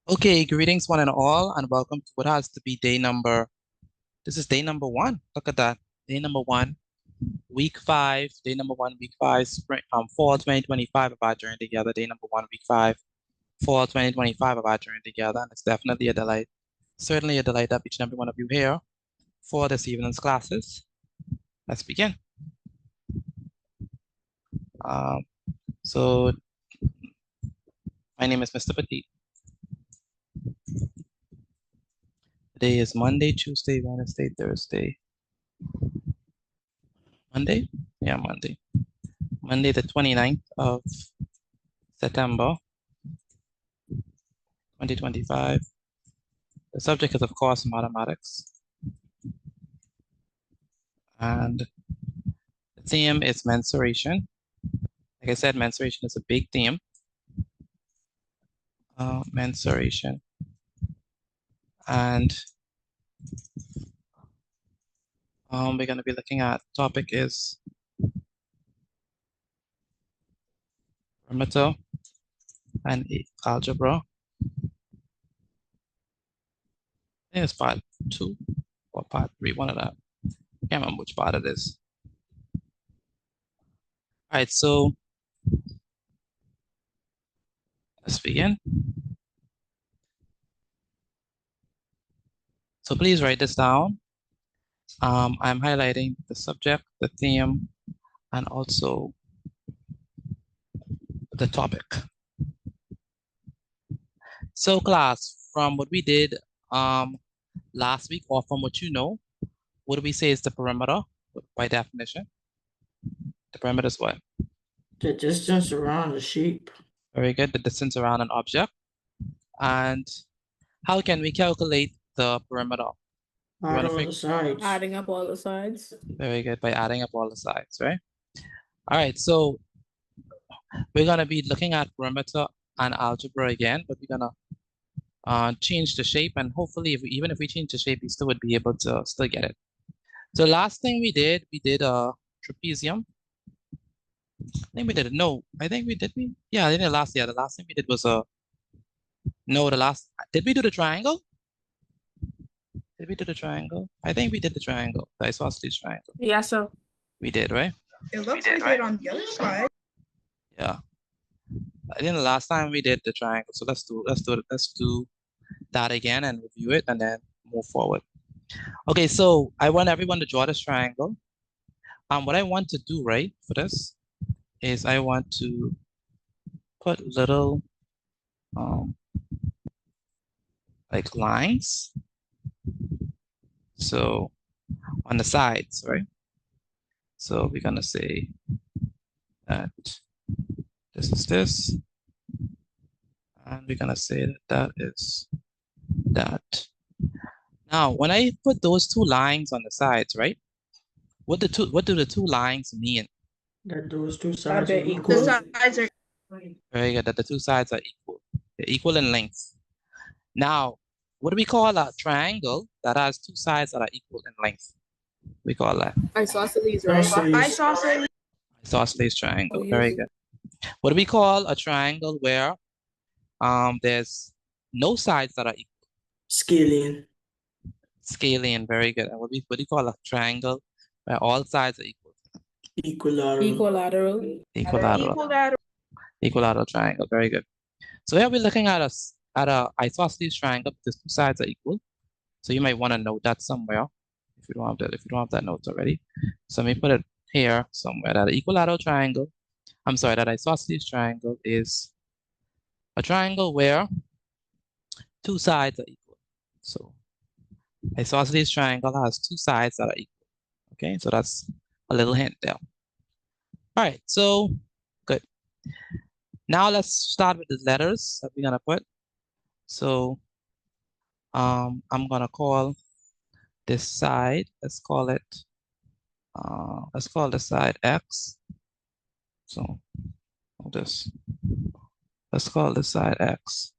Okay, greetings one and all, and welcome to what has to be this is day number 1. Look at that. Day number 1, week 5, day number 1, week 5, fall 2025 of our journey together. Day number 1, week 5, fall 2025 of our journey together. And it's definitely a delight, certainly a delight to have each and every one of you here for this evening's classes. Let's begin. So my name is Mr. Petit. Today is Monday, Tuesday, Wednesday, Thursday. Monday? Yeah, Monday. Monday, the 29th of September, 2025. The subject is, of course, mathematics. And the theme is mensuration. Like I said, mensuration is a big theme. Mensuration. And we're going to be looking at, topic is perimeter and algebra. I think it's part 2 or part 3, one of that. I can't remember which part it is. All right, so let's begin. So please write this down. I'm highlighting the subject, the theme, and also the topic. So class, from what we did last week, or from what you know, what do we say is the perimeter by definition? The perimeter is what? The distance around a shape. Very good, the distance around an object. And how can we calculate the perimeter? Adding up all the sides. Very good, by adding up all the sides, right? All right, so we're gonna be looking at perimeter and algebra again, but we're gonna change the shape, and hopefully even if we change the shape, we still would be able to still get it. So last thing we did a trapezium. I think we did it. No, I think we did. Yeah, I think the last thing we did was did we do the triangle? Did we do the triangle? I think we did the triangle, the isosceles triangle. Yeah, so we did, right? It looks like we did on the other side. Yeah. I think the last time we did the triangle. So let's do that again and review it and then move forward. Okay, so I want everyone to draw this triangle. What I want to do, right, for this is I want to put little like lines. So on the sides, right? So we're gonna say that this is this, and we're gonna say that that is that. Now, when I put those two lines on the sides, right? What do the two lines mean? That those two sides are equal. The sides are very good. That the two sides are equal. They're equal in length. Now, what do we call a triangle that has two sides that are equal in length? We call that isosceles, right? Isosceles triangle. Very good. What do we call a triangle where there's no sides that are equal? Scalene. Scalene. Very good. And what do you call a triangle where all sides are equal? Equilateral. Equilateral triangle. Very good. So here we're looking at a isosceles triangle because two sides are equal. So you might want to note that somewhere if you don't have that note already. So let me put it here somewhere. That equilateral triangle, that isosceles triangle is a triangle where two sides are equal. So isosceles triangle has two sides that are equal. Okay, so that's a little hint there. All right, so good. Now let's start with the letters that we're gonna put. So I'm gonna call this side, let's call the side X. So let's call this side X.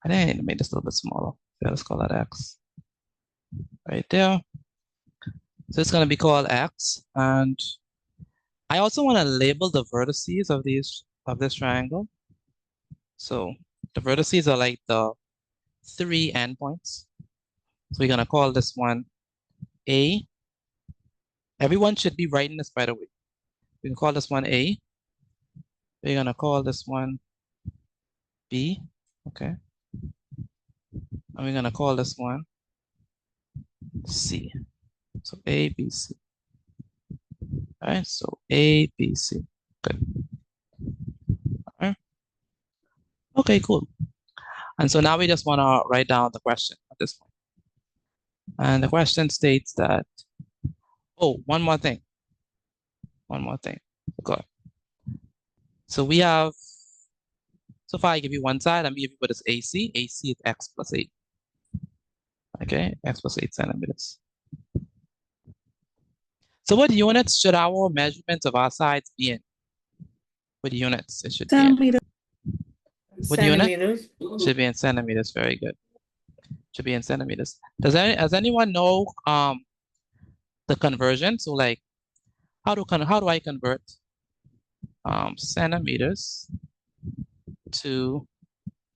I think I need to make this a little bit smaller. Yeah, let's call that X. Right there. So it's gonna be called X, and I also want to label the vertices of this triangle. So The vertices are like the 3 endpoints. So we're gonna call this one A. Everyone should be writing this, by the way. We can call this one A. We're gonna call this one B. Okay. And we're gonna call this one C. So A, B, C. All right, so A, B, C. Good. All right. Okay, cool. And so now we just want to write down the question at this point. And the question states that, oh, one more thing. One more thing. Okay. So we have, so far I give you one side, I'm giving you what is AC. AC is X plus 8. Okay, X plus 8 centimeters. So what units should our measurements of our sides be in? What units it should be in? What unit? Should be in centimeters. Very good. Should be in centimeters. Does anyone know the conversion? So like, how do I convert centimeters to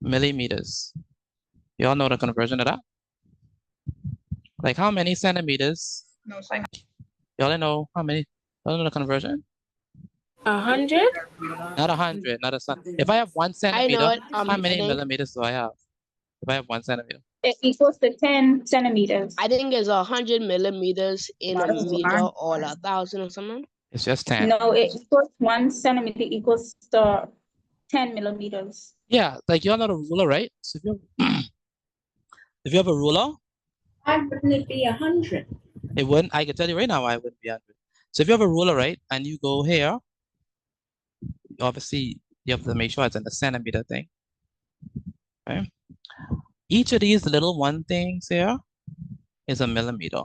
millimeters? You all know the conversion of that? Like how many centimeters? No, sir. Y'all know how many? Y'all know the conversion? 100? Not 100, not a cent. If I have 1 centimeter, it. how many millimeters do I have? If I have 1 centimeter. It equals to 10 centimeters. I think it's 100 millimeters in a That's meter fine. or 1,000 or something. It's just 10. No, it equals 1 centimeter equals to 10 millimeters. Yeah, like you all know the ruler, right? So if you have a ruler, Why wouldn't it be 100? it wouldn't. I can tell you right now why it wouldn't be 100. So if you have a ruler, right, and you go here, obviously you have to make sure it's in the centimeter thing. Okay. Each of these little one things here is a millimeter.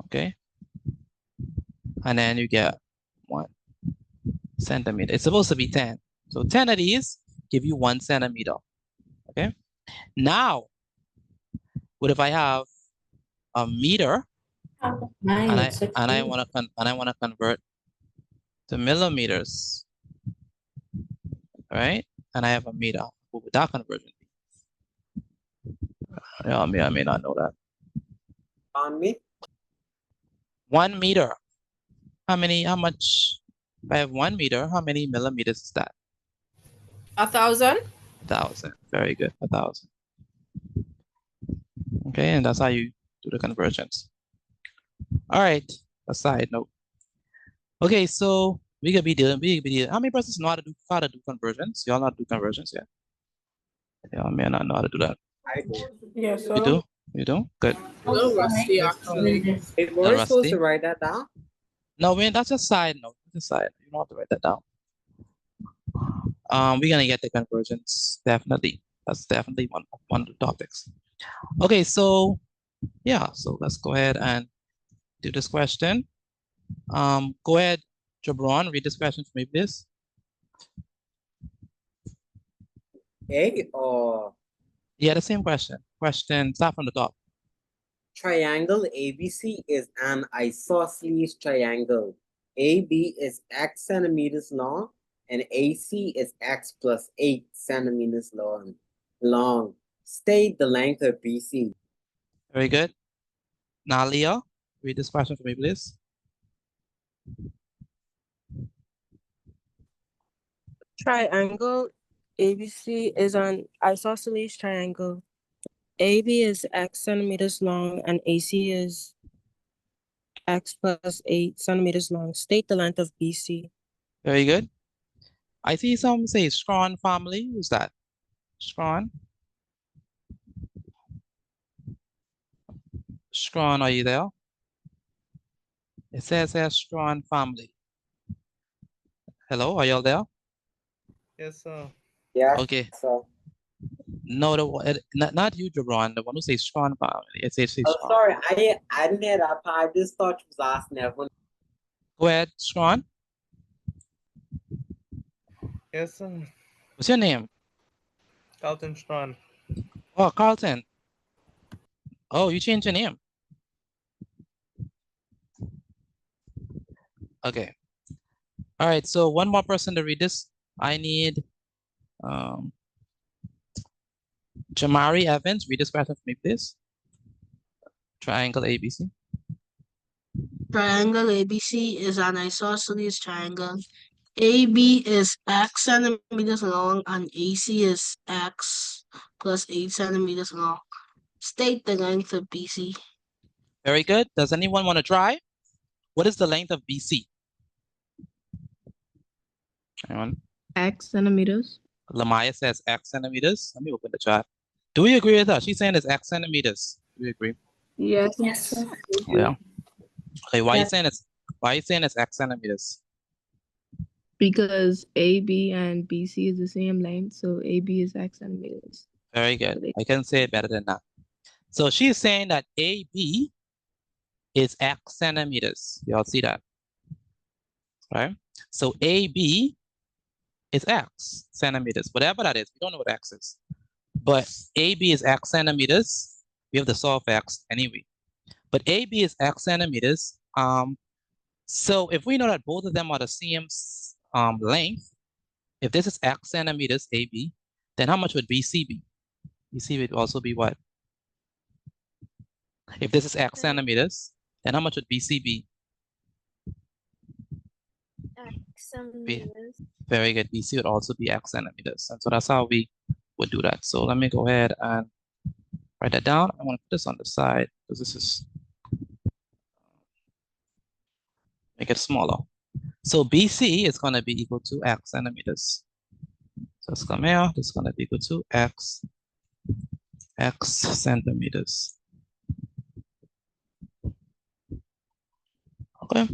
Okay. And then you get 1 centimeter. It's supposed to be 10. So 10 of these give you 1 centimeter. Okay. Now, what if I have a meter and I want to convert to millimeters, right? And I have a meter. What would that conversion be? Yeah, I may not know that. On me? 1 meter. How much? If I have 1 meter, how many millimeters is that? 1,000? 1,000. Very good. 1,000. Okay, and that's how you do the conversions. All right. A side note. Okay, so we could be dealing. How many persons know how to do conversions? Y'all know how to do conversions, yeah? Y'all may not know how to do that. I do. Yes, You do? You do? Good. A little rusty, actually. Hey, were we supposed to write that down? No, man, that's a side note. That's a side. You don't have to write that down. We're gonna get the conversions, definitely. That's definitely one of the topics. Okay, so yeah, so let's go ahead and do this question. Go ahead, Jabron, read this question for me, please. A or Yeah, the same question. Question, start from the top. triangle ABC is an isosceles triangle. AB is X centimeters long and AC is X plus 8 centimeters long. State the length of BC. Very good. Now, Leah, read this question for me, please. Triangle ABC is an isosceles triangle. AB is X centimeters long and AC is X plus 8 centimeters long. State the length of BC. Very good. I see some say Scrawn family. Who's that? Scrawn? Scrawn, are you there? It says here Scrawn family. Hello, are y'all there? Yes, sir. Yeah. Okay. So, No, not you, Jabron. The one who says Scrawn family. It says Scrawn. sorry, I didn't hear that part. I just thought you was asking everyone. Go ahead, Scrawn. Yes, sir. What's your name? Carlton Strand. Oh, Carlton. Oh, you changed your name. Okay. All right, so one more person to read this. I need Jamari Evans, read this question for me, please. Triangle ABC. Triangle ABC is an isosceles triangle. AB is x centimeters long and AC is x plus 8 centimeters long. State the length of BC. Very good. Does anyone want to try? What is the length of BC? Anyone? X centimeters. Lamaya says X centimeters. Let me open the chat. Do we agree with her? She's saying it's X centimeters. Do we agree? Yes. Yes. Yeah. Okay, why are you Yes. saying it's X centimeters? Because AB and BC is the same length, so AB is X centimeters. Very good. I can say it better than that. So she's saying that AB is X centimeters. Y'all see that? Right? So AB is X centimeters, whatever that is. We don't know what X is. But AB is X centimeters. We have to solve X anyway. But AB is X centimeters. So if we know that both of them are the same length, if this is X centimeters AB, then how much would BC be? BC would also be what? If this is X centimeters, then how much would BC be? Centimeters. Very good. BC would also be X centimeters. And so that's how we would do that. So let me go ahead and write that down. I want to put this on the side because this is, make it smaller. So BC is going to be equal to X centimeters. So let's come here. This is going to be equal to X centimeters. Okay.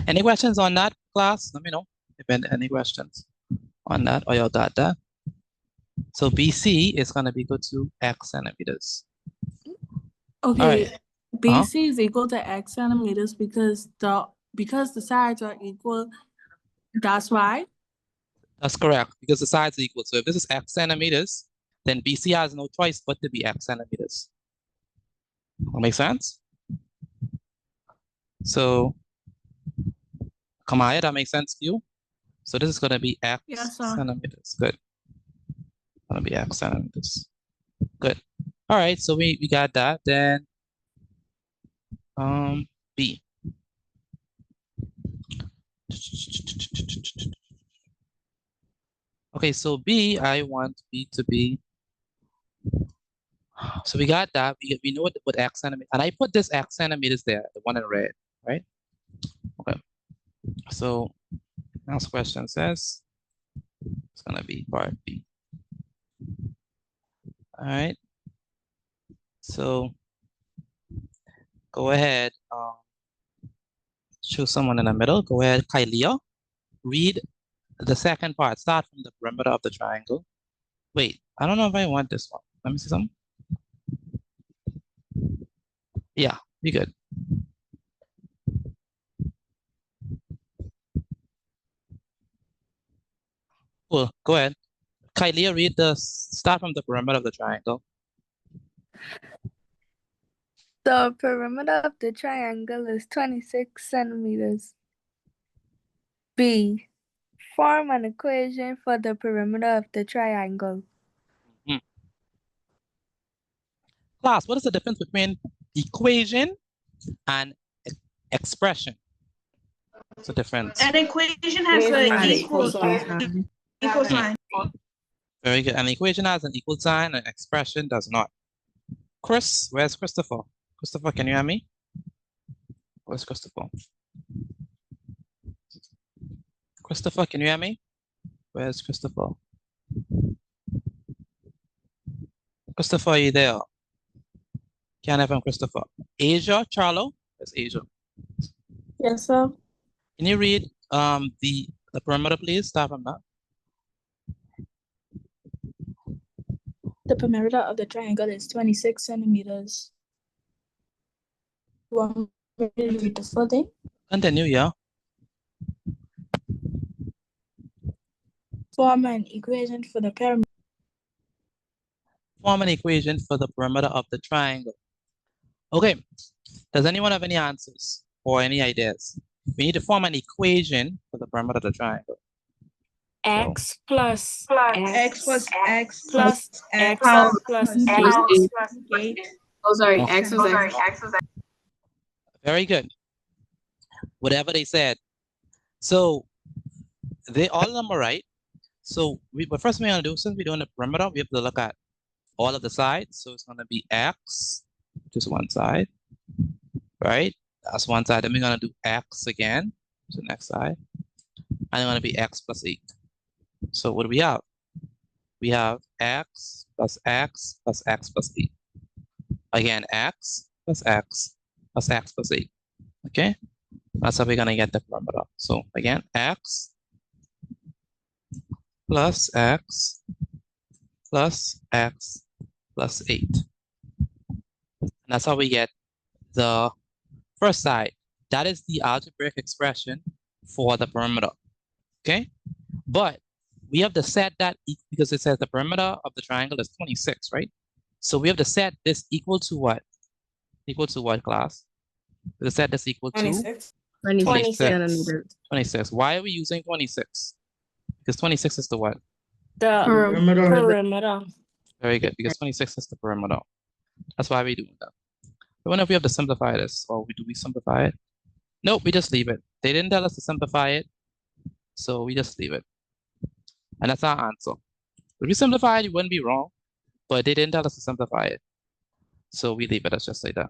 Any questions on that, class? Let me know if any questions on that or you got that. So BC is going to be equal to X centimeters. Okay, right. BC is equal to X centimeters because the sides are equal. That's why. That's correct, because the sides are equal. So if this is X centimeters, then BC has no choice but to be X centimeters. That make sense? So, Kamaya, that makes sense to you? So this is going to be X Yes, sir. centimeters. Good. Going to be X centimeters. Good. All right, so we got that. Then B. Okay, so B, I want B to be, so we got that. We know what X centimeters, and I put this X centimeters there, the one in red, right? Okay. So next question says, it's gonna be part B. All right. So go ahead, choose someone in the middle. Go ahead, Kylia. Read the second part. Start from the perimeter of the triangle. Wait, I don't know if I want this one. Let me see some. Yeah, be good. Cool, go ahead. Kylia, read start from the perimeter of the triangle. The perimeter of the triangle is 26 centimeters. B. Form an equation for the perimeter of the triangle. Class, what is the difference between equation and expression? What's the difference? An equation has an equal sign. Very good. An equation has an equal sign, an expression does not. Chris, where's Christopher? Christopher, can you hear me? Where's Christopher? Christopher, can you hear me? Where's Christopher? Christopher, are you there? Can't have him, Christopher. Asia, Charlo? Where's Asia? Yes, sir. Can you read the perimeter, please? Start from that. The perimeter of the triangle is 26 centimeters. You want me to read the full thing? Continue, yeah. Form an equation for the perimeter. Form an equation for the perimeter of the triangle. Okay, does anyone have any answers or any ideas? We need to form an equation for the perimeter of the triangle. X plus X plus X plus X plus plus 8. 8. Oh, sorry, Oh. X was X. Very good. Whatever they said. So they all of them are right. So but first we're gonna do, since we're doing the perimeter, we have to look at all of the sides. So it's gonna be X, just one side, right? That's one side. Then we're gonna do X again, to the next side. And it's gonna be X plus 8. So what do we have? We have X plus X plus X plus 8. Again, X plus X plus X plus 8. Okay? That's how we're gonna get the perimeter. So again, X plus X plus X plus 8. And that's how we get the first side. That is the algebraic expression for the perimeter. Okay? But we have to set that because it says the perimeter of the triangle is 26, right? So we have to set this equal to what? Equal to what, class? We have to set this equal to 26. 26. 26. 26. Why are we using 26? Because 26 is the what? The perimeter. Very good, because 26 is the perimeter. That's why we do that. I wonder if we have to simplify this, or do we simplify it? Nope, we just leave it. They didn't tell us to simplify it, so we just leave it. And that's our answer. If we simplify it, it wouldn't be wrong, but they didn't tell us to simplify it. So we leave it as just like that.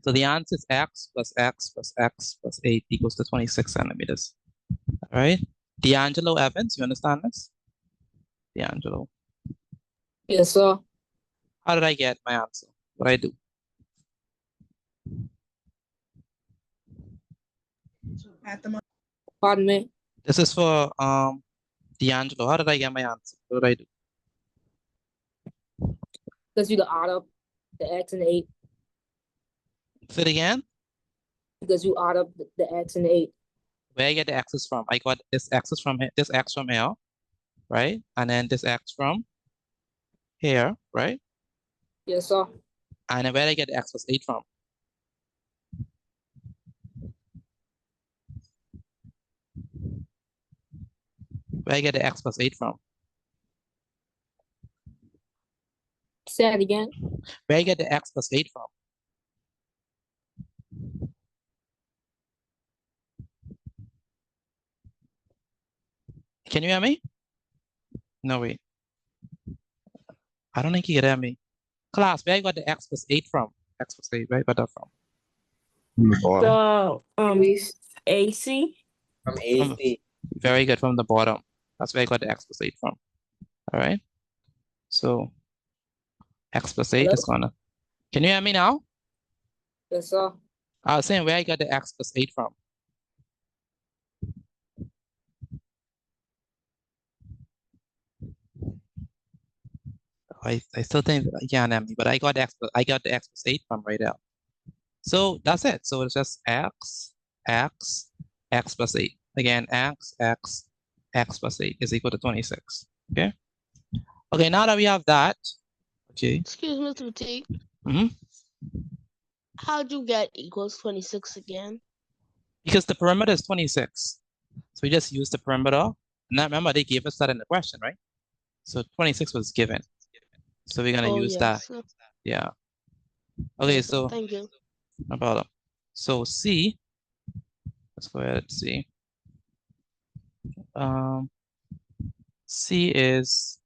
So the answer is X plus X plus X plus 8 equals to 26 centimeters. All right? D'Angelo Evans, you understand this? D'Angelo. Yes, sir. How did I get my answer? What I do? Pardon me. This is for D'Angelo. How did I get my answer? What did I do? Because you add up the X and the 8. Say it again? Because you add up the X and the 8. Where I get the x's from? I got this x's from here, this x from here, right? And then this x from here, right? Yes, sir. And then where I get the x plus 8 from? Where I get the x plus 8 from? Say it again. Where I get the x plus 8 from? Can you hear me? No, wait. I don't think you can hear me. Class, where I got the x plus 8 from? X plus 8, where I got that from? The AC. From AC. Very good, from the bottom. That's where I got the x plus 8 from. All right. So x plus 8 is gonna. Can you hear me now? Yes, sir. I was saying where I got the x plus 8 from. I still think you can't hear me, but I got the x plus 8 from right out. So that's it. So it's just x plus 8. Again, x plus 8 is equal to 26. Okay. Okay, now that we have that, okay. Excuse me, Mr. Petit. Mm-hmm. How'd you get equals 26 again? Because the perimeter is 26. So we just use the perimeter. Now remember, they gave us that in the question, right? So 26 was given. So we're gonna use that. Yeah. Okay, yes, so thank you. No problem. So C, let's go ahead and see. C is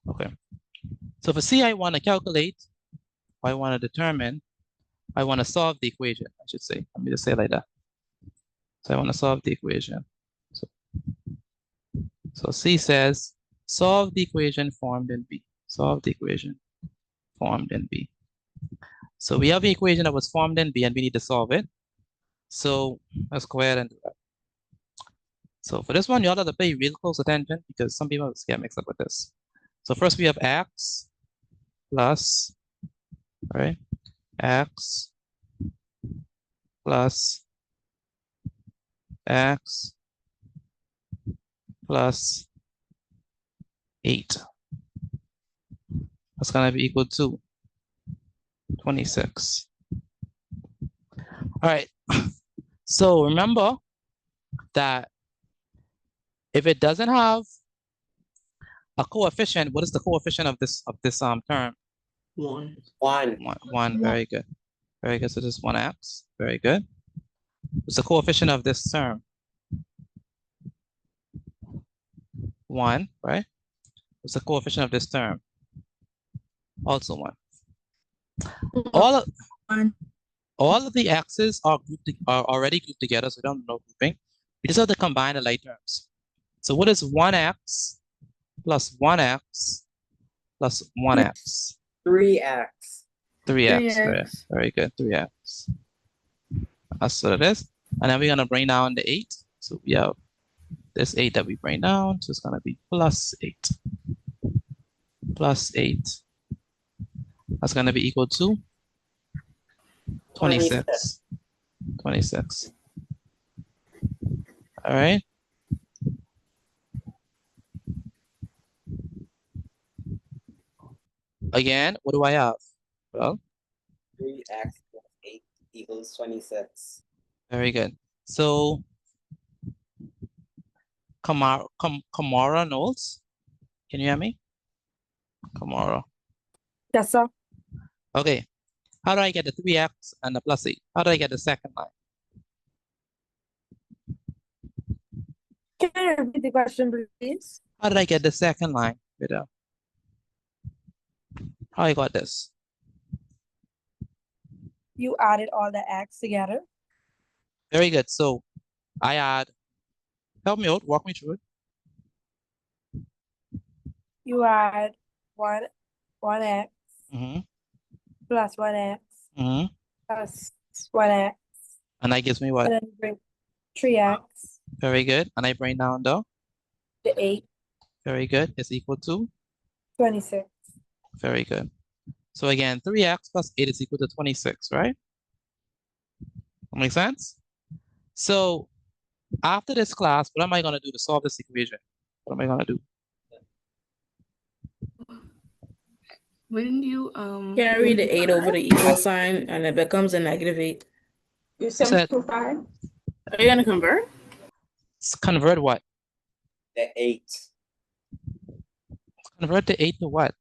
okay. So for C, I want to calculate, I want to determine, I want to solve the equation, I should say. Let me just say it like that. So I want to solve the equation. So C says, solve the equation formed in B. Solve the equation formed in B. So we have the equation that was formed in B and we need to solve it. So let's go ahead and do that. So for this one, you all have to pay real close attention because some people get mixed up with this. So first we have x plus, right? X plus x plus 8. That's gonna be equal to 26. All right. So remember that if it doesn't have a coefficient, what is the coefficient of this term? 1. One. Very good. Very good. So this is 1x. Very good. What's the coefficient of this term? 1, right? What's the coefficient of this term? Also 1. All of the x's are already grouped together, so we don't know grouping. We just have to combine the like terms. So what is 1x plus 1x plus 1x? 3x. 3x. Very good. 3x. That's what it is. And then we're gonna bring down the 8. So we have this 8 that we bring down. So it's gonna be plus 8. Plus 8. That's gonna be equal to 26. 26. All right. Again, what do I have? Well, 3x plus 8 equals 26. very good. So Kamara Knowles, can you hear me? Kamara. Yes, sir. Okay. How do I get the 3x and the plus 8? How do I get the second line? Can you repeat the question, please? How did I get the second line? How I got this? You added all the x together. Very good. So I add, help me out, walk me through it. You add 1x Mm-hmm. plus 1x Mm-hmm. plus 1x. And that gives me what? And then you bring 3x. Very good. And I bring down the 8. Very good. Is equal to 26. Very good. So again, 3x plus 8 is equal to 26, right? That makes sense? So after this class, what am I going to do to solve this equation? What am I going to do? Wouldn't you Carry the 8 over the equal sign and it becomes a -8. You said- simplify. Are you gonna convert? Convert what? The 8. Convert the 8 to what?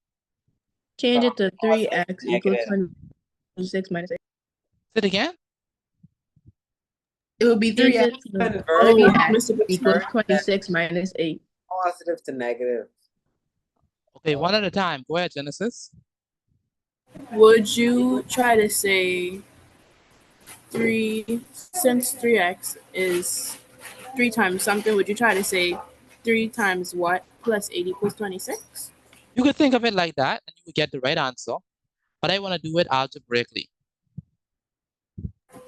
Change it to 3x equals Negative. 26 minus 8. Say it again? It would be Change 3x it to convert equals 26 minus 8. positive to negative. Okay, one at a time. Go ahead, Genesis. Would you try to say 3, since 3x is 3 times something, would you try to say 3 times what plus 8 equals 26? You could think of it like that, and you would get the right answer. But I want to do it algebraically.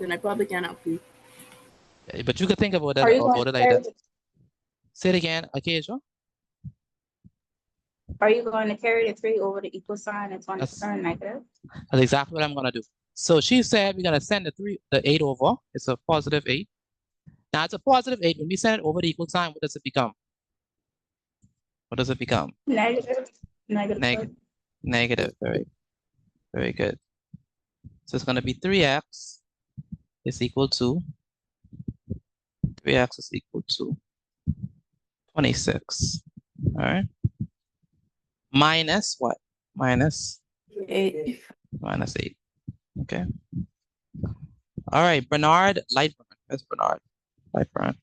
Then I probably can't help you. Okay, but you could think about it, Are you going to like carry that. Say it again, Akeja. Are you going to carry the 3 over the equal sign and 20 That's- turn negative? That's exactly what I'm going to do. So she said we're going to send the 8 over. It's a positive 8. Now it's a positive 8. When we send it over the equal sign, what does it become? What does it become? Negative. Negative. Very, very good. So it's going to be 3x is equal to 3x is equal to 26. All right. Minus what? Minus 8. minus 8. Okay. All right, Bernard Lightburn. That's Bernard Lightburn.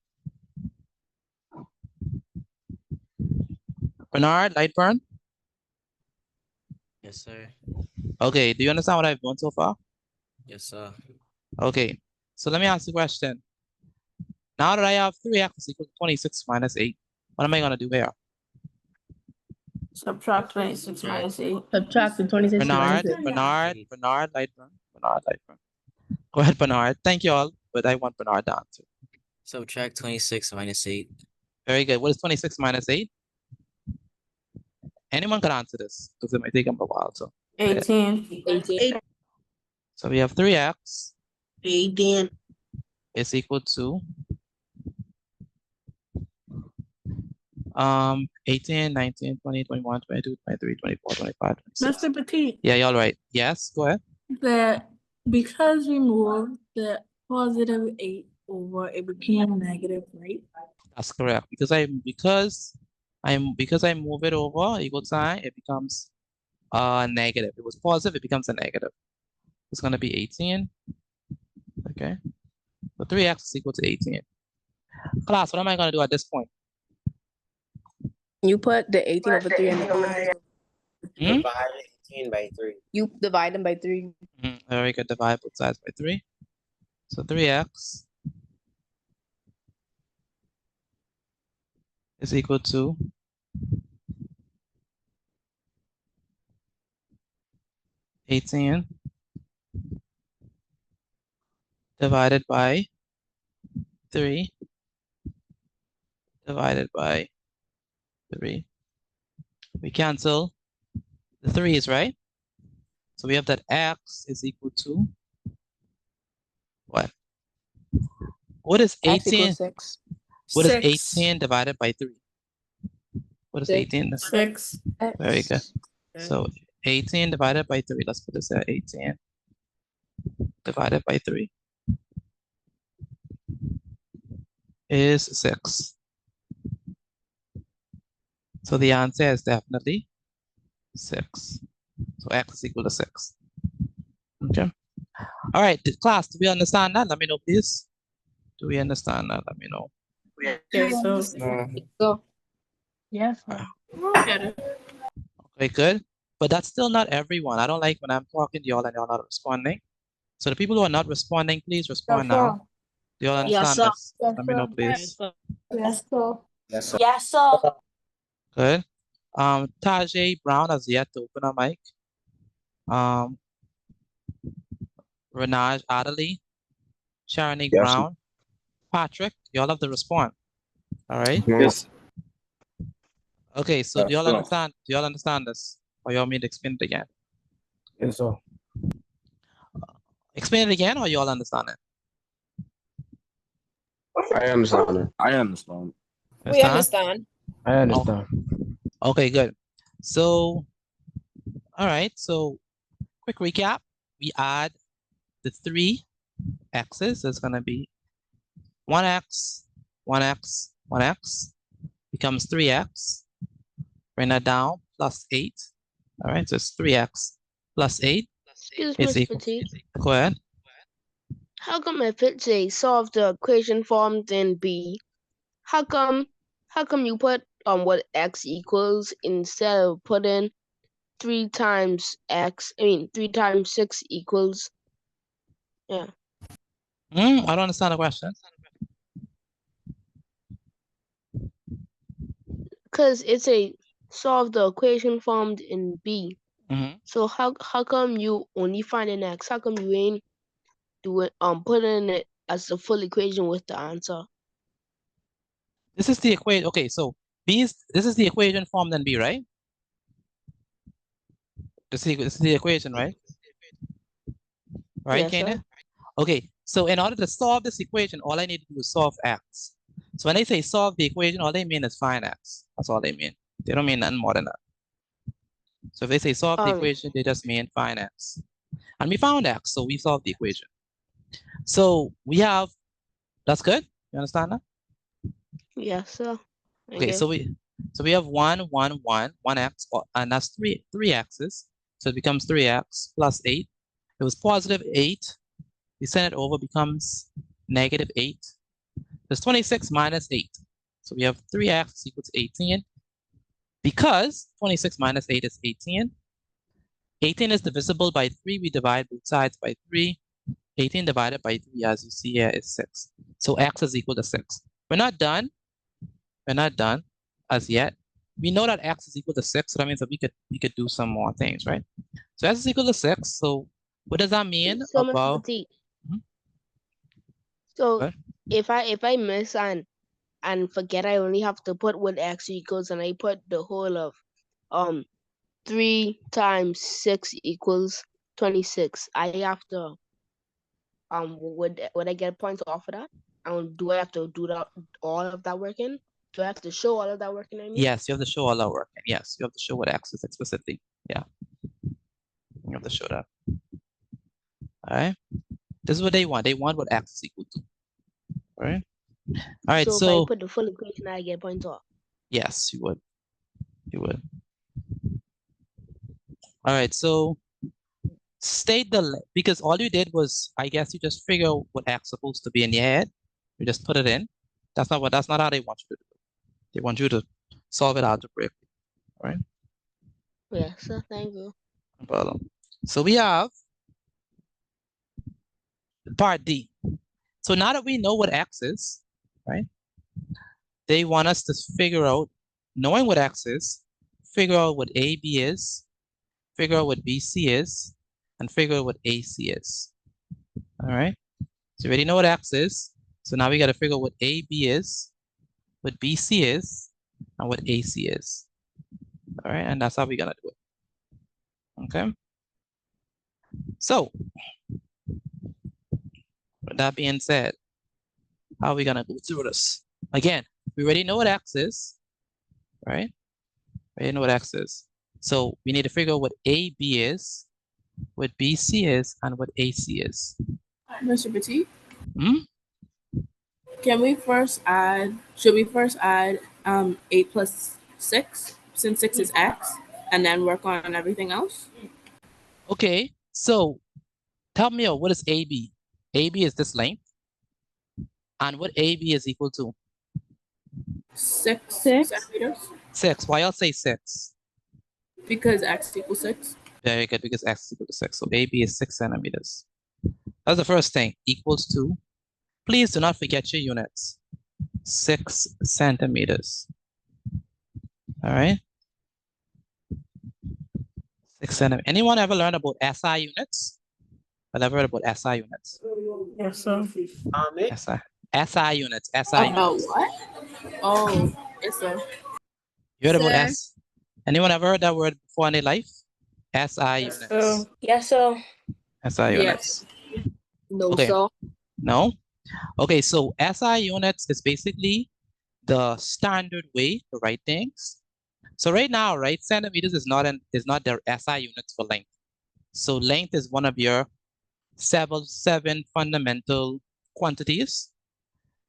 Bernard Lightburn. Yes, sir. Okay, do you understand what I've done so far? Yes, sir. Okay, so let me ask the question. Now that I have 3x is equal to 26 minus 8, what am I going to do here? Subtract 26 minus 8. Subtract the 26 Bernard, minus 8. Bernard Lightburn. Go ahead, Bernard. Thank you all, but I want Bernard to answer. Subtract 26 minus 8. Very good. What is 26 minus 8? Anyone can answer this because it might take them a while. So 18. So we have 3x 18. is equal to 18, 19, 20, 21, 22, 23, 24, 25, 26. Mr. Petit, Yeah, you're right. Yes, go ahead. that because we moved the positive 8 over, it became negative, right? That's correct. Because I move it over equal sign, it becomes negative. It was positive, it becomes a negative. It's gonna be 18. Okay. So 3x is equal to 18. Class, what am I gonna do at this point? You put the 18 over 3 in the numerator. Divide 18 by 3. You divide them by 3. Very good. Divide both sides by 3. So 3x is equal to 18 divided by 3 divided by 3. We cancel the 3's, right? So we have that x is equal to what? What is X 18? equals 6. What is 6. 18 divided by 3? What is 18? 6. Very good. So 18 divided by 3. Let's put this at 18 divided by 3 is 6. So the answer is definitely 6. So x is equal to 6. Okay. All right, class, do we understand that? Let me know, please. Do we understand that? Let me know. Yes, so. Go. Yes, sir. Get it. Okay, good. But that's still not everyone. I don't like when I'm talking to y'all and y'all not responding. So the people who are not responding, please respond now. Do y'all understand sir. this? Let me know, please. Yes, sir. Yes, sir. Yes, sir. Good. Tajay Brown has yet to open her mic. Renaj Adderley, Sharonique Yes. Brown, Patrick, y'all have to respond. All right. Yes. Okay, so do y'all sir. understand? Do y'all understand this? Or y'all me to explain it again? Yes, sir. Explain it again, or y'all understand it? I understand it. I understand. We understand. I understand. Okay, good. So, all right. So, quick recap. We add the 3 x's. It's gonna be 1x, 1x, 1x becomes 3x. Bring that down, plus 8. All right, so it's 3x plus 8 Excuse is me, equal. Petit. Go ahead. How come if it say solve the equation formed in B, how come you put what x equals instead of putting 3 times 6 equals, yeah. I don't understand the question. Because it's a solve the equation formed in B. So how come you only find an x? How come you ain't doing putting it as the full equation with the answer? This is the equation. Okay, so this is the equation formed in B, right? This is the equation, right? Right, Yes, sir. Kanan? Okay, so in order to solve this equation, all I need to do is solve x. So when they say solve the equation, all they mean is find x. That's all they mean. They don't mean nothing more than that. So if they say solve the equation, they just mean find x. And we found x, so we solved the equation. So we have, that's good? You understand that? Yes, sir. Okay, so we have 1, 1, 1, 1x, and that's three x's. So it becomes 3x plus 8. It was positive 8. We send it over, becomes negative 8. There's 26 minus 8. So we have 3x is equal to 18. Because 26 minus 8 is 18. 18 is divisible by 3. We divide both sides by 3. 18 divided by 3, as you see here, is 6. So x is equal to 6. We're not done. We're not done as yet. We know that x is equal to 6, so that means that we could do some more things, right? So x is equal to 6. So what does that mean So, about? Mr. Petit. So if I miss and forget, I only have to put what x equals, and I put the whole of 3 times 6 equals 26. I have to would I get points off of that? Do I have to do that all of that working? Do I have to show all of that working? I mean? Yes, you have to show all our work. Yes, you have to show what x is explicitly. Yeah, you have to show that. All right. This is what they want. They want what x is equal to. Right? All right, So if I so put the full equation, I get points off. yes, you would. You would. All right, so state the because all you did was, I guess you just figure out what x supposed to be in your head. You just put it in. That's not how they want you to do it. They want you to solve it algebraically. All right? Yes, sir. Thank you. No problem. So we have part D. So now that we know what x is, right? They want us to figure out, knowing what x is, figure out what AB is, figure out what BC is, and figure out what AC is. All right? So you already know what x is. So now we got to figure out what AB is, what BC is, and what AC is. All right? And that's how we're going to do it. Okay? So, with that being said, how are we going to go through this? Again, we already know what x is, right? We already know what x is. So we need to figure out what AB is, what BC is, and what AC is. Mr. Petit, Hmm? should we first add 8 plus 6, since 6 is x, and then work on everything else? Okay, so tell me what is AB? AB is this length. And what AB is equal to? 6 centimeters. 6. Why y'all say 6? Because x equals 6. Very good, because x is equal to 6. So AB is 6 centimeters. That's the first thing. Equals to. Please do not forget your units. 6 centimeters. All right? 6 centimeters. Anyone ever learn about SI units? I've never heard about SI units. Yes, sir. SI units. SI units. What? Oh, yes, sir. You heard about Sir. S? Anyone ever heard that word before in their life? SI units. Yes, sir. SI units. No, Okay. sir. No? Okay, so SI units is basically the standard way to write things. So right now, right, centimeters is not their SI units for length. So length is one of your seven fundamental quantities.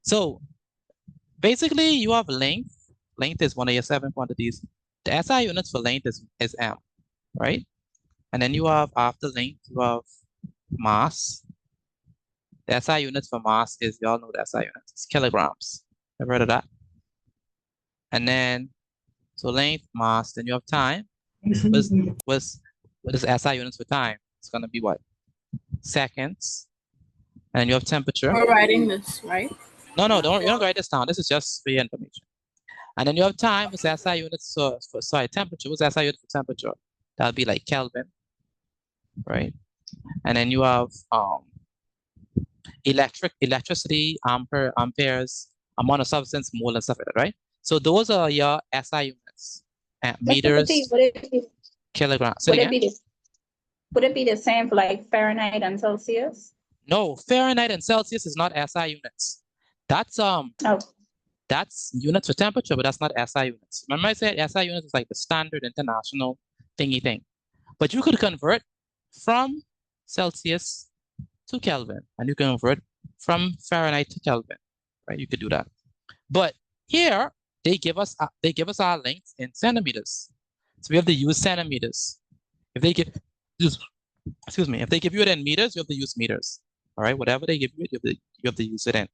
So basically you have length. Length is one of your 7 quantities. The SI units for length is m, right? And then you have, after length, you have mass. The SI units for mass is, you all know the SI units, it's kilograms. Ever heard of that? And then, so length, mass, then you have time. What is SI units for time? It's gonna be what? Seconds. And then you have temperature. We're writing this, right? No, you don't write this down. This is just for your information. And then you have time, what's SI units for temperature. What's SI unit for temperature? That'll be like Kelvin, right? And then you have electricity, amperes, amount of substance, mole, and stuff like that, right? So those are your SI units. Meters, kilograms. Would it be the same for like Fahrenheit and Celsius? No, Fahrenheit and Celsius is not SI units. That's that's units for temperature, but that's not SI units. Remember I said SI units is like the standard international thingy thing. But you could convert from Celsius to Kelvin, and you can convert from Fahrenheit to Kelvin, right? You could do that. But here they give us our length in centimeters, so we have to use centimeters. If they give, excuse me, if they give you it in meters, you have to use meters. All right, whatever they give you, you have to use it in.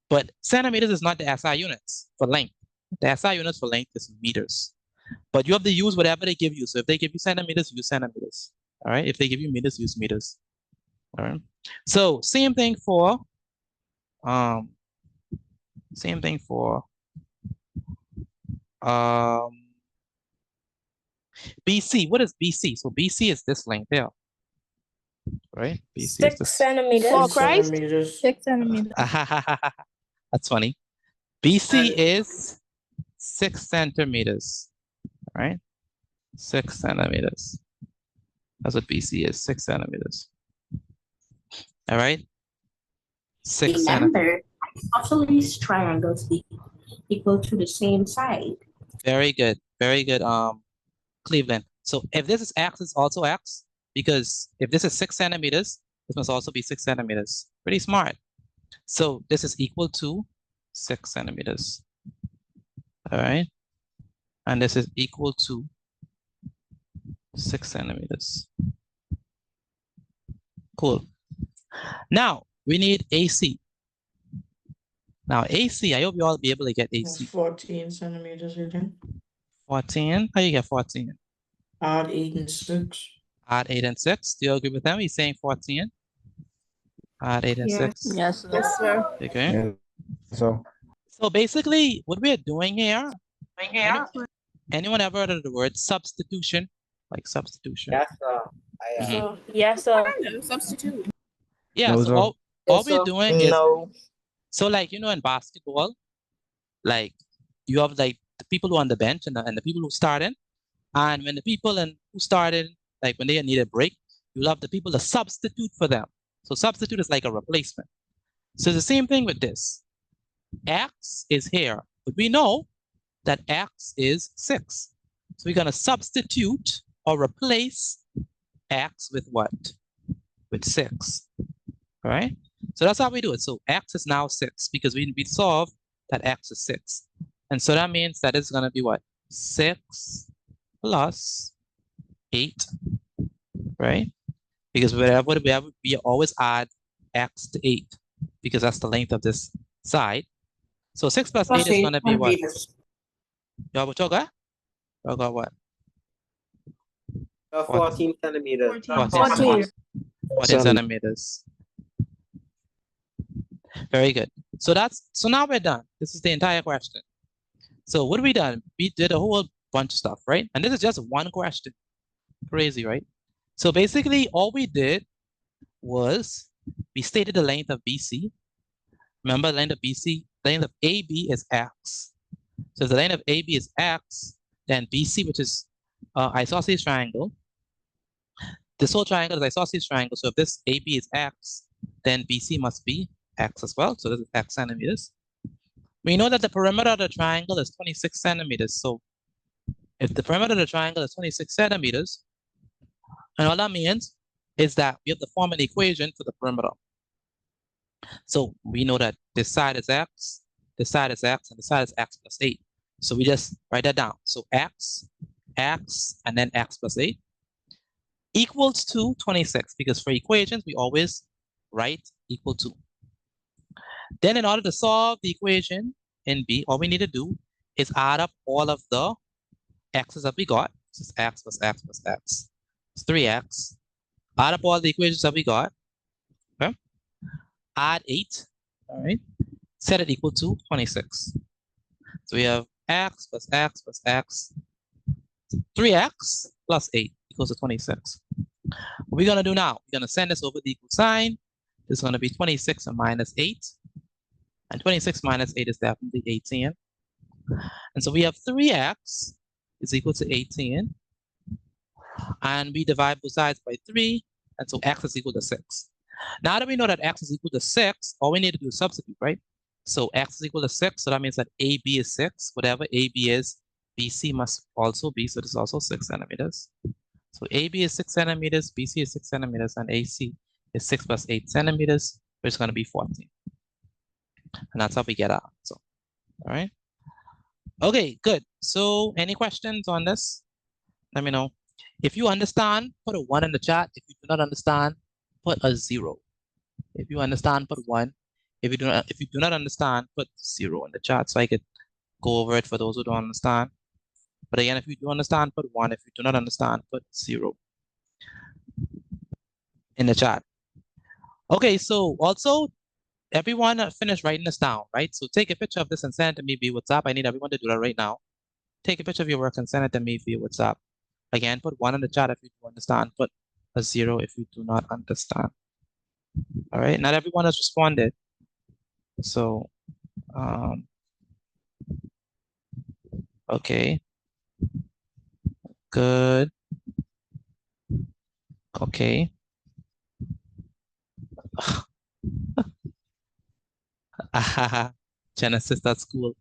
But centimeters is not the SI units for length. The SI units for length is meters. But you have to use whatever they give you. So if they give you centimeters, use centimeters. All right. If they give you meters, use meters. All right. So same thing for BC. What is BC? So BC is this length there. Right? BC 6 centimeters. For Christ? 6 centimeters. That's funny. BC is 6 centimeters. All right? 6 centimeters. That's what BC is, 6 centimeters. All right? 6 centimeters. Isosceles triangles be equal to the same side. Very good. Very good, Cleveland. So if this is x, it's also x, because if this is 6 centimeters, this must also be 6 centimeters. Pretty smart. So this is equal to 6 centimeters. All right. And this is equal to 6 centimeters. Cool. Now we need AC. Now AC, I hope you all be able to get That's AC. 14 centimeters again. 14, how you get 14? Odd 8 and 6. Odd 8 and 6. Do you agree with him? He's saying 14. Odd 8 and 6. Yes, sir. Okay. Yeah. So So basically, what we are doing here, anyone ever heard of the word substitution? Like substitution. Yes, sir. I am. So yes, sir. Substitute. Yeah, No, so sir. all we're doing is, No. so like, you know, in basketball, like you have like the people who are on the bench and the people who start in. And when the people who started, like when they need a break, you'll have the people to substitute for them. So substitute is like a replacement. So it's the same thing with this. X is here, but we know that X is 6. So we're gonna substitute or replace X with what? With 6, all right? So that's how we do it. So X is now 6 because we solved that X is 6. And so that means that it's gonna be what? 6 plus 8, right? Because wherever we always add X to 8 because that's the length of this side. So 6 plus 8 is gonna be what? Y'all got what? 14 centimeters. 14 centimeters. Very good. So now we're done. This is the entire question. So what have we done? We did a whole bunch of stuff, right? And this is just one question. Crazy, right? So basically all we did was we stated the length of BC. Remember, length of AB is X. So if the length of AB is X, then BC, which is isosceles triangle, this whole triangle is isosceles triangle. So if this AB is X, then BC must be X as well. So this is X centimeters. We know that the perimeter of the triangle is 26 centimeters. So if the perimeter of the triangle is 26 centimeters, and all that means is that we have to form an equation for the perimeter. So we know that this side is X, this side is X, and this side is X plus 8. So we just write that down. So X, and then X plus 8 equals to 26, because for equations, we always write equal to. Then in order to solve the equation in B, all we need to do is add up all of the x's that we got. This is X plus X plus X. It's 3x. Add up all the equations that we got. Okay. Add 8. All right. Set it equal to 26. So we have X plus X plus X. 3x plus 8 equals to 26. What we're going to do now, we're going to send this over the equal sign. This is going to be 26 and minus 8. And 26 minus 8 is definitely 18. And so we have 3x is equal to 18. And we divide both sides by 3. And so x is equal to 6. Now that we know that x is equal to 6, all we need to do is substitute, right? So x is equal to 6. So that means that AB is 6. Whatever AB is, BC must also be. So this is also 6 centimeters. So AB is 6 centimeters, BC is 6 centimeters, and AC is 6 plus 8 centimeters, which is going to be 14. And that's how we get out. So, all right. Okay, good. So any questions on this? Let me know. If you understand, put a 1 in the chat. If you do not understand, put a 0. If you understand, put 1. If you do not understand, put 0 in the chat so I could go over it for those who don't understand. But again, if you do understand, put 1. If you do not understand, put 0 in the chat. Okay, so also everyone finish writing this down, right? So take a picture of this and send it to me via WhatsApp. I need everyone to do that right now. Take a picture of your work and send it to me via WhatsApp. Again, put 1 in the chat if you do understand. Put a 0 if you do not understand. All right, not everyone has responded. So, okay. Good. Okay. Genesis, that's cool.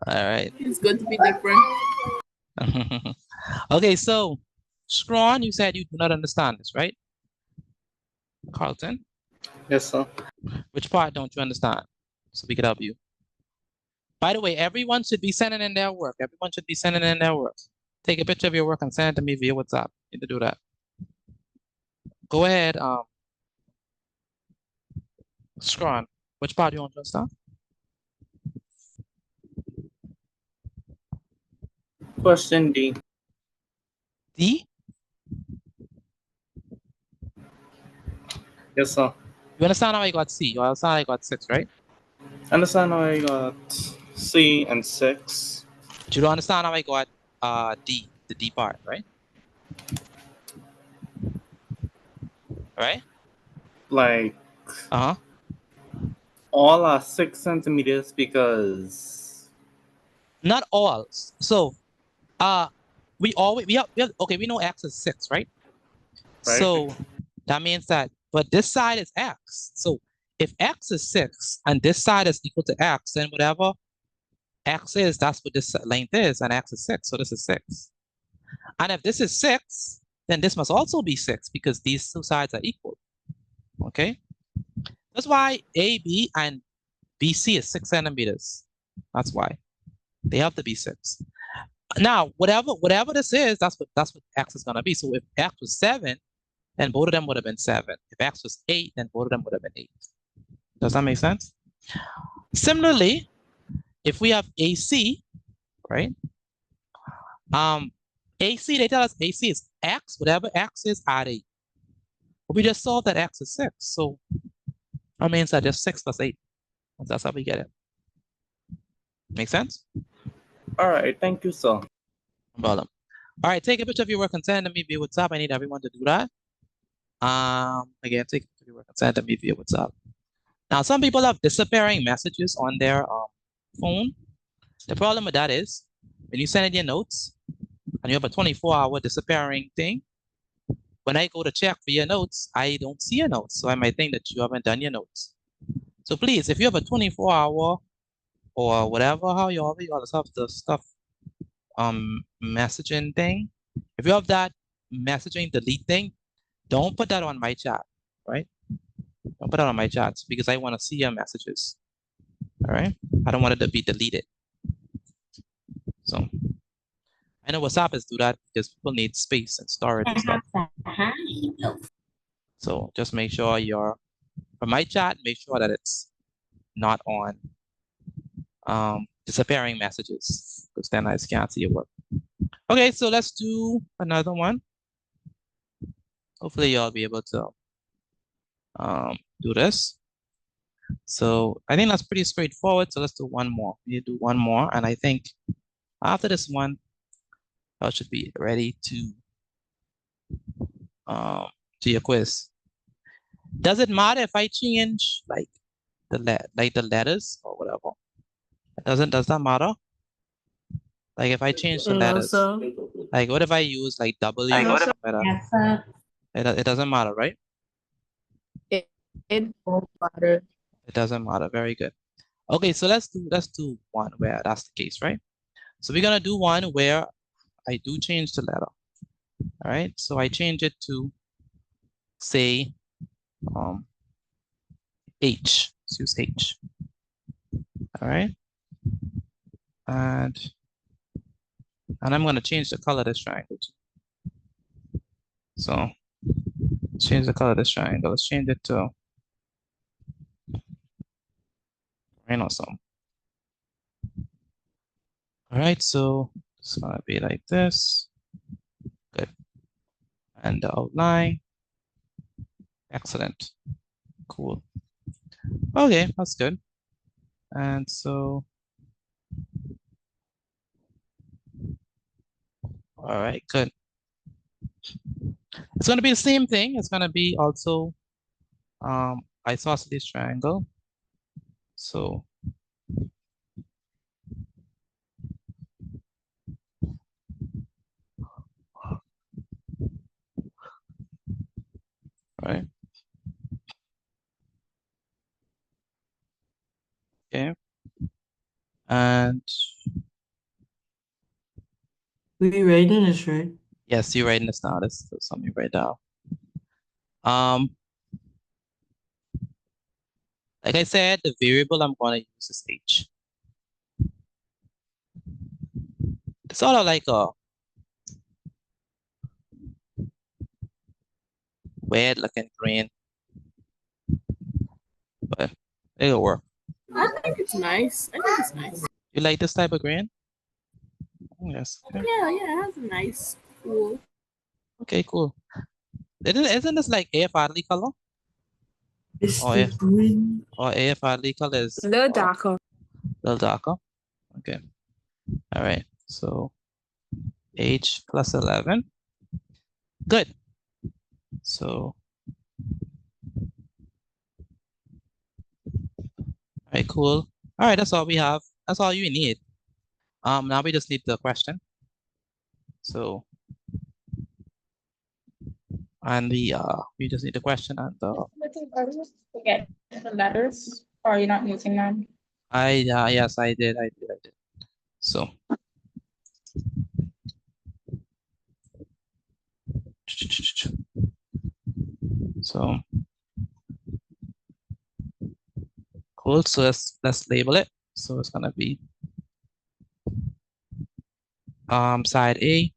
All right. It's good to be different. Okay, so Scrawn, you said you do not understand this, right? Carlton? Yes, sir. Which part don't you understand? So we could help you. By the way, everyone should be sending in their work. Everyone should be sending in their work. Take a picture of your work and send it to me via WhatsApp. You need to do that. Go ahead, Scron. Which part do you want to understand? Question D. D? Yes, sir. You understand how I got C? You understand how I got 6, right? Understand how I got C and 6? But you don't understand how I got D, the D part, right? Right? Like, Uh-huh. all are 6 centimeters because... Not all. So, we have okay, we know X is 6, right? Right. So that means that, but this side is X. So if X is 6 and this side is equal to X, then whatever X is, that's what this length is, and X is 6, so this is 6. And if this is 6, then this must also be 6 because these two sides are equal, okay? That's why AB and BC is 6 centimeters. That's why they have to be 6. Now, whatever this is, that's what X is gonna be. So if X was 7, then both of them would have been 7. If X was 8, then both of them would have been 8. Does that make sense? Similarly, if we have AC, right? AC, they tell us AC is X, whatever X is, add 8. But we just saw that X is 6. So that means that just 6 plus 8. That's how we get it. Make sense? All right, thank you, sir. No problem. All right, take a picture of your work and send it to me via WhatsApp. I need everyone to do that. Again, take a picture of your work and send it to me via WhatsApp. Now, some people have disappearing messages on their phone. The problem with that is when you send in your notes and you have a 24-hour disappearing thing, when I go to check for your notes, I don't see your notes. So I might think that you haven't done your notes. So please, if you have a 24-hour or whatever, how you always have the stuff, messaging thing, if you have that messaging delete thing, don't put that on my chat, right? Don't put that on my chats because I want to see your messages. All right? I don't want it to be deleted. So I know WhatsApp is do that because people need space and storage and stuff. So just make sure for my chat, make sure that it's not on disappearing messages because then I can't see your work. Okay, so let's do another one. Hopefully y'all be able to do this. So I think that's pretty straightforward. So let's do one more. We need to do one more. And I think after this one, I should be ready to your quiz. Does it matter if I change like the letters or whatever? Does that matter? Like if I change the letters, like what if I use like W? It doesn't matter, right? It won't matter. It doesn't matter. Very good. Okay, so let's do one where that's the case, right? So we're gonna do one where I do change the letter. All right, so I change it to say H. Let's use H. All right, and I'm gonna change the color of this triangle. So change the color of this triangle. Let's change it to some. All right, so it's gonna be like this. Good. And the outline. Excellent. Cool. Okay, that's good. And so, all right, good. It's gonna be the same thing. It's gonna be also isosceles triangle. So right. Okay. And we writing this right? Yes, you're writing this now. This is something right now. Like I said, the variable I'm going to use is h. It's sort of like a weird looking green, but it'll work. I think it's nice. I think it's nice. You like this type of green? Oh, yes. Okay. Yeah, it has a nice cool. Okay, cool. Isn't this like AF Hartley color? It's Or the green. or AF Hartley color is A little darker. a little darker. Okay. All right. So h plus 11. Good. So, all right, cool. All right, that's all we have. That's all you need. Now we just need the question. So, and we just need the question and the. Forget the letters, or you're not using them? Yes, I did. So. So. Cool. So let's label it. So it's gonna be side A.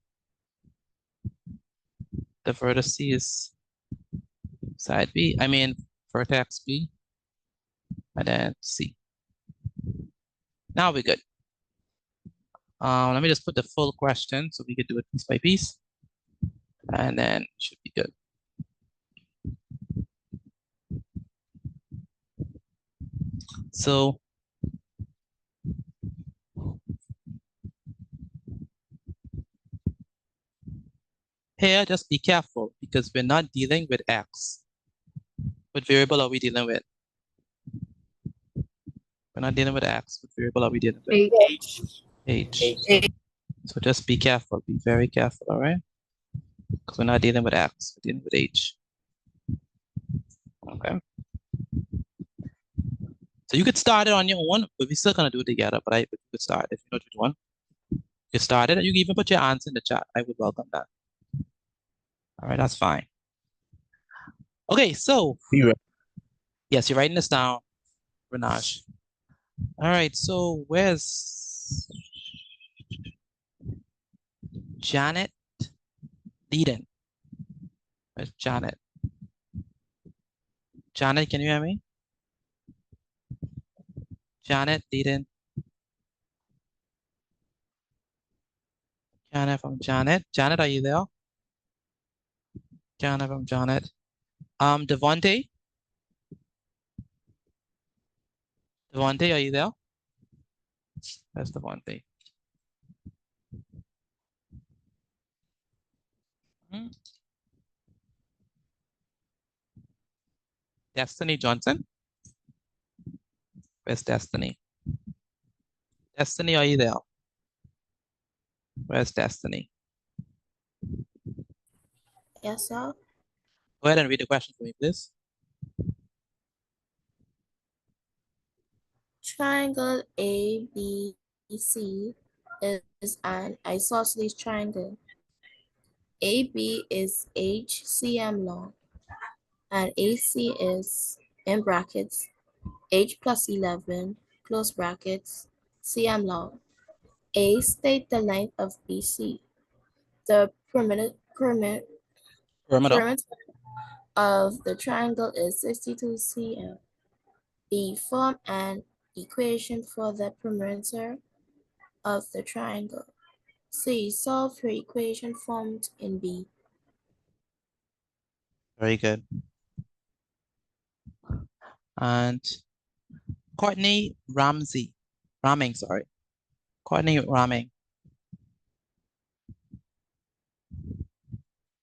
The vertices side B. I mean vertex B, and then C. Now we're good. Let me just put the full question so we can do it piece by piece, and then it should be good. So here, just be careful because we're not dealing with X. What variable are we dealing with? We're not dealing with X. What variable are we dealing with? H. So just be careful. Be very careful, all right? Because we're not dealing with X. We're dealing with H. Okay. So you could start it on your own, but we're still gonna do it together. But you could start if you know which one. You start it, and you can even put your answer in the chat. I would welcome that. All right, that's fine. Okay, so yes, you're writing this down, Renaj. All right, so where's Janet Leiden? Where's Janet? Janet, can you hear me? Janet Leiden. Janet from Janet. Janet, are you there? Janet from Janet. Devontae. Devontae, are you there? Where's Devontae? Destiny Johnson. Where's Destiny? Destiny, are you there? Where's Destiny? Yes, sir. Go ahead and read the question for me, please. Triangle ABC is an isosceles triangle. AB is HCM long, and AC is, in brackets, H plus 11, close brackets, CM long. A state the length of BC. The perimeter of the triangle is 62 cm. B, form an equation for the perimeter of the triangle. C, solve for equation formed in B. Very good. And Courtney Ramming, sorry. Courtney Ramming.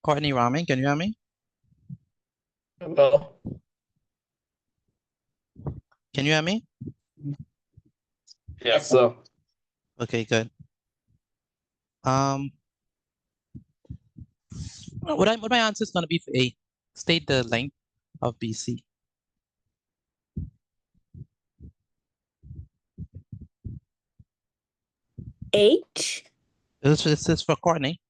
Courtney Ramming, can you hear me? Hello. Can you hear me? Yes, sir. Okay, good. What my answer is going to be for A. State the length of BC. H. This is for Courtney.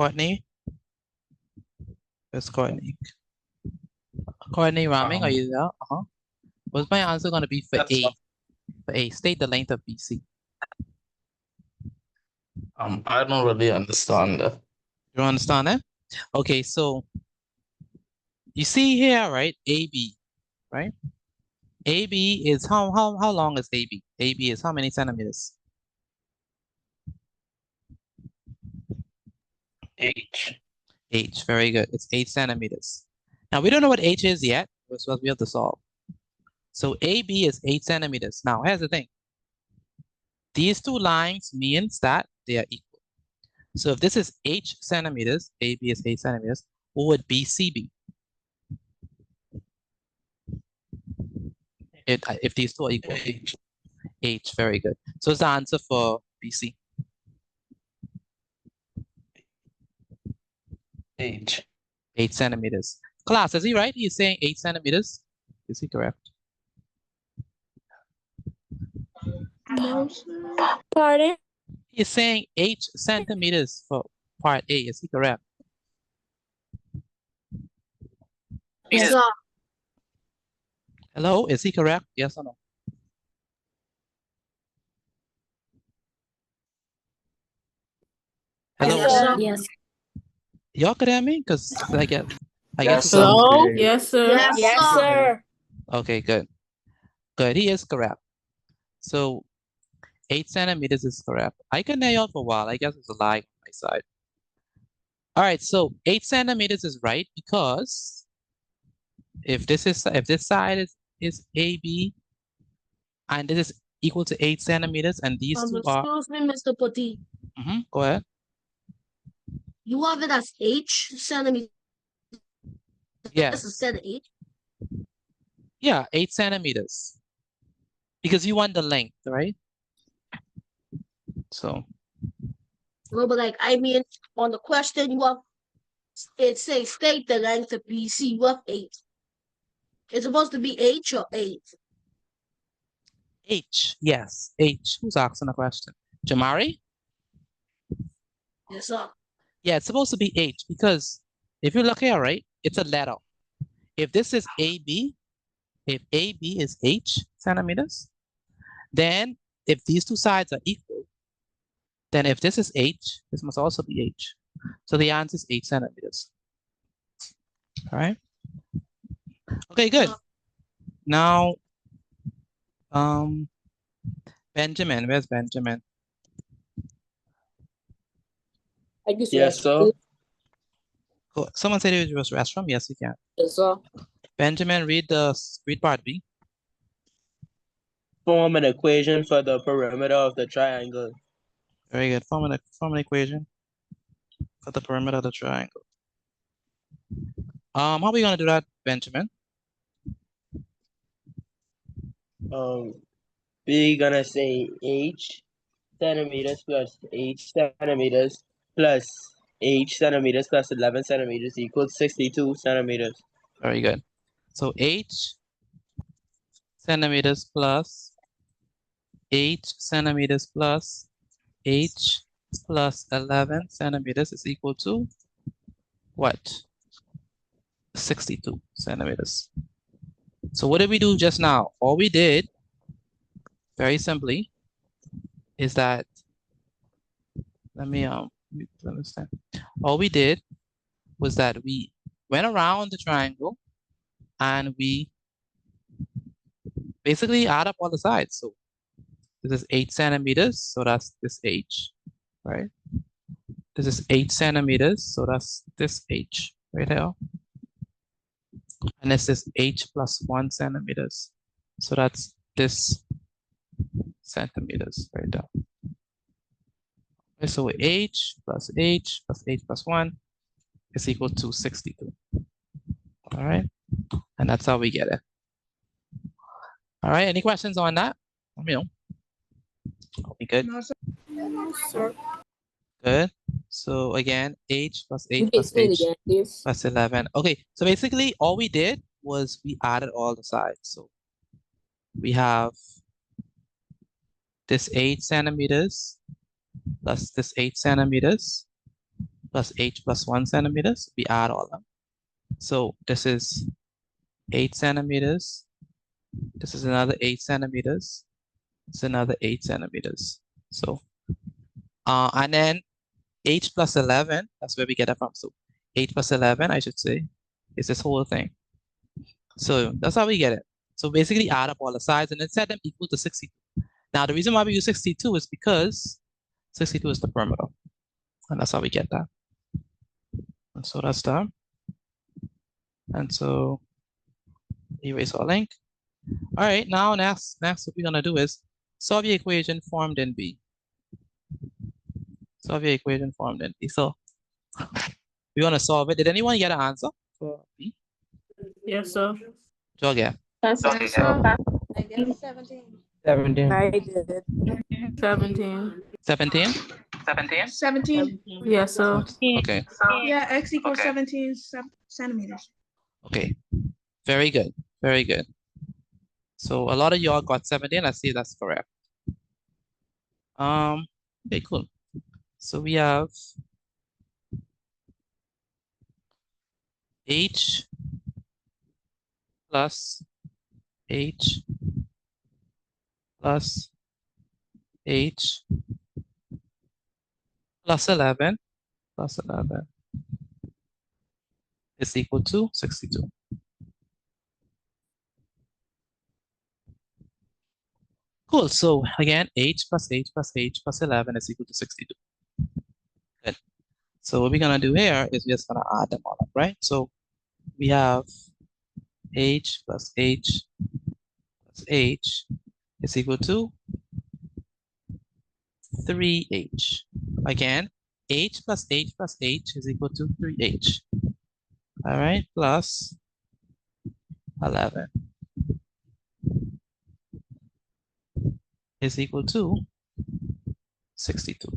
Courtney? Where's Courtney? Courtney Raming, are you there? What's my answer going to be for A? For A, state the length of BC. I don't really understand that. You don't understand that? Okay, so you see here, right? AB, right? AB is how long is AB? AB is how many centimeters? H. H, very good. It's 8 centimeters. Now we don't know what H is yet. That's what we have to solve. So AB is 8 centimeters. Now here's the thing. These two lines means that they are equal. So if this is H centimeters, AB is 8 centimeters, what would BC be? If these two are equal. H, very good. So it's the answer for BC. H. 8 centimeters. Class, is he right? He's saying 8 centimeters. Is he correct? No, sir. Pardon? He's saying 8 centimeters for part A. Is he correct? Yes, sir. Hello, is he correct? Yes or no? Hello? Yes, sir. Yes. Y'all could hear me? Because I guess Yes, it's sir. Hello? Okay. Yes, sir. Yes, sir. okay, good. Good, he is correct. So 8 centimeters is correct. I can hear y'all for a while. I guess it's a lie on my side. All right, so 8 centimeters is right because if this side is AB and this is equal to 8 centimeters and these two are Excuse me, Mr. Poti. go ahead. You have it as H centimeters Yes. instead of H. Yeah, 8 centimeters. Because you want the length, right? So No, but like I mean, on the question you have, it says state the length of BC. You have 8. It's supposed to be H or 8. H, yes, H. Who's asking the question? Jamari? Yes, sir. Yeah, it's supposed to be H because if you look here, right, it's a letter. If this is AB, if AB is H centimeters, then if these two sides are equal, then if this is H, this must also be H. So the answer is 8 centimeters. All right. Okay, good. Now, Benjamin, where's Benjamin? Yes, sir. Cool. Someone said it was restroom. Yes, you can. Yes, sir. Benjamin, read part B. Form an equation for the perimeter of the triangle. Very good. Form an equation for the perimeter of the triangle. How are we gonna do that, Benjamin? We're gonna say H centimeters plus H centimeters plus H centimeters plus 11 centimeters equals 62 centimeters. Very good. So H centimeters plus H centimeters plus H plus 11 centimeters is equal to what? 62 centimeters. So what did we do just now? All we did, very simply, is that, let me understand. All we did was that we went around the triangle and we basically add up all the sides. So this is 8 centimeters, so that's this H, right? This is 8 centimeters, so that's this H right here. And this is H plus 1 centimeters. So that's this centimeters right there. Okay, so H plus H plus H plus 1 is equal to 62. All right, and that's how we get it. All right, any questions on that? Let me know. Are we good? No, sir. Good. So again, H plus H plus H plus 11. Okay, so basically all we did was we added all the sides. So we have this 8 centimeters plus this 8 centimeters plus h plus 1 centimeters. We add all of them. So this is 8 centimeters. This is another 8 centimeters. It's another 8 centimeters. So, and then 8 plus 11, that's where we get it from. So 8 plus 11, I should say, is this whole thing. So that's how we get it. So basically add up all the sides and then set them equal to 62. Now the reason why we use 62 is because 62 is the perimeter. And that's how we get that. And so that's that. And so erase our link. All right, now next what we're gonna do is solve the equation formed in B. Solve the equation formed in B. So we're gonna solve it. Did anyone get an answer for B? Yes, sir. Joe get. Yes, I sir. 17. I did. 17. 17? 17. Yes, sir. Okay. Yeah, x equals 17 centimeters. Okay. Very good. Very good. So a lot of y'all got 17. Let's see if that's correct. Okay, cool. So we have h plus h plus h plus 11 is equal to 62. Cool. So again, h plus h plus h plus 11 is equal to 62. Good. So what we're gonna do here is we're just gonna add them all up, right? So we have h plus h plus h is equal to 3h. Again, h plus h plus h is equal to 3h. All right, plus 11 is equal to 62.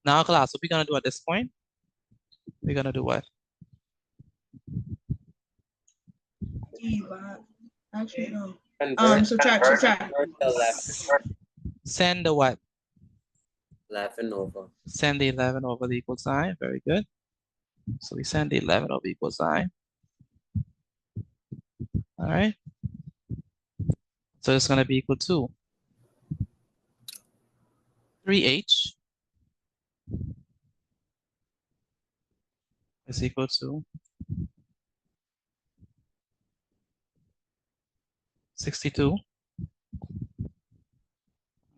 Now, class, what we're gonna do at this point? We're gonna do what? Actually, no. Subtract. Subtract. The 11. Send the what? 11 over. Send the 11 over the equal sign. Very good. So we send the 11 over equal sign. All right. So it's gonna be equal to 3h is equal to 62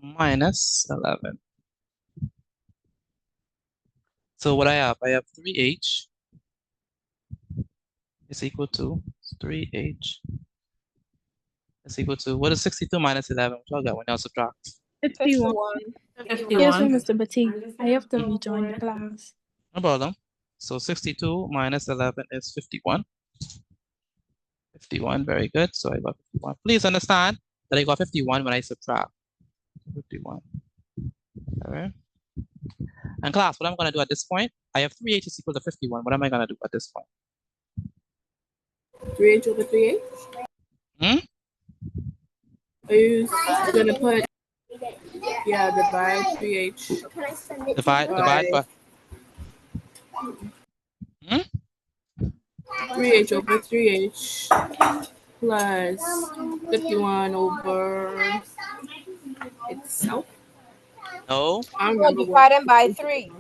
minus 11. So what I have 3h is equal to 3h is equal to, what is 62 minus 11? Which I got when I subtract. 51. 51. Yes, Mr. Batik. I have to rejoin the class. No problem. So 62 minus 11 is 51. 51, very good. So I got 51. Please understand that I got 51 when I subtract. 51. All right. And class, what I'm going to do at this point, I have 3h is equal to 51. What am I going to do at this point? 3h over 3h? Are you going to put, divide 3h. Divide by... 3h over 3h plus 51 over itself. No. Divide them by 3.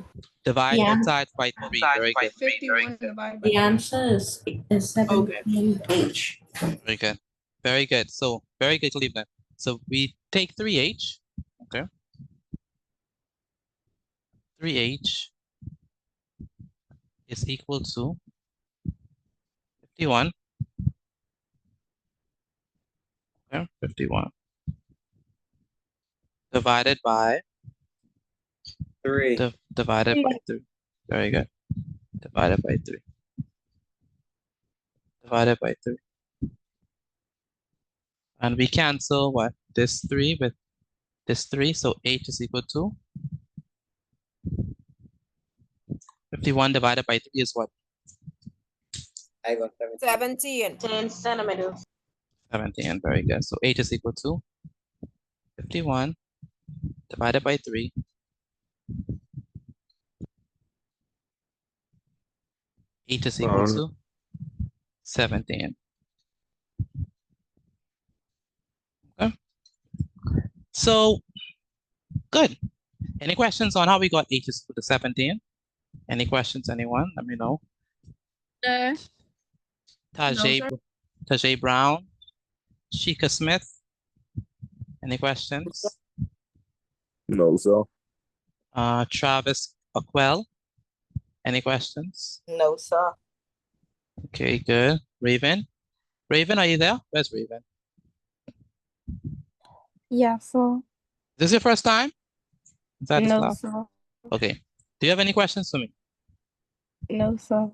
Divide both sides by 3. Very good. 51 divided by The answer is 17h. Very good. Very good. So very good, Cleveland. So we take 3h. Okay. 3h is equal to 51. Okay, 51. Divided by 3. Divided by 3. Very good. Divided by 3. Divided by 3. And we cancel what? This 3 with this 3. So h is equal to 51 divided by 3 is what? I got 17. 10 centimeters. 17. Very good. So h is equal to 51 divided by 3 8 is equal to 17. Okay. So, good. Any questions on how we got 8 is equal to 17? Any questions, anyone? Let me know. Tajay Brown, Sheikah Smith. Any questions? No, sir. Travis Aquel. Any questions? No, sir. Okay, good. Raven. Raven, are you there? Where's Raven? Yeah, so Is this your first time inside this no, class? sir. Okay. Do you have any questions for me? No, sir.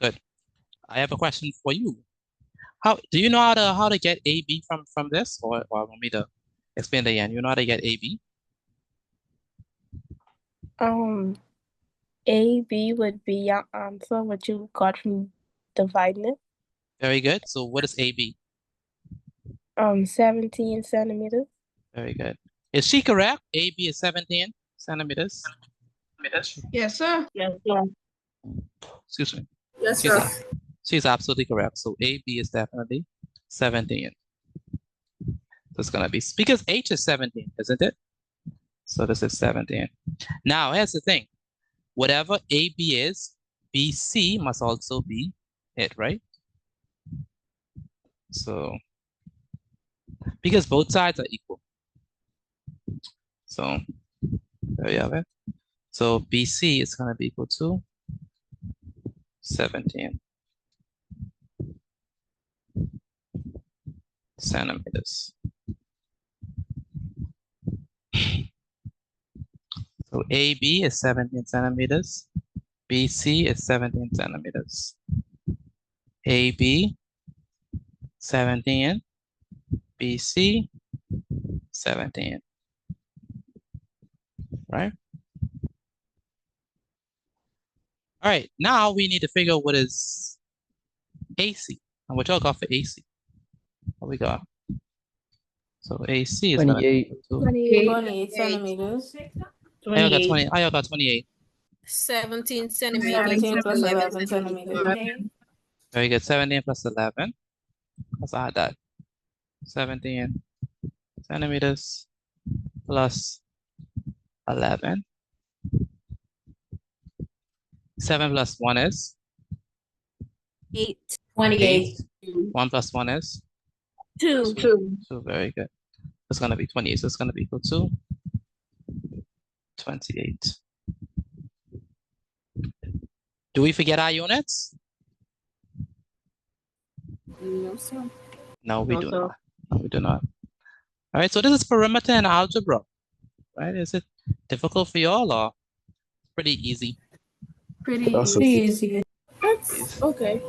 Good. I have a question for you. How do you know how to get AB from this, or want me to explain it again? You know how to get AB? AB would be your answer, what you got from dividing it. Very good. So what is AB? 17 centimeters. Very good. Is she correct? AB is 17 centimeters. Yes, sir. Yes, sir. Excuse me. Yes, sir. She's absolutely correct. So AB is definitely 17. So it's gonna be because H is 17, isn't it? So this is 17. Now here's the thing. Whatever AB is, BC must also be it, right? So because both sides are equal. So there you have it. So BC is going to be equal to 17 centimeters. So AB is 17 centimeters. BC is 17 centimeters. AB 17, BC 17. Right? All right, now we need to figure out what is AC. And what y'all got for AC? What we got? So AC is 28. 28 centimeters. I got 20. I got 28. 17 centimeters. 17 plus 11 centimeters. centimeters. Very good. 17 plus 11. Let's add that. 17 centimeters plus 11. 7 plus 1 is 8. 8. 1 plus 1 is 2. 2. Very good. It's going to be 28. So it's going to be equal to 28. Do we forget our units? No, sir. No, we do not. No, we do not. All right, so this is perimeter and algebra, right? Is it difficult for you all or pretty easy? Pretty easy. That's okay.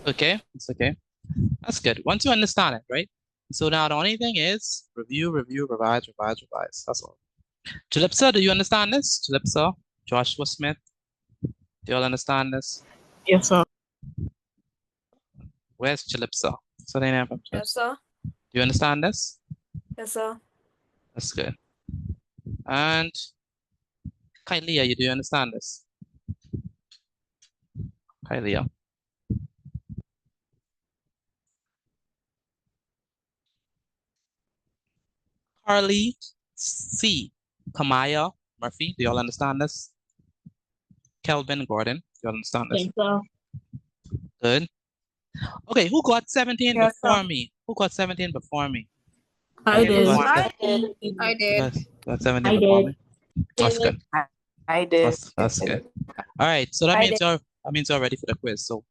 Okay, it's okay. That's good. Once you understand it, right? So now the only thing is review, revise. That's all. Jalipsa, do you understand this? Jalipsa, Joshua Smith, do you all understand this? Yes, sir. Where's Jalipsa? So they name from Yes, sir. Do you understand this? Yes, sir. That's good. And Kylia, do you understand this? Kylia. Carly C. Kamaya Murphy, do you all understand this? Kelvin Gordon, do you all understand this? Yes, sir. Good. Okay, who got 17 Yes, before sir. me? Who got 17 before me? I Who did. got, I did. got 17 before me? That's good. I did. That's good. All right, so that I means you're ready for the quiz. So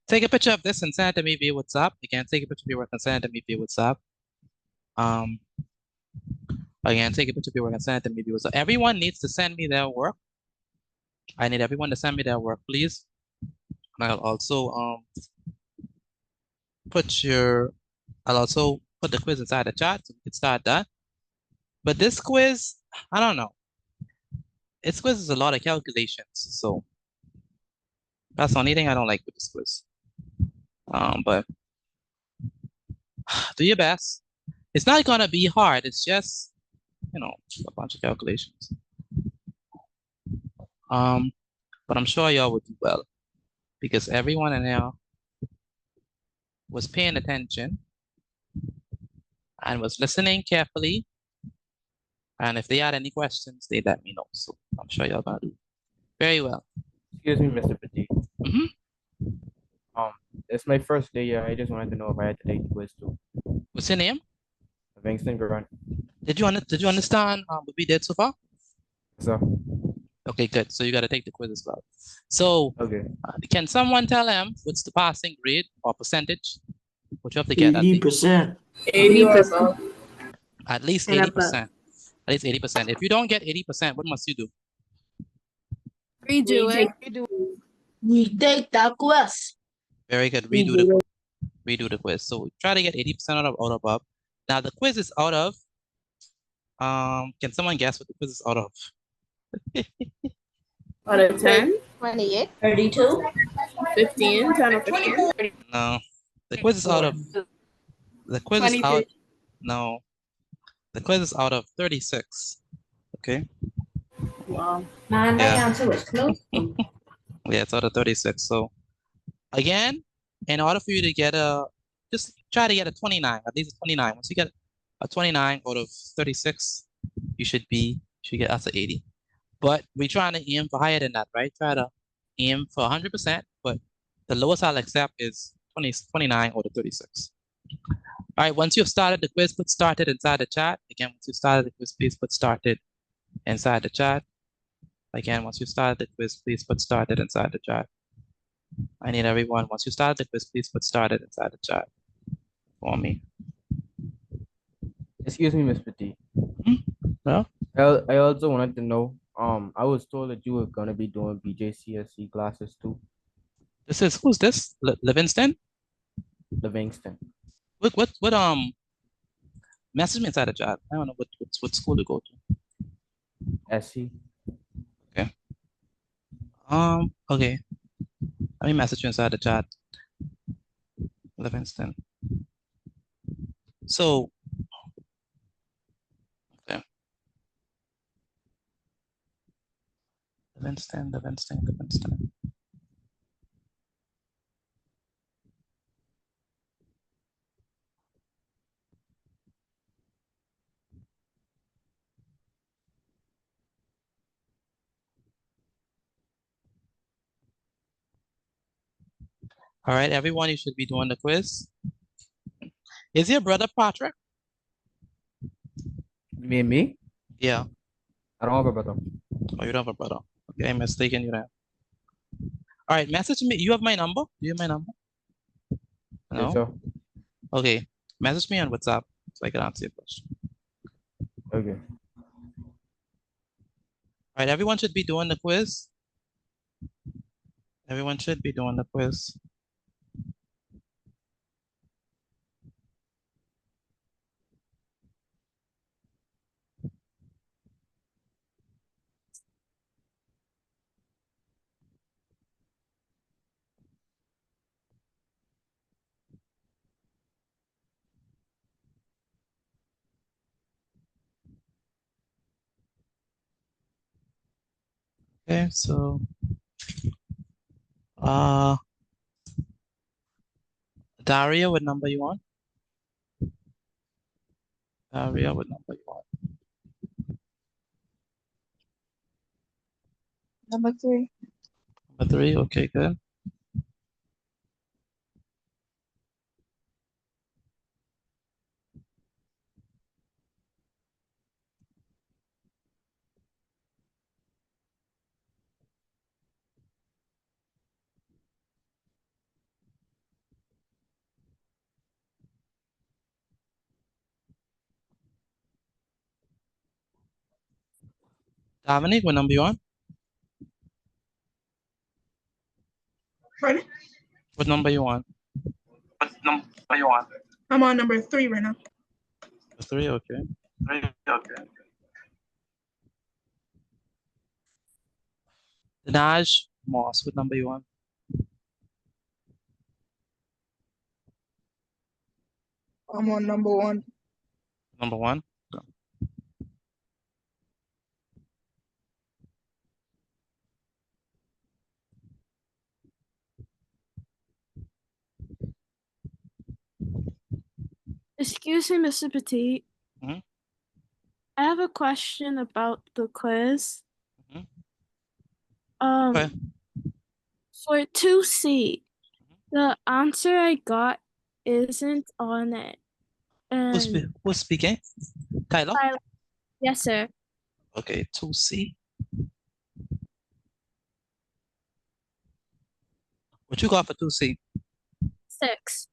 take a picture of this and send it to me via WhatsApp. Again, take a picture of your work and send it to me via WhatsApp. Again, take a picture of your work and send it to me via WhatsApp. Everyone needs to send me their work. I need everyone to send me their work, please. And I'll also put the quiz inside the chat so we can start that. But this quiz, I don't know. This quiz is a lot of calculations, so that's the only thing I don't like with this quiz. But do your best. It's not gonna be hard. It's just, a bunch of calculations. But I'm sure y'all will do well. because everyone in here was paying attention and was listening carefully. And if they had any questions, they let me know. So I'm sure y'all gonna do very well. Excuse me, Mr. Petit. Mm-hmm. It's my first day here. I just wanted to know if I had to take the quiz too. What's your name? Livingston Grant. Did you understand what we did so far? So. Okay, good. So you got to take the quiz as well. So okay. Can someone tell him what's the passing grade or percentage? What you have to get 80%. 80%. At least And 80%. At least 80%. If you don't get 80%, what must you do? Redo it. Retake that quiz. Very good. Redo the quiz. So try to get 80% out of above. Now the quiz is out of. Can someone guess what the quiz is out of? Out of 10? 28. 32? 15? 10 or 15? No. The quiz is out of. The quiz is 23. out. No. The quiz is out of 36. Okay. Wow. Man, that Yeah. answer was close. Yeah, it's out of 36. So again, in order for you to get just try to get a 29, at least a 29. Once you get a 29 out of 36, you should get that's an 80. But we're trying to aim for higher than that, right? Try to aim for 100%, but the lowest I'll accept is 29 out of 36. All right, once you've started the quiz, put started inside the chat. Again, once you started the quiz, please put started inside the chat. Again, once you started the quiz, please put started inside the chat. I need everyone, once you start the quiz, please put started inside the chat for me. Excuse me, Miss Petit. Yeah? I also wanted to know, I was told that you were gonna be doing BJCSC classes too. Who's this? Livingston? Livingston. What message me inside the chat. I don't know what school to go to. SC. Okay. Okay. Let me message you inside the chat. Livingston. So, okay. Livingston. All right, everyone, you should be doing the quiz. Is your brother Patrick? You mean me? Yeah. I don't have a brother. Oh, you don't have a brother. Okay, I'm mistaken you there. All right, message me. You have my number? Do you have my number? No? Yes, sir. Okay, message me on WhatsApp so I can answer your question. Okay. All right, everyone should be doing the quiz. Everyone should be doing the quiz. Okay, so Daria, what number you want? Daria, what number you want? Number 3. Number 3, okay, good. Dominic, what number you want? Pardon? What number you want? I'm on number 3 right now. 3, okay. 3, okay. Dinaj Moss, what number you want? I'm on number 1. Number 1. Excuse me, Mr. Petit. Mhm. I have a question about the quiz. Mhm. Um, for 2C, the answer I got isn't on it. Who's speaking? Tyler? Yes, sir. Okay, 2C. What you got for 2C? 6.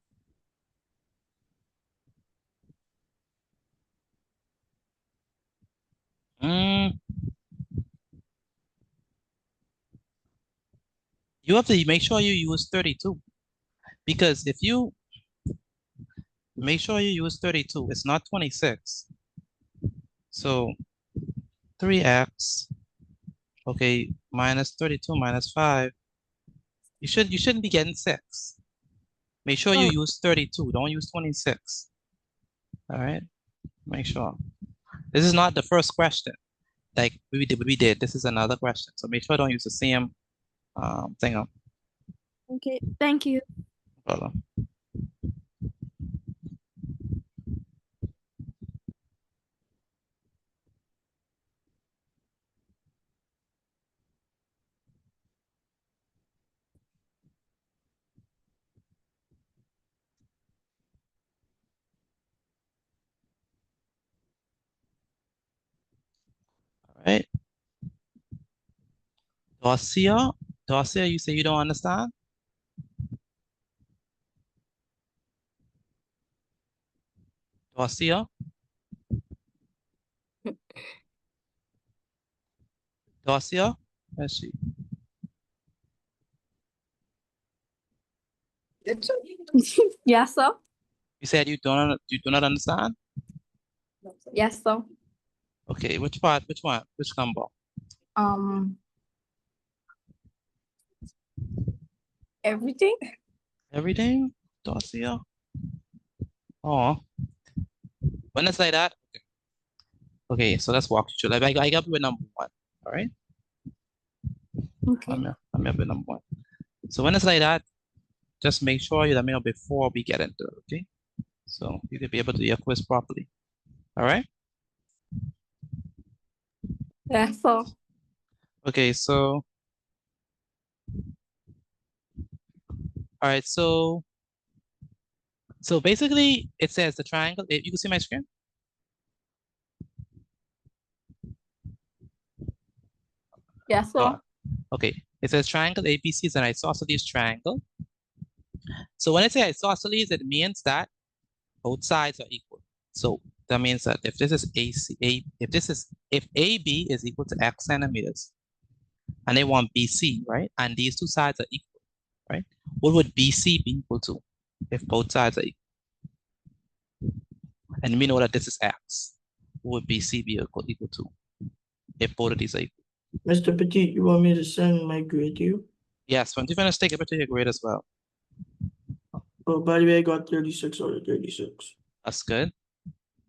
You have to make sure you use 32. Because if you make sure you use 32, it's not 26. So 3x, okay, minus 32 minus 5. You shouldn't be getting 6. Make sure you use 32. Don't use 26. All right? Make sure. This is not the first question. Like we did. This is another question. So make sure don't use the same thing. Okay, thank you. Problem. All right. Dosia, you say you don't understand? Dosia? Dosia? Let's see. Yes, sir. You said you do not understand? Yes, sir. Okay, which part? Which one? Which number? Everything. Everything? Dosia? Oh. When it's like that? Okay, so let's walk you through. Like I got with number 1. All right? Okay. I'm up with number 1. So when it's like that, just make sure you let me know before we get into it, okay? So you can be able to do your quiz properly. All right? Yes, sir. Okay, so all right, so basically it says the triangle. You can see my screen? Yes, sir. Okay, it says triangle ABC is an isosceles triangle. So when I say isosceles, it means that both sides are equal. So that means that if this is if AB is equal to X centimeters, and they want BC, right? And these two sides are equal, right? What would BC be equal to if both sides are equal? And we know that this is X. What would BC be equal to if both of these are equal? Mr. Petit, you want me to send my grade to you? Yes, when you finish, take a picture of your grade as well. Oh, by the way, I got 36 out of 36. That's good.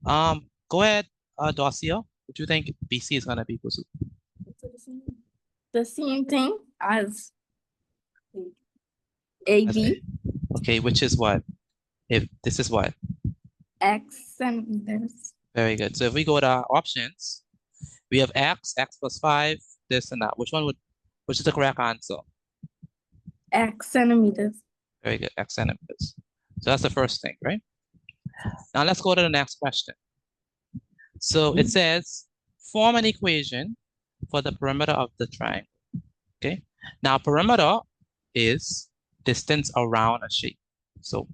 Go ahead, Dosia. What do you think BC is gonna be equal to? The same thing as AB. Okay, which is what? If this is what? X centimeters. Very good. So if we go to our options, we have X plus 5, this and that. Which is the correct answer? X centimeters. Very good, X centimeters. So that's the first thing, right? Now let's go to the next question. So it says, form an equation for the perimeter of the triangle, okay? Now perimeter is distance around a shape. So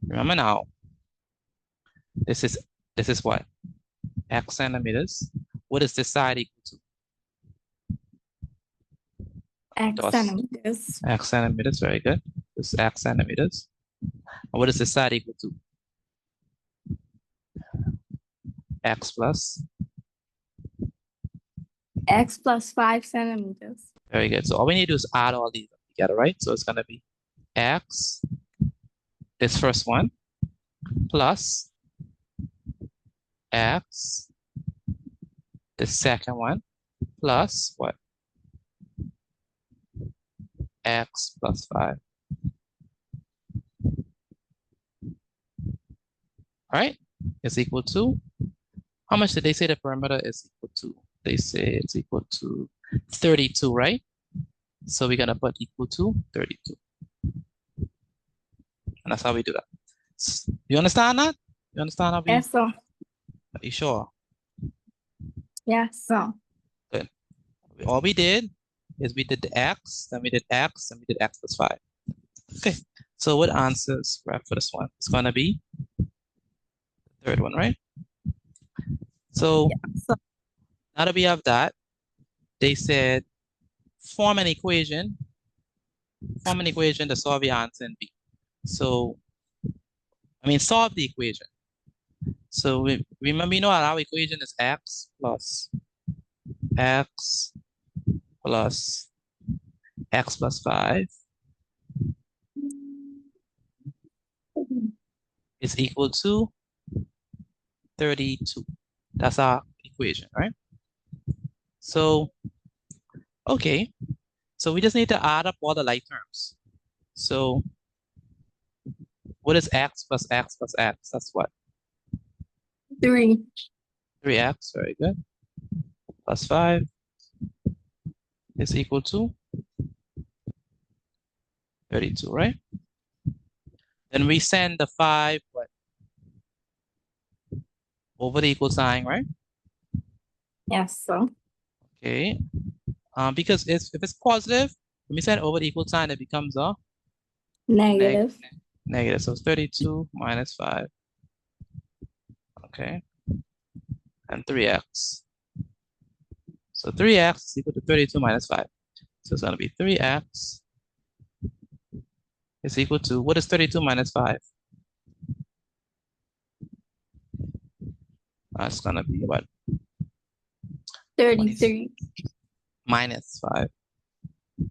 remember now, this is what? X centimeters. What is this side equal to? X centimeters. X centimeters, very good. This is X centimeters. And what is this side equal to? X plus? X plus 5 centimeters. Very good. So all we need to do is add all these together, right? So it's gonna be X, this first one, plus X, the second one, plus what? X plus 5. All right? Is equal to, how much did they say the perimeter is equal to? They say it's equal to 32, right? So we're gonna put equal to 32. And that's how we do that. You understand that? You understand how we? Yes, sir. Are you sure? Yes, sir. Good. All we did is we did the x, then we did x, and we did x plus 5. Okay. So what answers we have for this one? It's gonna be the third one, right? So now that we have that, they said form an equation to solve the answer in B. So, I mean, solve the equation. So we remember, you know, our equation is x plus 5 is equal to 32. That's our equation, right? So, okay. So we just need to add up all the like terms. So what is x plus x plus x? That's what? 3. 3x, very good. Plus 5 is equal to 32, right? Then we send the 5 what? Over the equal sign, right? Yes, sir. Okay. Because if it's positive, when we send over the equal sign, it becomes a Negative. negative. So it's 32 minus 5. Okay. And 3x. So 3x is equal to 32 minus 5. So it's going to be 3x is equal to, what is 32 minus 5? That's going to be what? 33. Minus 5.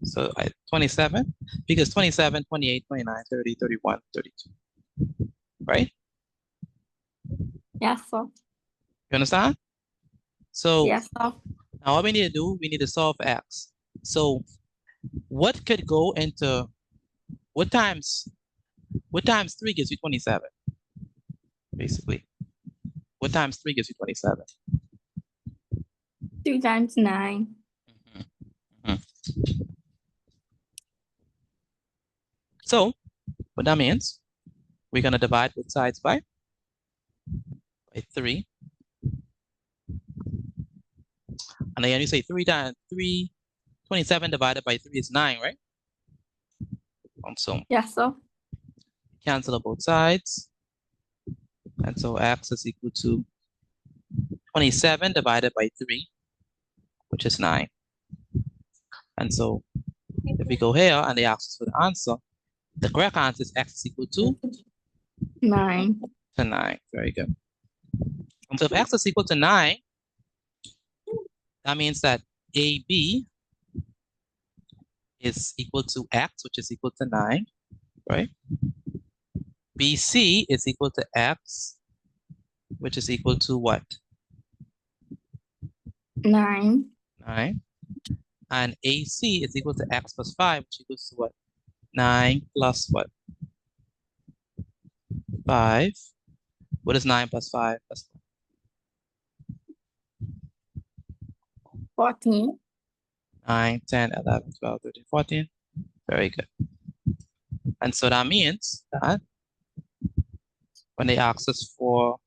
So 27, because 27, 28, 29, 30, 31, 32. Right? Yes, sir. You understand? So yes, sir. now what we need to do, we need to solve x. So what could go into, what times 3 gives you 27? Basically. What times 3 gives you 27? 2 times 9. So what that means, we're going to divide both sides by 3. And then you say 27 divided by 3 is 9, right? And so Yes, sir. cancel both sides. And so x is equal to 27 divided by 3, which is 9. And so if we go here and they ask us for the answer, the correct answer is x is equal to 9. 9. Very good. And so if x is equal to 9, that means that AB is equal to x, which is equal to 9, right? BC is equal to x, which is equal to what? 9. 9. And AC is equal to x plus 5, which equals to what? 9 plus what? 5. What is 9 plus 5? That's 14. 9, 10, 11, 12, 13, 14. Very good. And so that means that when they ask us for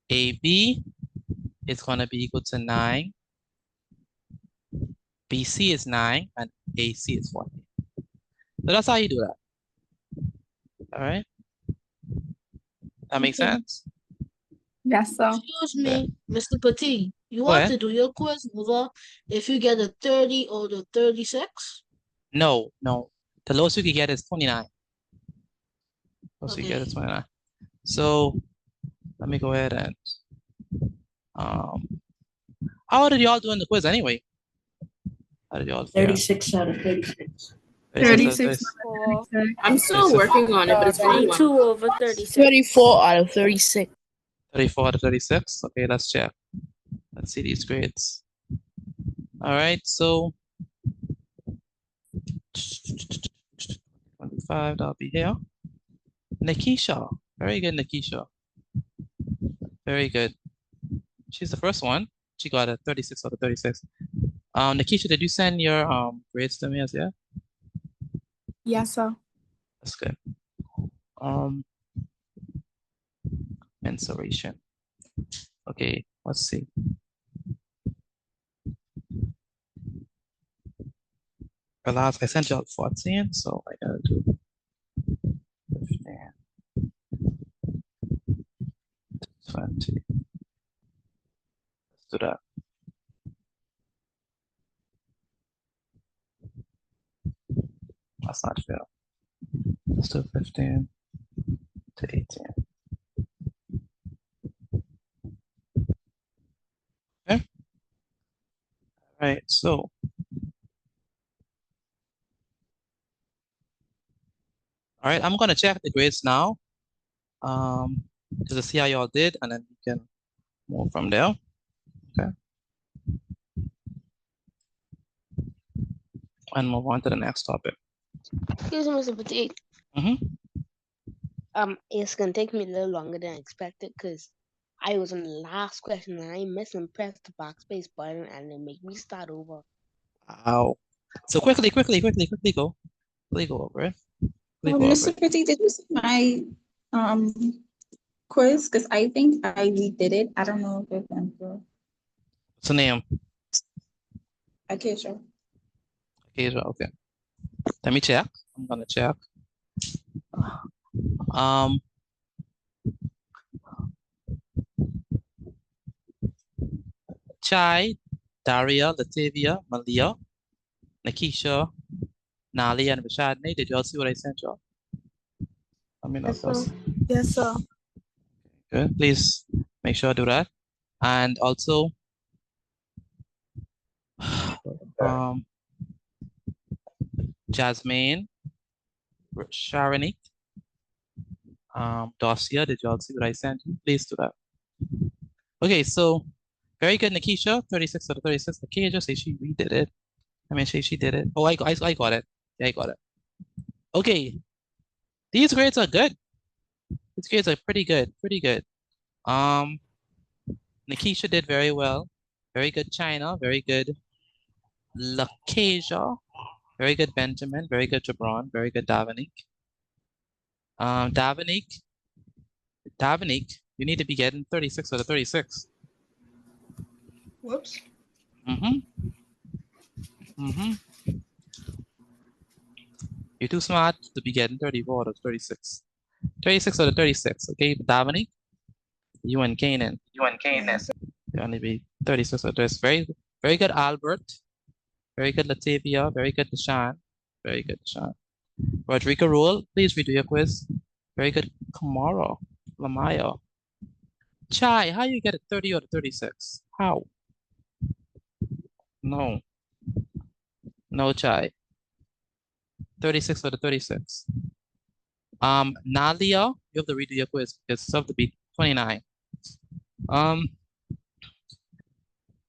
AB, it's going to be equal to 9. BC is 9 and AC is 14. So that's how you do that. All right. That makes sense? Yes, sir. Excuse me, Mr. Petit. You Go want ahead. to do your quiz over if you get a 30 or the 36? No. The lowest you can get is 29. Lowest you can get is Okay. 29. So let me go ahead and how did y'all do in the quiz anyway? How did y'all fare? 36 out of 36. 36. I'm still working on it, but it's going well. 32 over 36. 34 out of 36. 34 to 36. Okay, let's check. Let's see these grades. All right, so 25, that'll be here. Nikisha, very good, Nikisha. Very good. She's the first one. She got a 36 out of 36. Nikisha, did you send your grades to me as yeah? Yes, sir. That's good. Mensuration. Okay, let's see. Last, I sent you out 14, so I gotta do 15, 20. Let's do that. That's not fair. Let's do 15 to 18. Okay. All right, so all right, I'm gonna check the grades now. Just to see how y'all did, and then we can move from there. Okay. And move on to the next topic. Excuse me, Mr. Petit. Mm-hmm. It's gonna take me a little longer than I expected because I was on the last question and I missed and pressed the backspace button and it made me start over. Ow. So quickly go. Quickly go over it. Quickly go over Mr. it. Pretty, did you see my quiz? Because I think I redid it. I don't know if it went through. What's the name? Okay, sure. Okay, let me check. I'm gonna check. Chai, Daria, Latavia, Malia, Nikisha, Nali, and Rashadne. Did y'all see what I sent y'all? Let me know Yes, if y'all sir. Yes, sir. good. Please make sure to do that. And also, Jasmine, Sharonique, Dosia, did y'all see what I sent you? Please do that. Okay, so very good, Nikisha, 36 out of 36. Nikisha say she redid it. I mean, she did it. Oh, I got it. Yeah, I got it. Okay, these grades are good. These grades are pretty good, Nikisha did very well. Very good, China. Very good, Lakesia. Very good, Benjamin. Very good, Jabron. Very good, Davinique. Davinique, you need to be getting 36 out of 36. Whoops. You're too smart to be getting 34 out of 36. 36 out of 36, okay? Dominic, you and Kanan. You only be 36 out of 36. Very good, Albert. Very good, Latavia. Very good, Deshaun. Very good, Deshaun. Rodrigo Rule, please redo your quiz. Very good, Kamara. Lamaya. Chai, how you get a 30 out of 36? How? No. No, Chai. 36 out of 36. Nadia, you have to redo your quiz because it's have to be 29.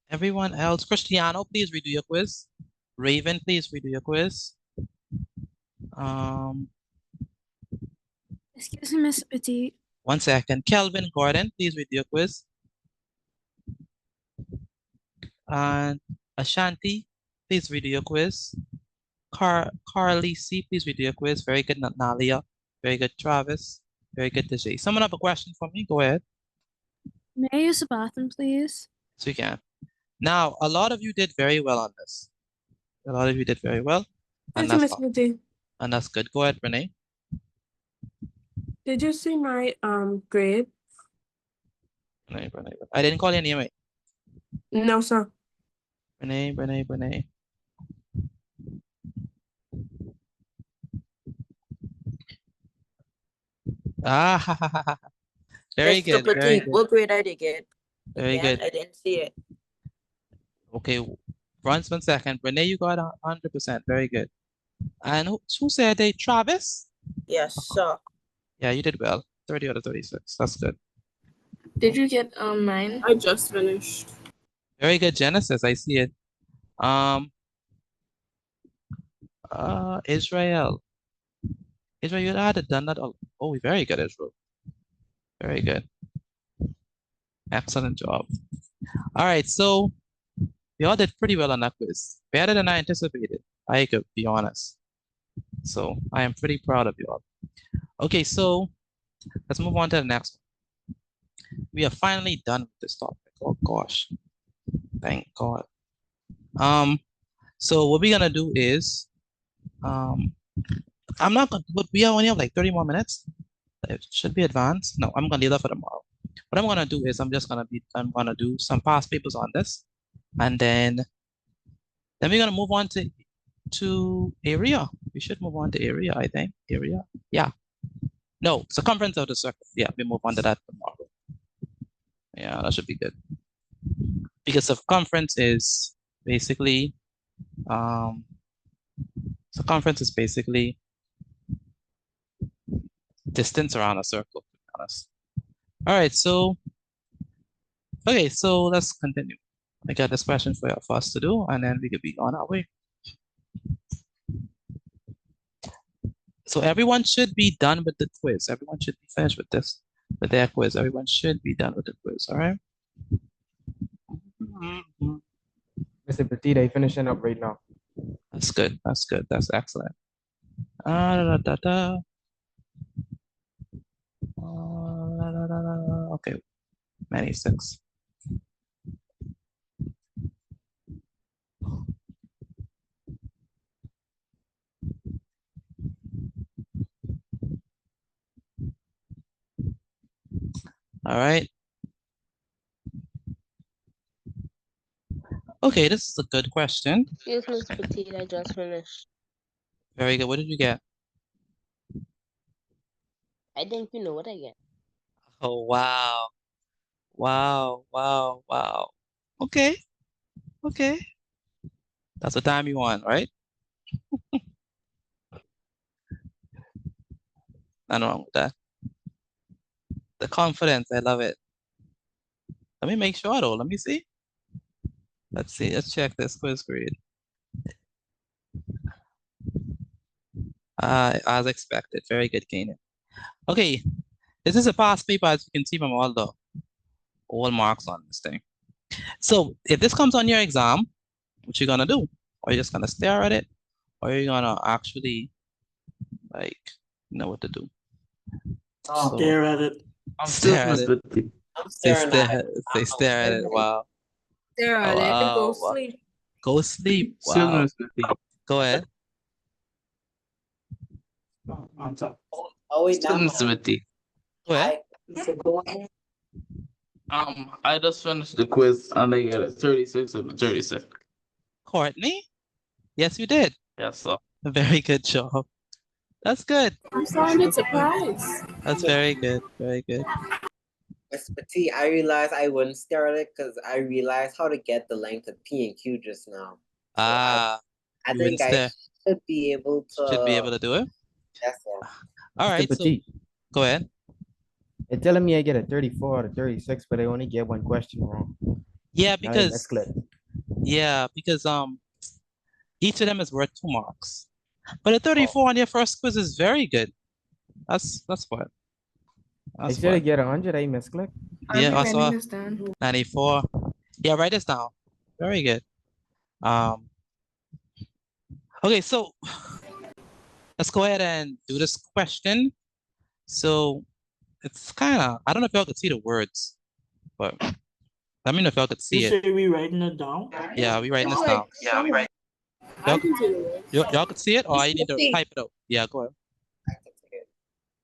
Everyone else, Cristiano, please redo your quiz. Raven, please redo your quiz. Excuse me, Mr. Petit. 1 second. Kelvin Gordon, please redo your quiz. And Ashanti, please redo your quiz. Carly C, please redo your quiz. Very good, Nalia. Very good, Travis. Very good, DJ. Someone have a question for me? Go ahead. May I use the bathroom, please? So you can. Now, a lot of you did very well on this. A lot of you did very well. Thank you, Mr. Petit. And that's good. Go ahead, Renee. Did you see my grade? Renee. I didn't call your name. No, sir. Renee. Ah, very good. Very good. What grade I did get? Very Again, good. I didn't see it. Okay, 1 second. Renee, you got 100%. Very good. And who said they? Travis? Yes, sir. Yeah, you did well. 30 out of 36. That's good. Did you get mine? I just finished. Very good, Genesis. I see it. Israel. Israel, you had done that. Oh, very good, Israel. Very good. Excellent job. All right, so we all did pretty well on that quiz. Better than I anticipated. I could be honest. So I am pretty proud of you all. Okay, so let's move on to the next one. We are finally done with this topic. Oh gosh. Thank God. So what we're gonna do is I'm not gonna, but we only have like 30 more minutes. It should be advanced. No, I'm gonna leave that for tomorrow. What I'm gonna do is I'm gonna do some past papers on this, and then we're gonna move on to area. We should move on to area, I think. Area. Yeah. No, circumference of the circle. Yeah, we move on to that tomorrow. Yeah, that should be good. Because circumference is basically distance around a circle, to be honest. All right, so okay, so let's continue. I got this question for us to do, and then we could be on our way. So everyone should be done with the quiz. Everyone should be finished with their quiz. Everyone should be done with the quiz, all right? Mr. Petit, they finishing up right now. That's good. That's good. That's excellent. Okay, 96. All right. Okay, this is a good question. Yes, Miss Petite, I just finished. Very good. What did you get? I think you know what I get. Oh, wow. Wow, wow, wow. Okay. Okay. That's the time you want, right? Nothing wrong with that. The confidence, I love it. Let me make sure though. Let me see. Let's see. Let's check this quiz grade. As expected. Very good, Kanan. Okay. This is a past paper, as you can see from all marks on this thing. So if this comes on your exam, what you gonna do? Are you just gonna stare at it? Or are you gonna actually like know what to do? So, stare at it. Stare at it. I'm staring at it. They stare at it. Wow. Stare at it and go sleep. Go sleep. Wow. Go ahead. On top. Oh wait, Go ahead. I just finished the quiz and I got a 36 and a 36. Courtney? Yes, you did. Yes, sir. A very good job. That's good. I'm sounded surprised. That's very good. Very good. Miss Petit, I realized I wouldn't stare at it because I realized how to get the length of P and Q just now. So I think I should be able to. Should be able to do it. Yes, sir. All right. So, go ahead. It's telling me I get a 34 out of 36, but I only get one question wrong. Yeah, because each of them is worth 2 marks. But a 34 on your first quiz is very good. That's what. I should have get 100. I misclicked. Yeah, also 94. Yeah, write this down. Very good. Okay, so let's go ahead and do this question. So it's kind of, I don't know if y'all could see the words, but let me know if y'all could see You it. say we writing it down? Yeah, we writing this down. Yeah, we writing. Y'all could see it, or I need to type it out. Yeah, go ahead.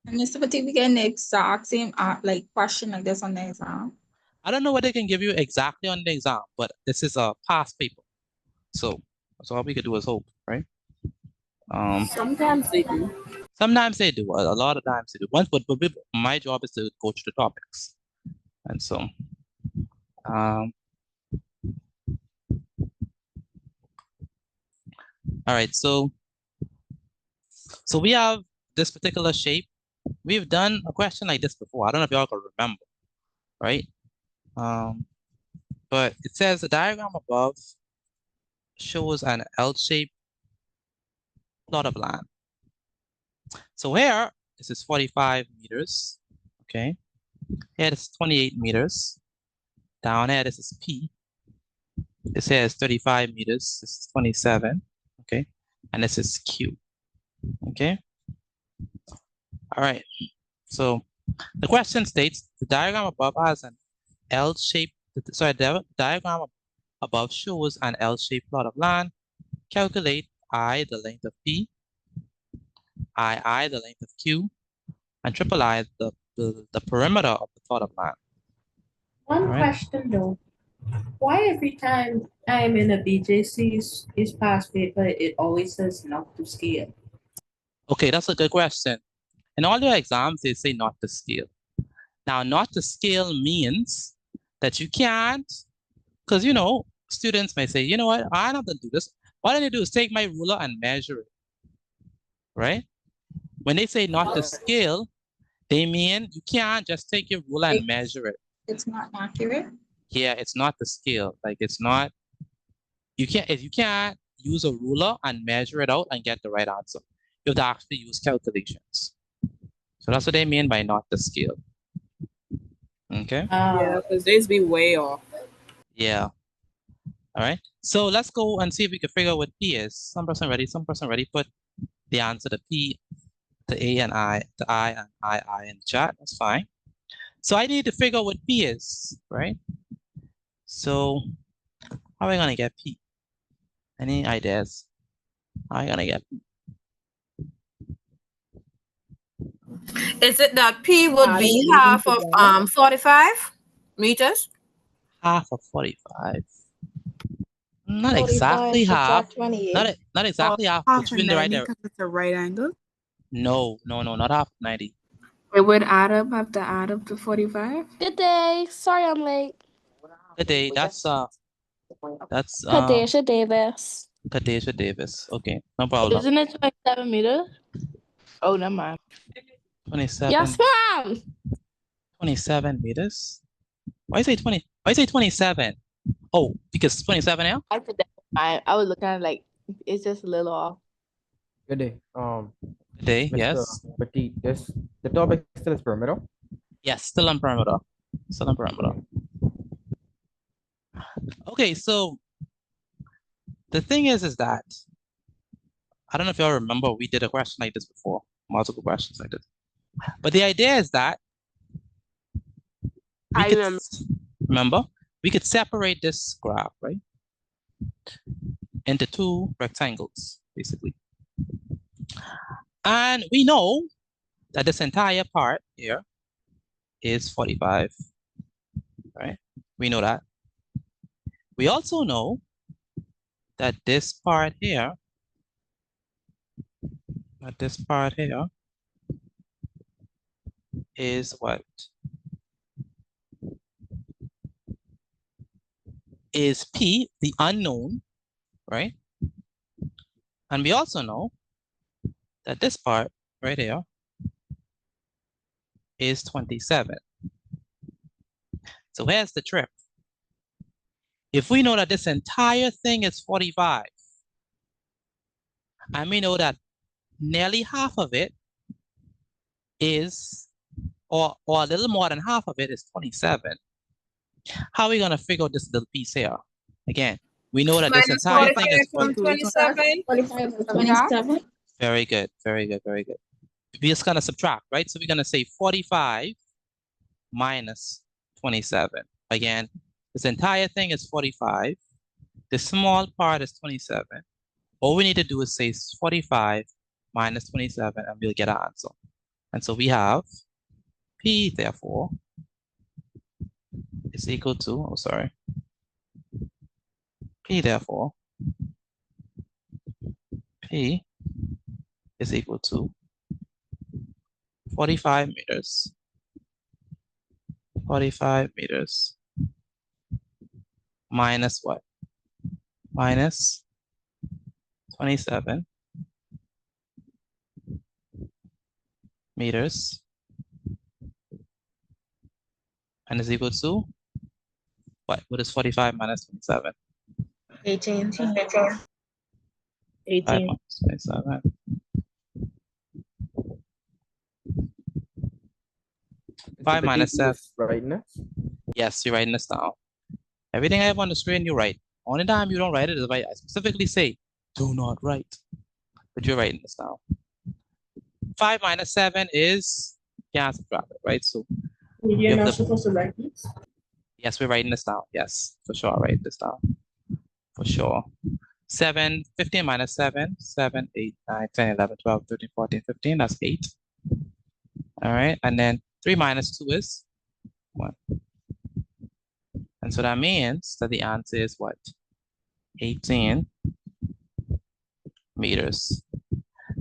Mr. Petit, we get the exact same like question like this on the exam. I don't know what they can give you exactly on the exam, but this is a past paper. So all we could do is hope, right? Sometimes they do. Sometimes they do. A lot of times they do. But my job is to go through the topics, and so all right. So we have this particular shape. We've done a question like this before. I don't know if y'all can remember, right? But it says the diagram above shows an L-shaped plot of land. So here, this is 45 meters, okay? Here, this is 28 meters. Down here, this is P. This here is 35 meters. This is 27. Okay. And this is Q. Okay. All right. So the question states the diagram above has an L-shaped, sorry, the diagram above shows an L-shaped plot of land. Calculate I, the length of P, I, the length of Q, and triple I, the perimeter of the plot of land. One Right. question though. Why every time I'm in a BJC's past paper, it always says not to scale? Okay, that's a good question. In all your exams, they say not to scale. Now, not to scale means that you can't, because, you know, students may say, you know what, I'm not going to do this. What I need to do is take my ruler and measure it, right? When they say not to scale, they mean you can't just take your ruler and measure it. It's not accurate. Yeah, it's not the scale. Like it's not, you can't use a ruler and measure it out and get the right answer. You have to actually use calculations. So that's what they mean by not the scale. Okay. Yeah, because they'd be way off. Yeah. All right. So let's go and see if we can figure out what P is. Some person ready? Some person ready? Put the answer to P, to A and I, to I and I in the chat. That's fine. So I need to figure out what P is, right? So how are we gonna get P? Any ideas? How are we gonna get P? Is it that P would be half of 45 meters? Half of 45. Not exactly half. Not exactly half, but you're in the right there. Because it's a right angle. No, not half 90. It would have to add up to 45. Good day. Sorry I'm late. Good day. That's Kadesha Davis. Kadesha Davis. Okay, no problem. Isn't it 27 meters? Oh, never mind. 27. Yes, ma'am. 27 meters. Why say 20? Why say 27? Oh, because 27 now? I put that I was looking at it like it's just a little off. Good day. Good day. Mr. Yes. Petit, the topic still is perimeter. Yes, still on perimeter. Still on perimeter. Okay, so the thing is that I don't know if y'all remember we did a question like this before, multiple questions like this. But the idea is that remember we could separate this graph, right, into two rectangles, basically. And we know that this entire part here is 45, right? We know that. We also know that this part here, is what? Is P, the unknown, right? And we also know that this part right here is 27. So here's the trick. If we know that this entire thing is 45, and we know that nearly half of it is, or a little more than half of it is 27, how are we gonna figure out this little piece here? Again, we know that this entire thing is 27. 27. Very good, very good, very good. We're just gonna subtract, right? So we're gonna say 45 minus 27. Again, this entire thing is 45. The small part is 27. All we need to do is say 45 minus 27 and we'll get our answer. And so we have P, therefore, is equal to, oh, sorry. P, therefore, P is equal to 45 meters. 45 meters minus what? Minus 27 meters and is equal to what? What is 45 minus 27? 18. 5 minus 27. 5 minus 7. Writing it? Yes, you're writing this down. Everything I have on the screen, you write. Only time you don't write it is if I specifically say, do not write. But you're writing this now. 5 minus 7 is, can't subtract it, right? So You're not supposed to write this? yes, we're writing this down. Yes, for sure, write this down. For sure. 7, 15 minus 7, 7, 8, 9, 10, 11, 12, 13, 14, 15, that's 8. All right, and then 3 minus 2 is 1. And so that means that the answer is what? 18 meters.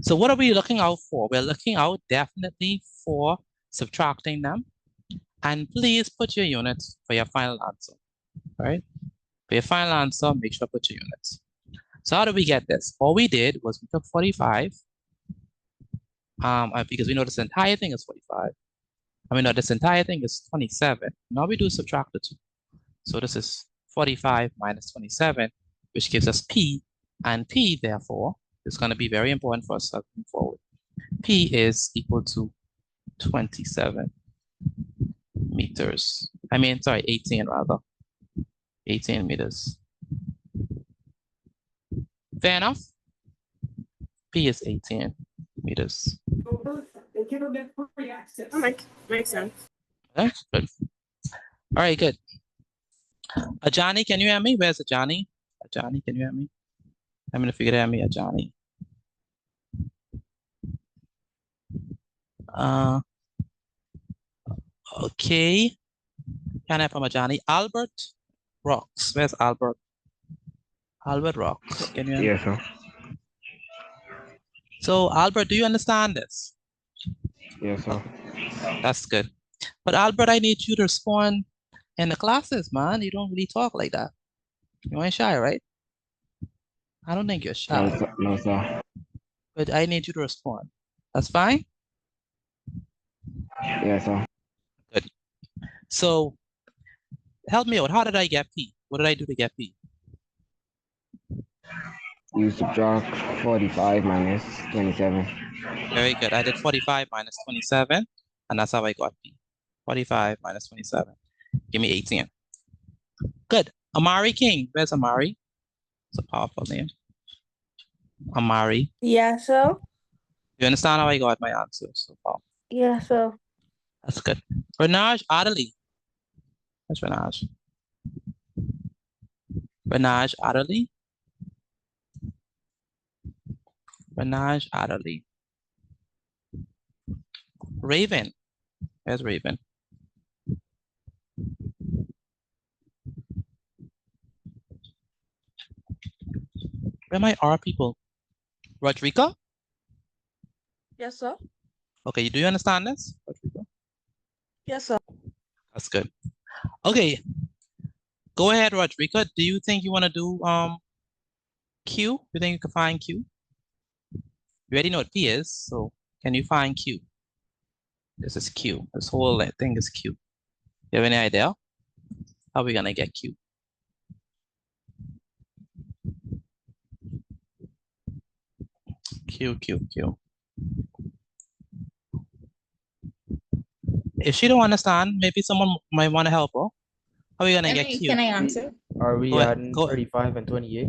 So what are we looking out for? We're looking out definitely for subtracting them. And please put your units for your final answer, right? For your final answer, make sure to put your units. So how do we get this? All we did was we took 45, because we know this entire thing is 45. I mean, no, this entire thing is 27. Now we do subtract the 2. So this is 45 minus 27, which gives us P, and P, therefore, is going to be very important for us moving forward. P is equal to 27 meters. 18 rather. 18 meters. Fair enough? P is 18 meters. Makes sense. Okay, good. All right, good. Ajani, can you hear me? Where's Ajani? Ajani, can you hear me? I'm gonna figure out me, Ajani. Okay. Can I have from Ajani? Albert Rocks. Where's Albert? Albert Rocks. Can you hear me? Yes, sir. So, Albert, do you understand this? Yes, sir. That's good. But Albert, I need you to respond in the classes, man. You don't really talk like that. You ain't shy, right? I don't think you're shy. No, sir. No, sir. But I need you to respond. That's fine? Yes, sir. Good. So, help me out. How did I get P? What did I do to get P? You subtract 45 minus 27. Very good. I did 45 minus 27, and that's how I got P. 45 minus 27. Give me 18. Good. Amari King. Where's Amari? It's a powerful name. Amari. Yes, sir. You understand how I got my answer so far? Yes, sir. That's good. Renaj Adali. That's Renaj. Renaj Adali. Renaj Adali. Raven. Where's Raven? Where are my R people? Rodrigo? Yes, sir. Okay, do you understand this, Rodrigo? Yes, sir. That's good. Okay. Go ahead, Rodrigo. Do you think you want to do Q? You think you can find Q? You already know what P is, so can you find Q? This is Q. This whole thing is Q. You have any idea? How are we gonna get Q? Q. If she don't understand, maybe someone might want to help her. How are we gonna get Q? Can I answer? Are we Go ahead. adding 35 and 28?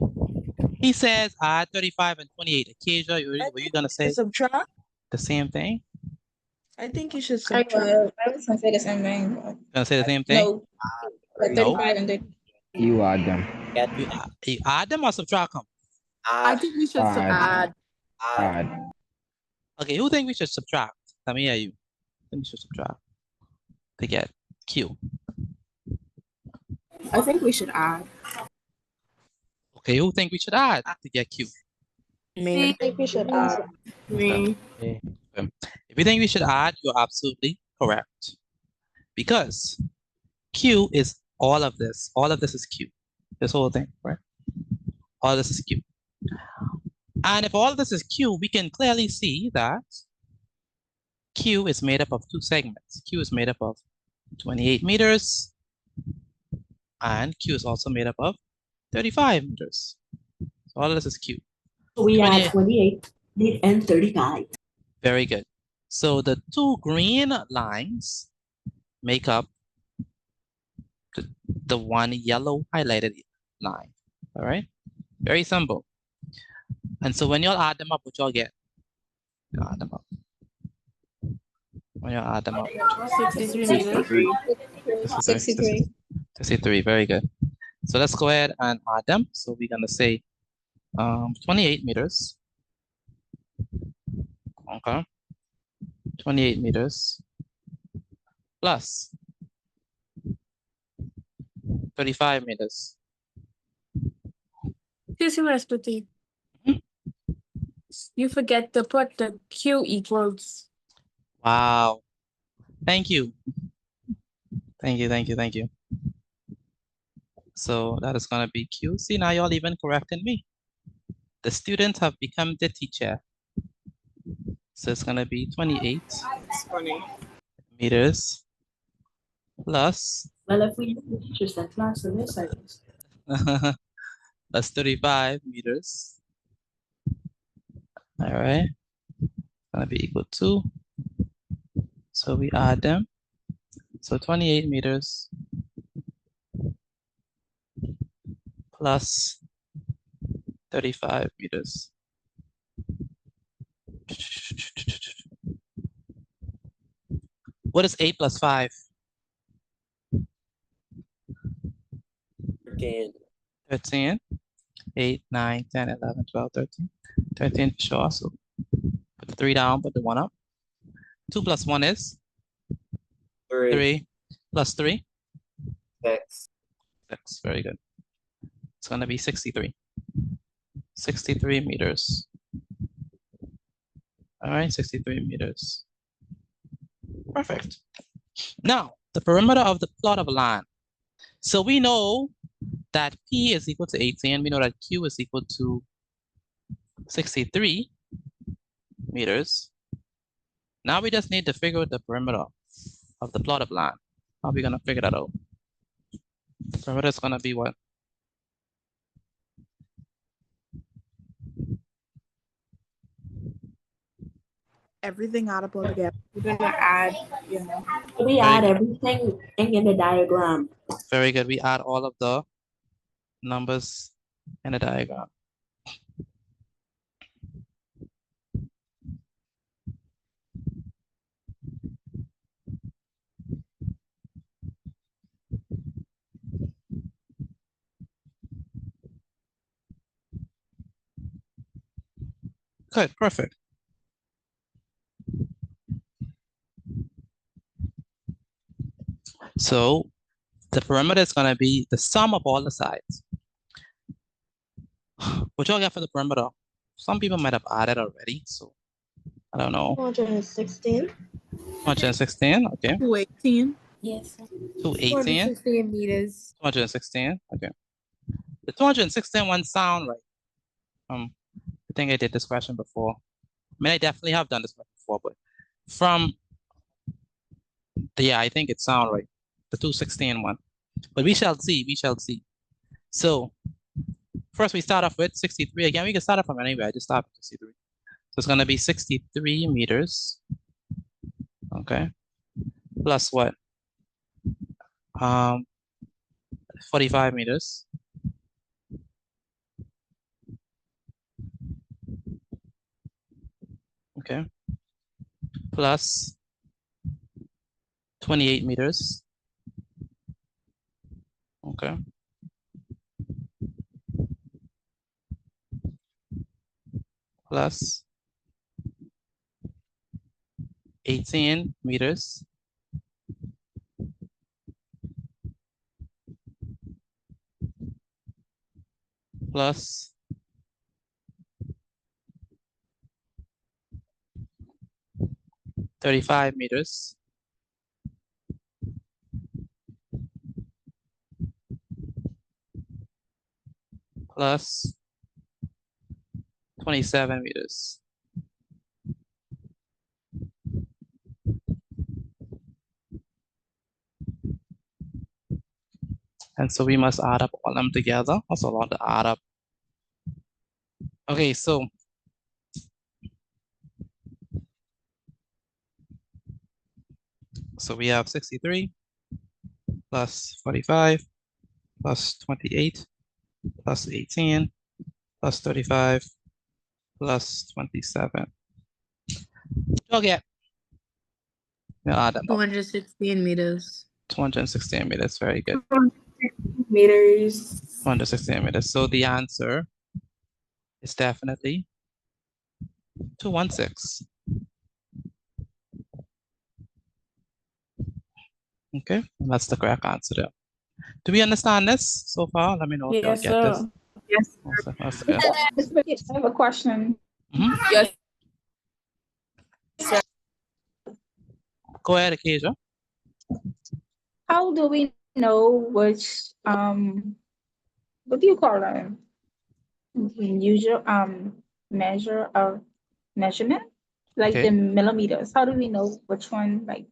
He says add 35 and 28. Acacia, were you gonna say Subtract? the same thing? I think you should I subtract. was gonna say the same thing. Gonna say the same thing? No. But 35 and 30. You add them. You add them or subtract them? I think we should add. Add. Okay, who think we should subtract? Let me hear you. I think we should subtract to get Q. I think we should add. Okay, who think we should add to get Q? Me. I think we should add. Me. Okay. If you think we should add, you're absolutely correct. Because Q is all of this. All of this is Q. This whole thing, right? All this is Q. And if all this is Q, we can clearly see that Q is made up of two segments. Q is made up of 28 meters, and Q is also made up of 35 meters. So all of this is Q. So we add 28 and 35. Very good. So the two green lines make up the one yellow highlighted line. All right, very simple. And so when y'all add them up, what y'all get? You add them up. When y'all add them up. 63 meters. 63. 63, very good. So let's go ahead and add them. So we're gonna say 28 meters. Okay. 28 meters plus 35 meters. Excuse me, Rashpati. You forget to put the Q equals. Wow. Thank you. Thank you, thank you, thank you. So that is gonna be Q. See, now y'all even correcting me. The students have become the teacher. So it's gonna be 28 meters plus Well, if we just that class in this, I guess. plus 35 meters. All right, gonna be equal to. So we add them. So 28 meters plus 35 meters. What is 8 plus 5? 13. 13. 8, 9, 10, 11, 12, 13. 13 for sure. So put the 3 down, put the 1 up. 2 plus 1 is? 3. 3 plus 3? 6. 6. Very good. It's going to be 63. 63 meters. All right, 63 meters. Perfect. Now, the perimeter of the plot of a line. So we know that P is equal to 18. We know that Q is equal to 63 meters. Now we just need to figure out the perimeter of the plot of line. How are we gonna figure that out? The perimeter is gonna be what? Everything add up all together. We're gonna add, We Very add good. everything in the diagram. Very good. We add all of the numbers in the diagram. Good, perfect. So the perimeter is gonna be the sum of all the sides. What y'all get for the perimeter? Some people might have added already, so I don't know. 216. 216, okay. 218. Yes. 218. 216 meters. 216, okay. The 216 one sound right. I think I did this question before. I mean, I definitely have done this question before, but from, yeah, I think it sound right. The 216 one. But we shall see, we shall see. So first we start off with 63. Again, we can start off from anywhere. I just start with 63. So it's gonna be 63 meters. Okay. Plus what? 45 meters. Okay. Plus 28 meters. Okay. Plus 18 meters. Plus 35 meters. Plus 27 meters. And so we must add up all of them together. Also a lot to add up. Okay, so we have 63 plus 45 plus 28 plus 18 plus 35 plus 27. Okay. Yeah, 216 meters. 216 meters. Very good. Meters. 216 meters. So the answer is definitely 216. Okay, and that's the correct answer there. Do we understand this so far? Let me know if y'all Yes, get this. sir. Yes. That's good. I have a question. Yes. Go ahead, Acacia. How do we know which what do you call it? Usual measure of measurement? Like Okay. the millimeters. How do we know which one like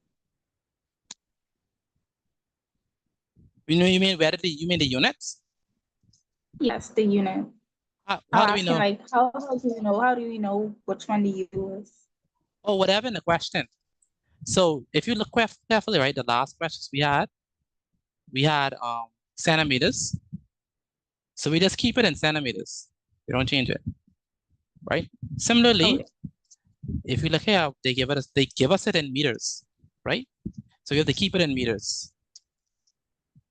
You mean where you mean the units? yes, the unit. How I'm do we asking know? like how do we know which one to use? Oh, whatever in the question. So if you look carefully, right, the last questions we had centimeters. So we just keep it in centimeters. We don't change it, right? Similarly, if you look here, they give us it in meters, right? So you have to keep it in meters.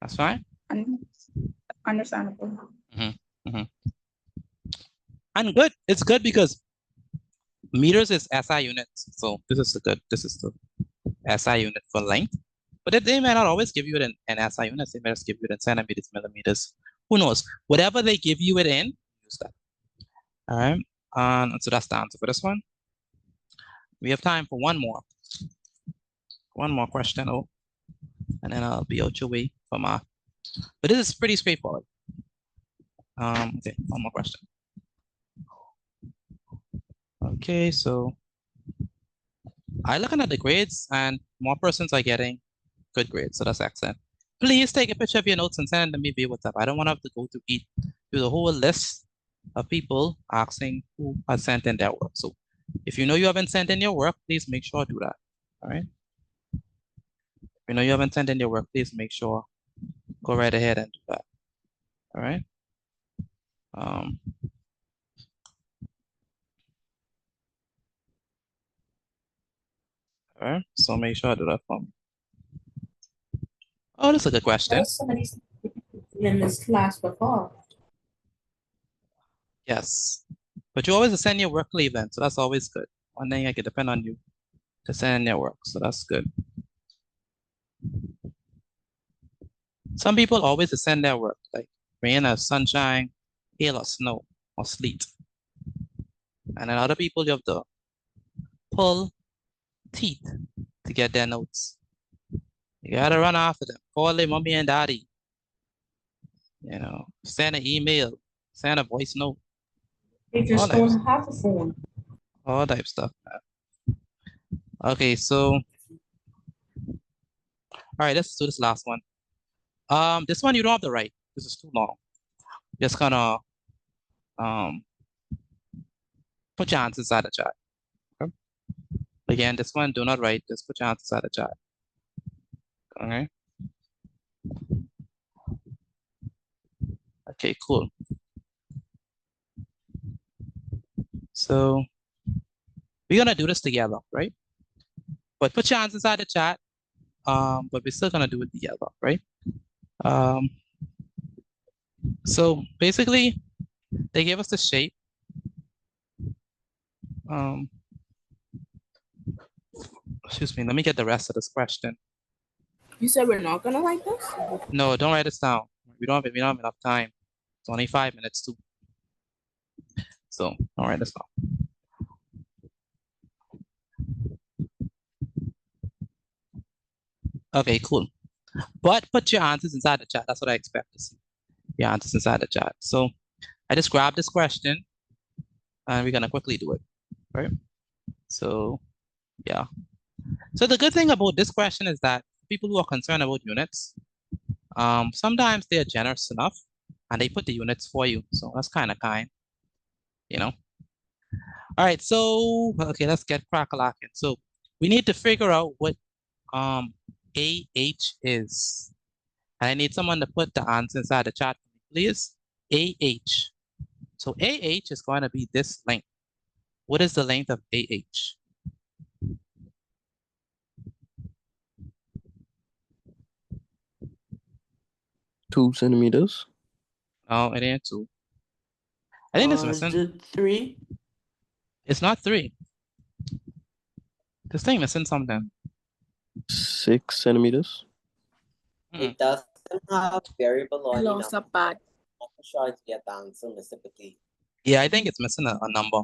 That's fine. Understandable. And good. It's good because meters is SI units. So this is the SI unit for length. But they may not always give you it in SI units. They may just give you it in centimeters, millimeters. Who knows? Whatever they give you it in, use that. All right. So that's the answer for this one. We have time for one more. One more question, and then I'll be out your way for math. But this is pretty straightforward. Okay, one more question. Okay, so I looking at the grades, and more persons are getting good grades, so that's excellent. Please take a picture of your notes and send them to me via WhatsApp. I don't want to have to go through the whole list of people asking who has sent in their work. So if you know you haven't sent in your work, please make sure to do that. All right. If you know you haven't sent in your work, please make sure go right ahead and do that. All right. All right. So make sure I do that for me. Oh, that's a good question. Somebody's in this class before. Yes. But you always send your work leave then, so that's always good. One thing I can depend on you to send in your work, so that's good. Some people always send their work, like rain or sunshine, hail or snow or sleet. And then other people, you have to pull teeth to get their notes. You gotta run after them, call their mommy and daddy. You know, send an email, send a voice note. They just don't have a phone. All type stuff, man. Okay, so all right, let's do this last one. This one you don't have to write. This is too long. Just gonna put your answers inside the chat. Okay? Again, this one do not write. Just put your answers inside the chat. Okay. Okay, cool. So we're gonna do this together, right? But put your answers inside the chat. But we're still gonna do it together, right? So basically, they gave us the shape. Excuse me, let me get the rest of this question. You said we're not gonna like this? No, don't write this down. We don't have enough time. It's only 5 minutes too. So don't write this down. Okay, cool. But put your answers inside the chat. That's what I expect to see. Your answers inside the chat. So I just grabbed this question and we're gonna quickly do it, right? So yeah. So the good thing about this question is that people who are concerned about units, sometimes they're generous enough and they put the units for you. So that's kind of kind, you know? All right, so, okay, let's get crack-a-lacking. So we need to figure out what AH is. And I need someone to put the answer inside the chat, please. AH. So AH is going to be this length. What is the length of AH? Two centimeters. No, it ain't 2. I think it's Is missing. it 3? It's not 3. This thing missing something. 6 centimeters. It doesn't have variable or any Lost a number. part. I'm not sure it's get the answer, Mr. Petit. Yeah, I think it's missing a number.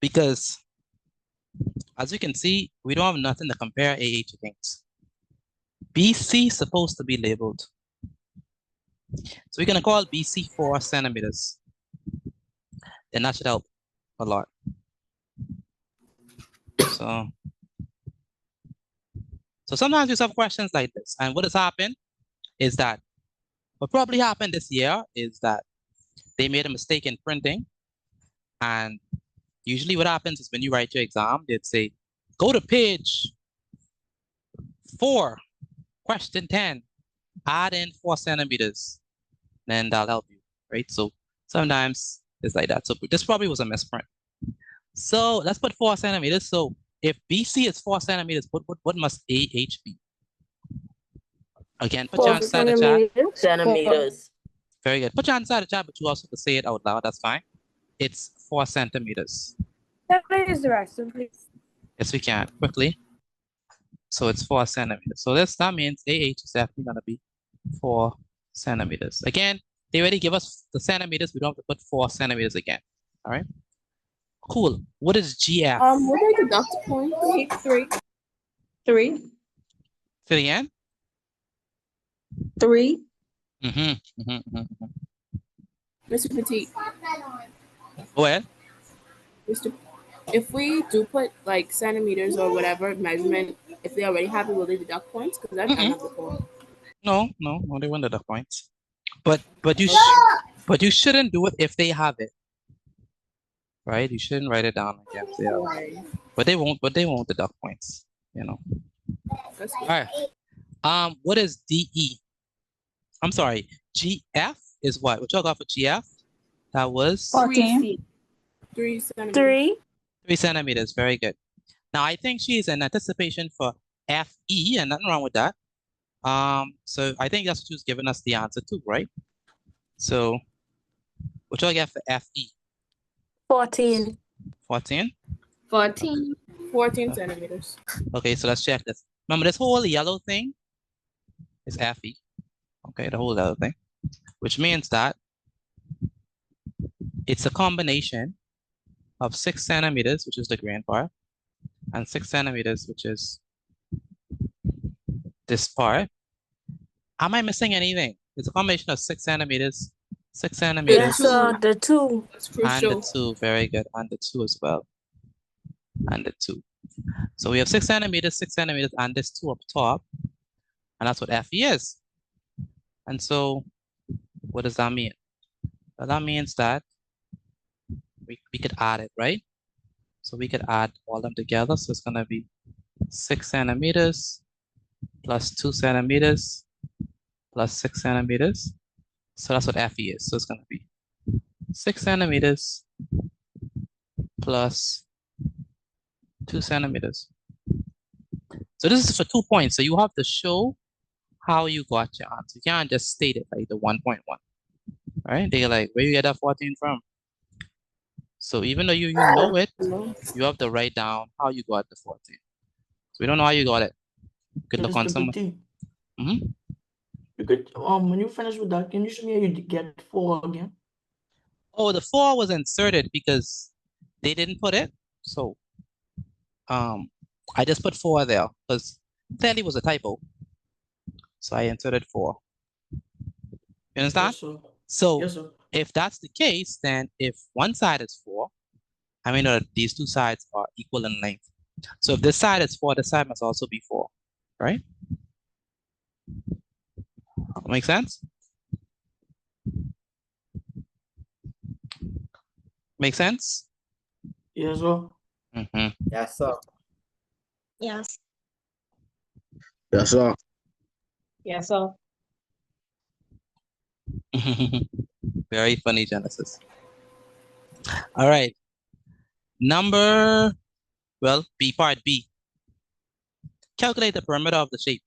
Because as you can see, we don't have nothing to compare AH against. BC is supposed to be labeled. So we're gonna call BC 4 centimeters. Then that should help a lot. So sometimes you have questions like this. And what has happened is that, what probably happened this year is that they made a mistake in printing. And usually what happens is when you write your exam, they'd say, go to page 4, question 10, add in 4 centimeters. Then that'll help you, right? So sometimes it's like that. So this probably was a misprint. So let's put 4 centimeters. So if BC is 4 centimeters, what must AH be? Again, put your answer inside the chat. Centimeters. Very good. Put your answer inside the chat, but you also have to say it out loud. That's fine. It's 4 centimeters. Can I use the restroom, please? Yes, we can. Quickly. So it's 4 centimeters. So that means AH is definitely going to be 4 centimeters. Again, they already give us the centimeters. We don't have to put 4 centimeters again. All right. Cool. What is GF? What are the deduct points? 3. 3. Say it again. 3. Mr. Petit. Go ahead. If we do put like centimeters or whatever measurement, if they already have it, will they deduct points? Because I've done that before. No, they won't deduct points. But you shouldn't do it if they have it. Right? You shouldn't write it down again. Yeah. But they won't deduct points, you know. All right. What is DE? I'm sorry. GF is what? What y'all got for GF? That was 14. 3 centimeters. 3 centimeters. Very good. Now I think she's in anticipation for FE, and nothing wrong with that. So I think that's what she was giving us the answer to, right? So what y'all get for FE? 14. 14? 14 centimeters. Okay, so let's check this. Remember, this whole yellow thing is FE. Okay, the whole yellow thing, which means that it's a combination of 6 centimeters, which is the green part, and 6 centimeters, which is this part. Am I missing anything? It's a combination of 6 centimeters, 6 centimeters. The 2. And the 2, very good. And the 2 as well. And the 2. So we have 6 centimeters, and this 2 up top. And that's what FE is. And so what does that mean? Well, that means that we could add it, right? So we could add all of them together. So it's going to be 6 centimeters plus 2 centimeters plus 6 centimeters. So that's what FE is. So it's going to be 6 centimeters plus 2 centimeters. So this is for 2 points. So you have to show how you got your answer. You can't just state it like the 1.1. Right? They're like, where you get that 14 from? So even though you know it, you have to write down how you got the 14. So we don't know how you got it. You could look on some. You could when you finish with that, can you show me how you get 4 again? Oh, the 4 was inserted because they didn't put it. So I just put 4 there because clearly it was a typo. So I inserted 4. You understand? Yes, sir. So Yes, sir. if that's the case, then if one side is 4, I mean these two sides are equal in length. So if this side is 4, this side must also be 4, right? Make sense? Make sense? Yes, sir. Yes, sir. Yes. Yes, sir. Yes, sir. Very funny, Genesis. All right. Number, well, B, part B. Calculate the perimeter of the shape.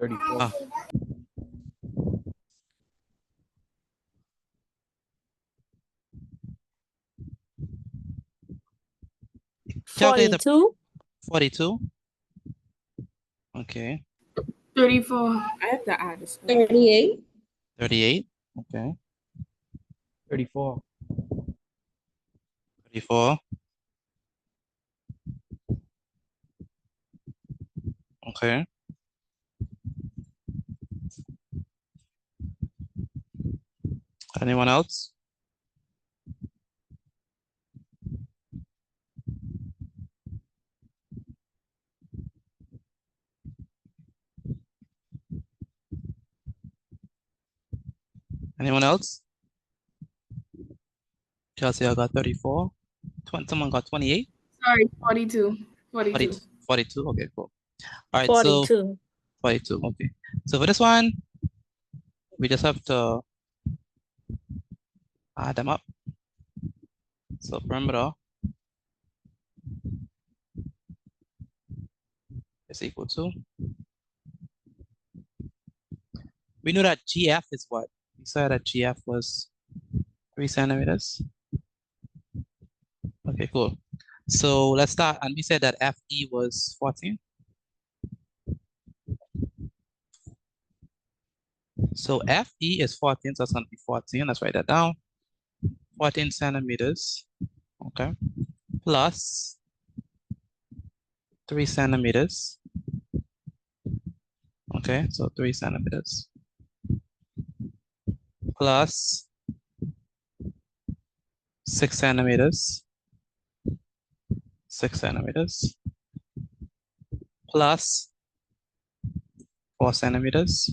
$34. Ah. Calculate the 42. Okay. 34. I have to add this. 38. 38. Okay. 34. 34. Okay. Anyone else? Anyone else? Chelsea, I got 34. Someone got 28? Sorry, 42. 42. 42. Okay, cool. All right, 42. so 42. Okay. So for this one, we just have to add them up. So perimeter is equal to. We know that GF is what? We said that GF was 3 centimeters. Okay, cool. So let's start. And we said that FE was 14. So FE is 14, so it's going to be 14. Let's write that down. 14 centimeters. Okay. Plus 3 centimeters. Okay, so 3 centimeters. Plus 6 centimeters. 6 centimeters. Plus 4 centimeters.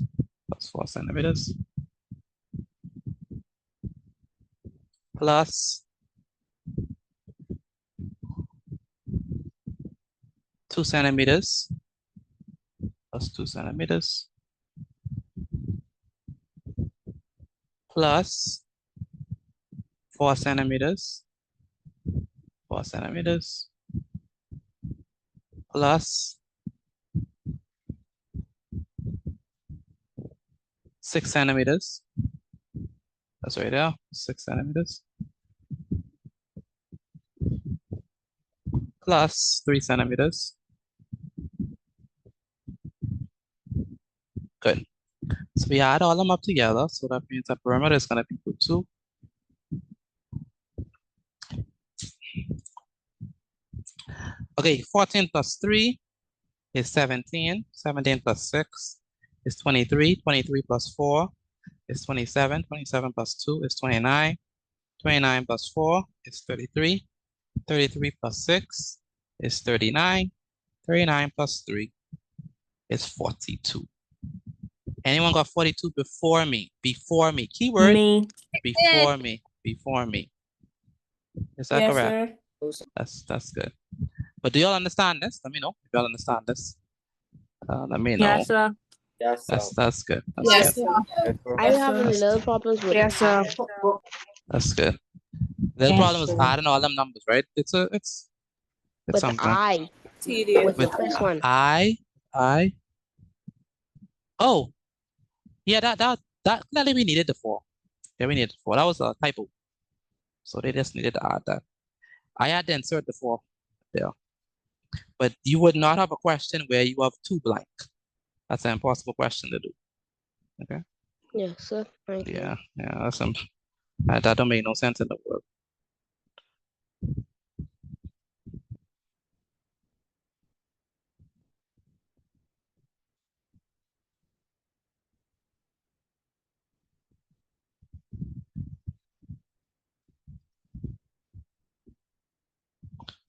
Plus 4 centimeters. Plus 2 centimeters. Plus 2 centimeters. Plus 4 centimeters. 4 centimeters. Plus 6 centimeters. That's right there. 6 centimeters. Plus 3 centimeters. Good. So we add all of them up together. So that means the perimeter is going to be equal to 14 plus 3 is 17. 17 plus 6 is 23. 23 plus 4 is 27. 27 plus 2 is 29. 29 plus 4 is 33. 33 plus 6 is 39. 39 plus 3 is 42. Anyone got 42 before me? Before me. Keyword? Me. Before me. Before me. Is that Yes, correct? sir. That's good. But do y'all understand this? Let me know if y'all understand this. Let me know. Yes, sir. Yes, sir. That's good. That's Yes, good. sir. I Yes, having sir. little problems with Yes, sir. That's good. The Yes, problem is sir. adding all them numbers, right? It's with something. I. Tedious. With the With first one. I. Oh, yeah, that clearly we needed the 4. Yeah, we needed the 4. That was a typo. So they just needed to add that. I had to insert the 4 there. But you would not have a question where you have 2 blank. That's an impossible question to do. Okay? Yes, sir. Thank you. Yeah, that's that don't make no sense in the world.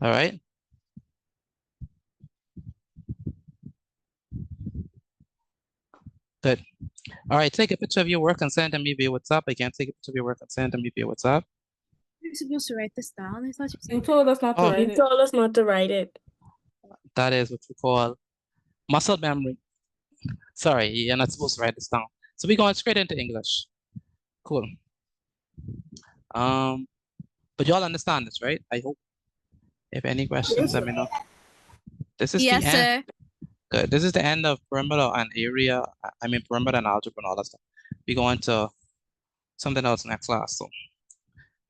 All right. Good. All right, take a picture of your work and send it to me via WhatsApp. Again, take a picture of your work and send it to me via WhatsApp. we supposed to write this down? I thought you You said told us not to Oh, write You it. told us not to write it. that is what we call muscle memory. Sorry, you're not supposed to write this down. So we're going straight into English. Cool. But y'all understand this, right? I hope. If any questions, let me know. This is the yes, end. sir. Good. This is the end of perimeter and area. I mean perimeter and algebra and all that stuff. We go into something else next class. So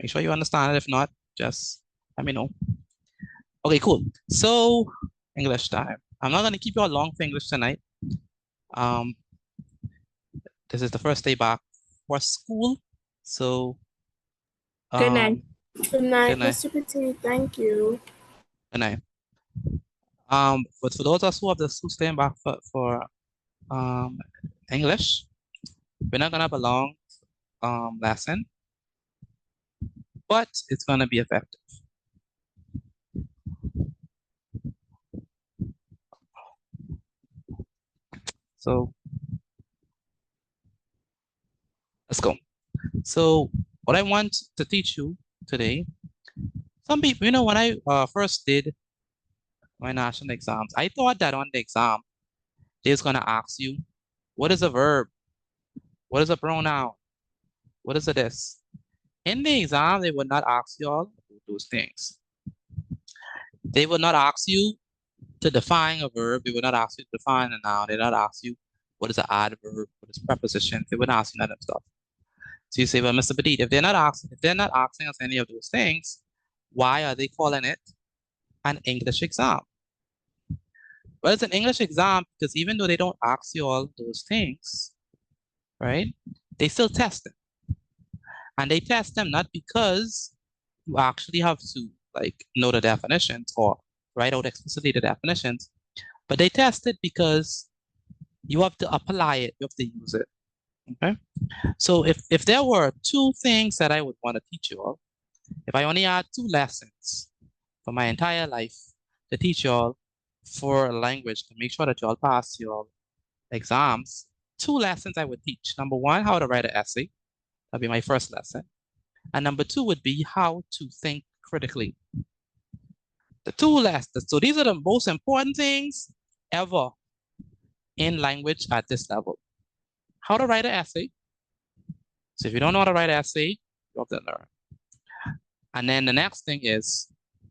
make sure you understand it. If not, just let me know. Okay, cool. So English time. I'm not gonna keep you all long for English tonight. This is the first day back for school. So Good night. Good night, good night. Mr. Petit. Thank you. Good night. But for those of us who have the who staying back for English, we're not gonna have a long lesson, but it's gonna be effective. So let's go. So what I want to teach you today, some people, you know, when I first did my national exams, I thought that on the exam, they was gonna ask you, what is a verb? What is a pronoun? What is a this? In the exam, they would not ask you all those things. They would not ask you to define a verb. They would not ask you to define a noun. They would not ask you what is an adverb, what is preposition. They wouldn't ask you none of that stuff. So you say, well, Mr. Badid, if they're not asking us any of those things, why are they calling it an English exam? Well, it's an English exam because even though they don't ask you all those things, right? They still test them. And they test them not because you actually have to like know the definitions or write out explicitly the definitions, but they test it because you have to apply it, you have to use it. Okay. So if there were two things that I would want to teach you all, if I only had 2 lessons for my entire life to teach you all for a language to make sure that you all pass your exams, 2 lessons I would teach. Number 1, how to write an essay. That'd be my first lesson. And number 2 would be how to think critically. The 2 lessons. So these are the most important things ever in language at this level. How to write an essay. So if you don't know how to write an essay, you have to learn. And then the next thing is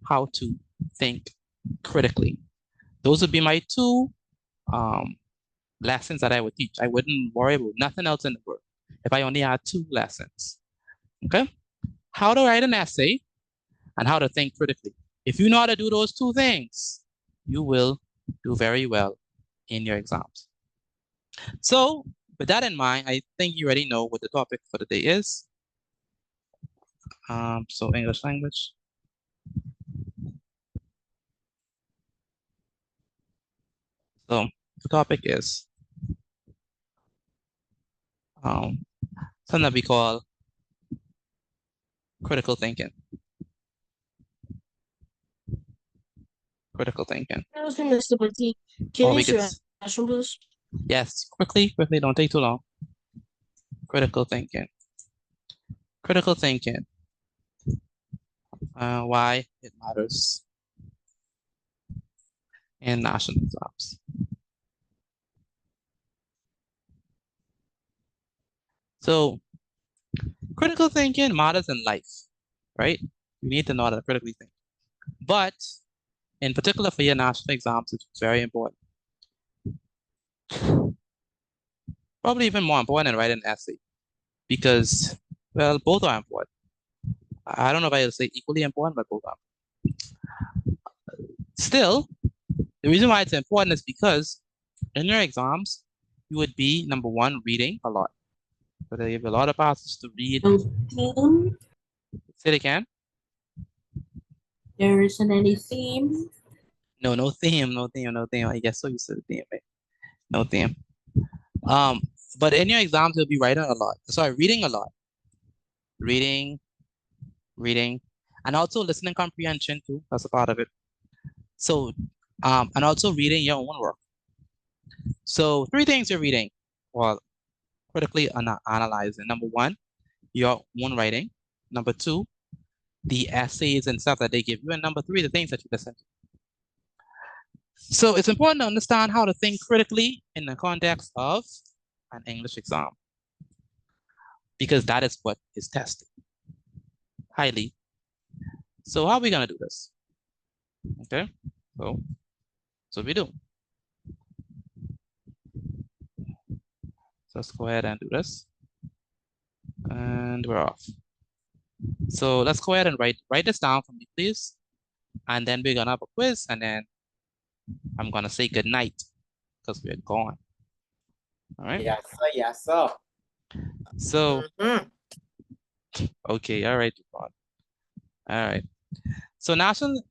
how to think critically. Those would be my 2 lessons that I would teach. I wouldn't worry about nothing else in the book if I only had 2 lessons. Okay? How to write an essay and how to think critically. If you know how to do those 2 things, you will do very well in your exams. So with that in mind, I think you already know what the topic for the day is. So English language. So the topic is something that we call critical thinking. Critical thinking. Mr. Petit, can Or you we use could, your restroom, please? yes, quickly, don't take too long. Critical thinking. Critical thinking. Why it matters in national exams. So critical thinking matters in life, right? You need to know how to critically think. But in particular for your national exams, it's very important. Probably even more important than writing an essay because, well, both are important. I don't know if I would say equally important, but both are. Still, the reason why it's important is because in your exams, you would be, number 1, reading a lot. So they give you a lot of passages to read. Say it again. There isn't any theme. No, no theme. I guess so. You said theme, right? No theme. But in your exams, you'll be writing a lot. Sorry, reading a lot. Reading, and also listening comprehension too. That's a part of it. So, and also reading your own work. So 3 things you're reading. Well, critically analyzing. Number 1, your own writing. Number 2, the essays and stuff that they give you, and number three, the things that you listen to. So it's important to understand how to think critically in the context of an English exam, because that is what is tested highly. So how are we gonna do this? Okay, so we do. So let's go ahead and do this. And we're off. So let's go ahead and write this down for me, please. And then we're gonna have a quiz, and then I'm gonna say good night because we're gone. All right. Yes, sir. Yes, sir. So, okay, all right, All right. So national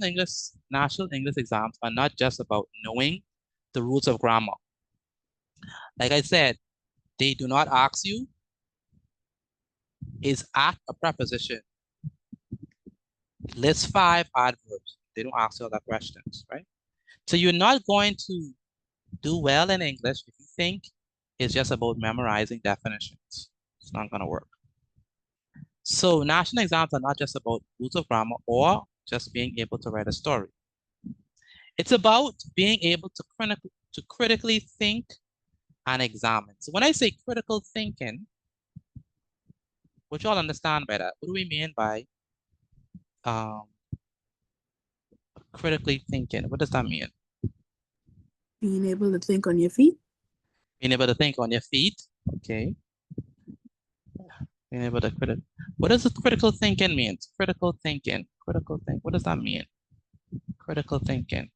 English exams are not just about knowing the rules of grammar. Like I said, they do not ask you, is at a preposition? List 5 adverbs. They don't ask you all that questions, right? So you're not going to do well in English if you think it's just about memorizing definitions. It's not gonna work. So national exams are not just about rules of grammar or just being able to write a story. It's about being able to critically think and examine. So when I say critical thinking, what y'all understand by that? What do we mean by critically thinking? What does that mean? Being able to think on your feet. Being able to think on your feet. Okay. Being able to what does the critical thinking mean? Critical thinking. Critical think. What does that mean? Critical thinking.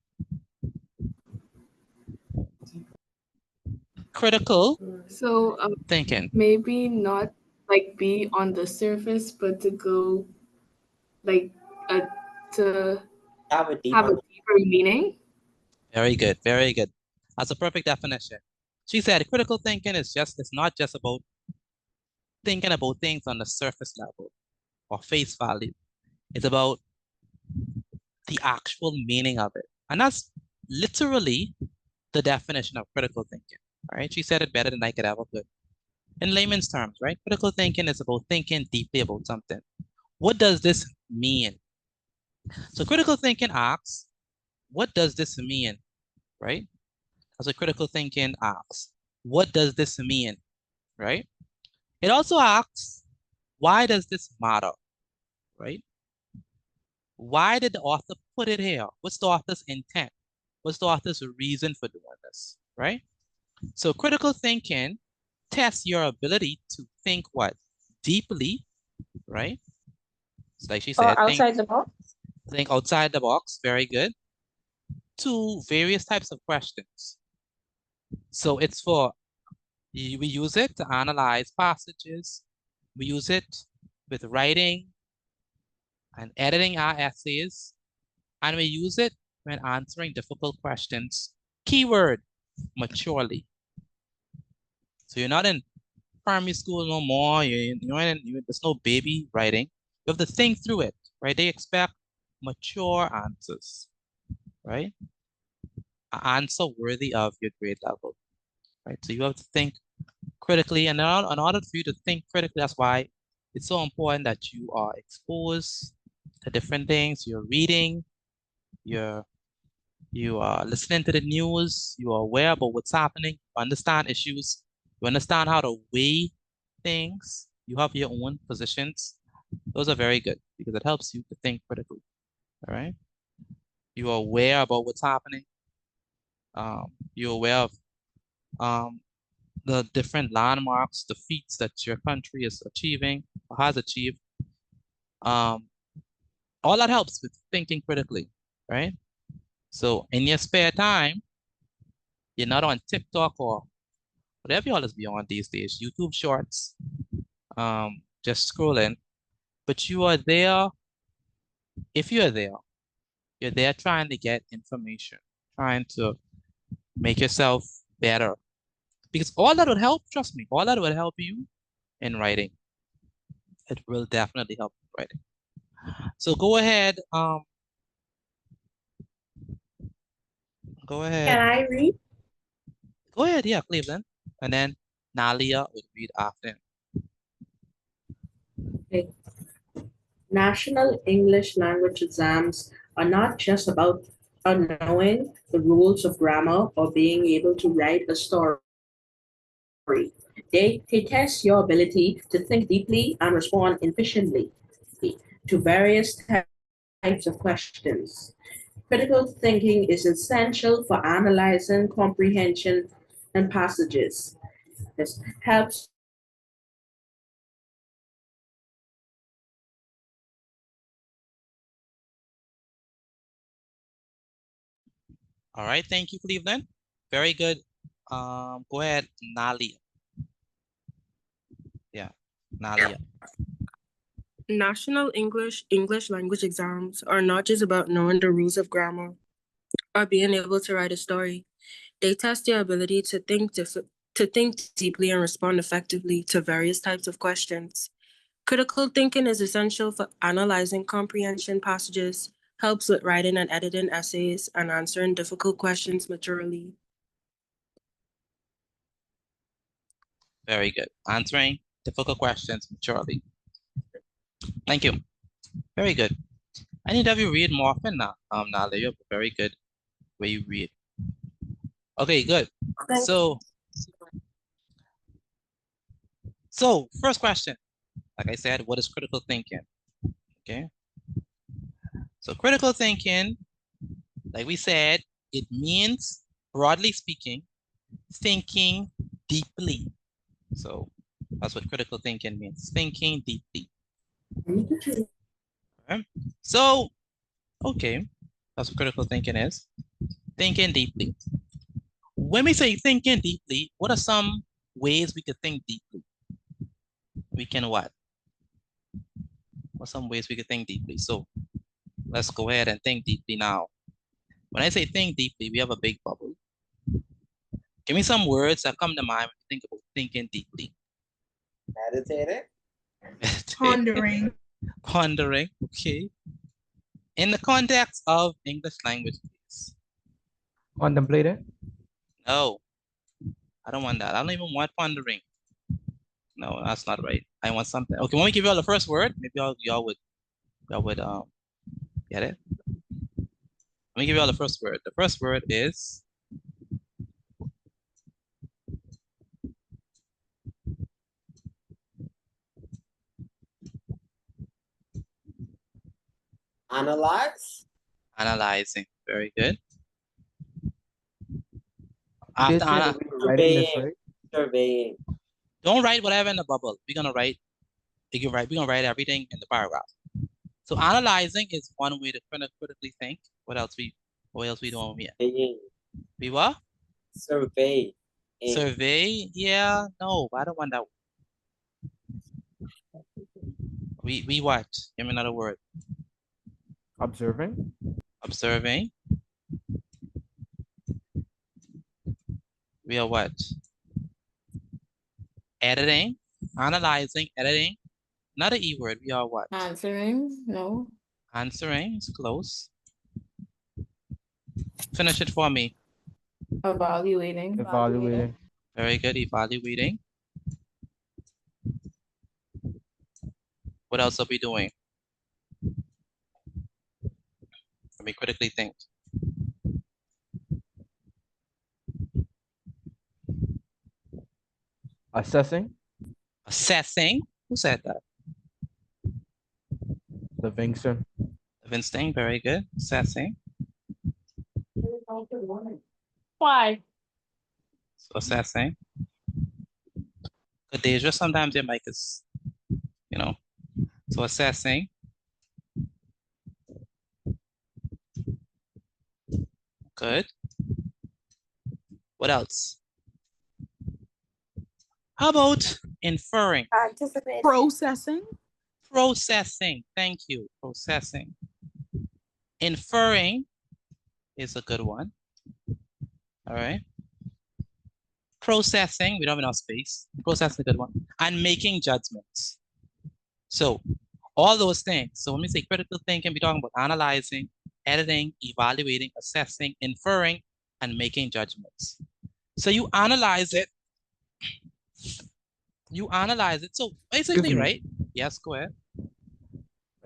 Critical thinking. Maybe not like be on the surface, but to go like to have a deeper meaning. Very good. Very good. That's a perfect definition. She said critical thinking is it's not just about thinking about things on the surface level or face value. It's about the actual meaning of it. And that's literally the definition of critical thinking. All right. She said it better than I could ever could. In layman's terms, right? Critical thinking is about thinking deeply about something. What does this mean? So critical thinking asks, what does this mean? Right? So critical thinking asks, what does this mean? Right? It also asks, why does this matter? Right? Why did the author put it here? What's the author's intent? What's the author's reason for doing this? Right? So critical thinking tests your ability to think what? Deeply, right? So like she said, outside the box. Think outside the box, very good. To various types of questions. So it's we use it to analyze passages. We use it with writing and editing our essays. And we use it when answering difficult questions. Keyword, maturely. So you're not in primary school no more. There's no baby writing. You have to think through it, right? They expect mature answers, right? An answer worthy of your grade level, right? So you have to think critically, and in order for you to think critically, that's why it's so important that you are exposed to different things. You're reading, you are listening to the news, you are aware about what's happening, you understand issues, you understand how to weigh things, you have your own positions. Those are very good because it helps you to think critically. All right. You are aware about what's happening. You're aware of the different landmarks, the feats that your country is achieving or has achieved. All that helps with thinking critically, right? So in your spare time, you're not on TikTok or whatever y'all is beyond these days, YouTube shorts, just scrolling, but you are there. If you're there trying to get information, trying to make yourself better. Because all that would help, trust me, all that would help you in writing. It will definitely help in writing. So go ahead. Go ahead. Can I read? Go ahead, yeah, Cleveland. And then Nalia would read after him. Okay. National English language exams are not just about knowing the rules of grammar or being able to write a story. They test your ability to think deeply and respond efficiently to various types of questions. Critical thinking is essential for analyzing comprehension and passages. This helps you understand concepts better and apply them effectively. All right, thank you, Cleveland. Very good. Go ahead, Nalia. Yeah, Nalia. National English language exams are not just about knowing the rules of grammar or being able to write a story. They test your ability to think deeply and respond effectively to various types of questions. Critical thinking is essential for analyzing comprehension passages, helps with writing and editing essays, and answering difficult questions maturely. Very good. Answering difficult questions maturely. Thank you. Very good. I need to have you read more often now. Nalia, you have a very good way you read. Okay, good. So first question, like I said, what is critical thinking? Okay. So critical thinking, like we said, it means, broadly speaking, thinking deeply. So that's what critical thinking means, thinking deeply. Okay. So, okay, that's what critical thinking is, thinking deeply. When we say thinking deeply, what are some ways we could think deeply? We can what? What are some ways we could think deeply? So let's go ahead and think deeply now. When I say think deeply, we have a big bubble. Give me some words that come to mind when you think about thinking deeply. Meditating. Pondering. Pondering, okay. In the context of English language, please. Contemplating. No, I don't want that. I don't even want pondering. No, that's not right. I want something. Okay, when we give you all the first word, maybe y'all would get it. Let me give you all the first word. The first word is Analyze. analyzing. Very good. You did After say that we were writing this, right? Surveying. Don't write whatever in the bubble. We're gonna write. We're gonna write everything in the paragraph. So analyzing is one way to critically think. What else we doing here? We what? Survey. Survey? Yeah, no, I don't want that. We what? Give me another word. Observing. Observing. We are what? Editing. Analyzing, editing. Not an E word. We are what? Answering, no. Answering is close. Finish it for me. Evaluating. Evaluating. Very good. Evaluating. What else are we doing? Let me critically think. Assessing. Assessing. Who said that? Livingston. Livingston. Very good. Assessing. Why? So assessing. Good, Deja. Sometimes your mic is, So assessing. Good. What else? How about inferring? Anticipating. Processing. Processing. Thank you. Processing. Inferring is a good one. All right. Processing, we don't have enough space. Processing is a good one. And making judgments. So all those things. So when we say critical thinking, we're talking about analyzing, editing, evaluating, assessing, inferring, and making judgments. So you analyze it. So basically, right? Yes, go ahead.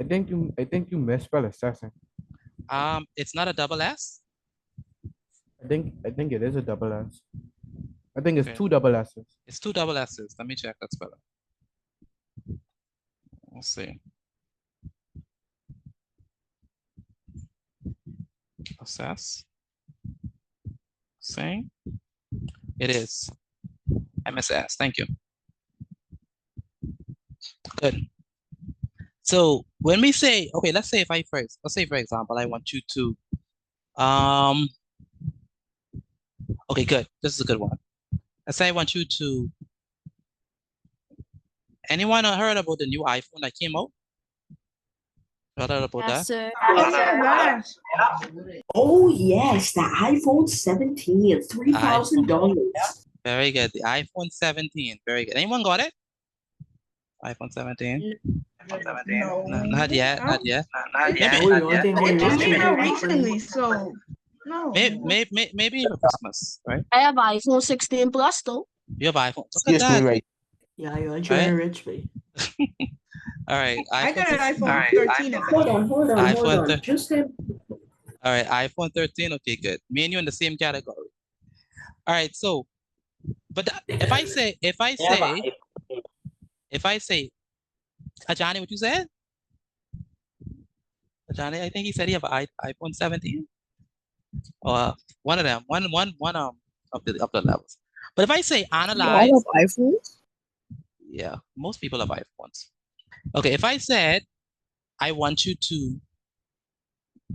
think you misspelled assessing. It's not a double S. I think it is a double S. I think it's Okay. two double S's. It's two double S's. Let me check that spelling. Let's see. Assess. Sing. It is. MSS. Thank you. Good. So when we say, okay, let's say let's say for example, I want you to, okay, good. This is a good one. Let's say I want you to, anyone heard about the new iPhone that came out? Heard about that? sir. Yes. Oh yes, the iPhone 17, $3,000. Very good. The iPhone 17. Very good. Anyone got it? iPhone 17? No. Not yet. Not yet. It came out recently, so no. Maybe for Christmas, right? I have iPhone 16 Plus though. You have iPhone. Look at that. right. Yeah, you're trying rich me. All right. I got an iPhone 13 if Hold on. Just him. All right, iPhone 13. Okay, good. Me and you in the same category. All right, so, but if I say, Ajani, what you said? Ajani, I think he said he have an iPhone 17. Or one of them, one of the levels. But if I say analyze, You all have iPhones? yeah, most people have iPhones. Okay, if I said I want you to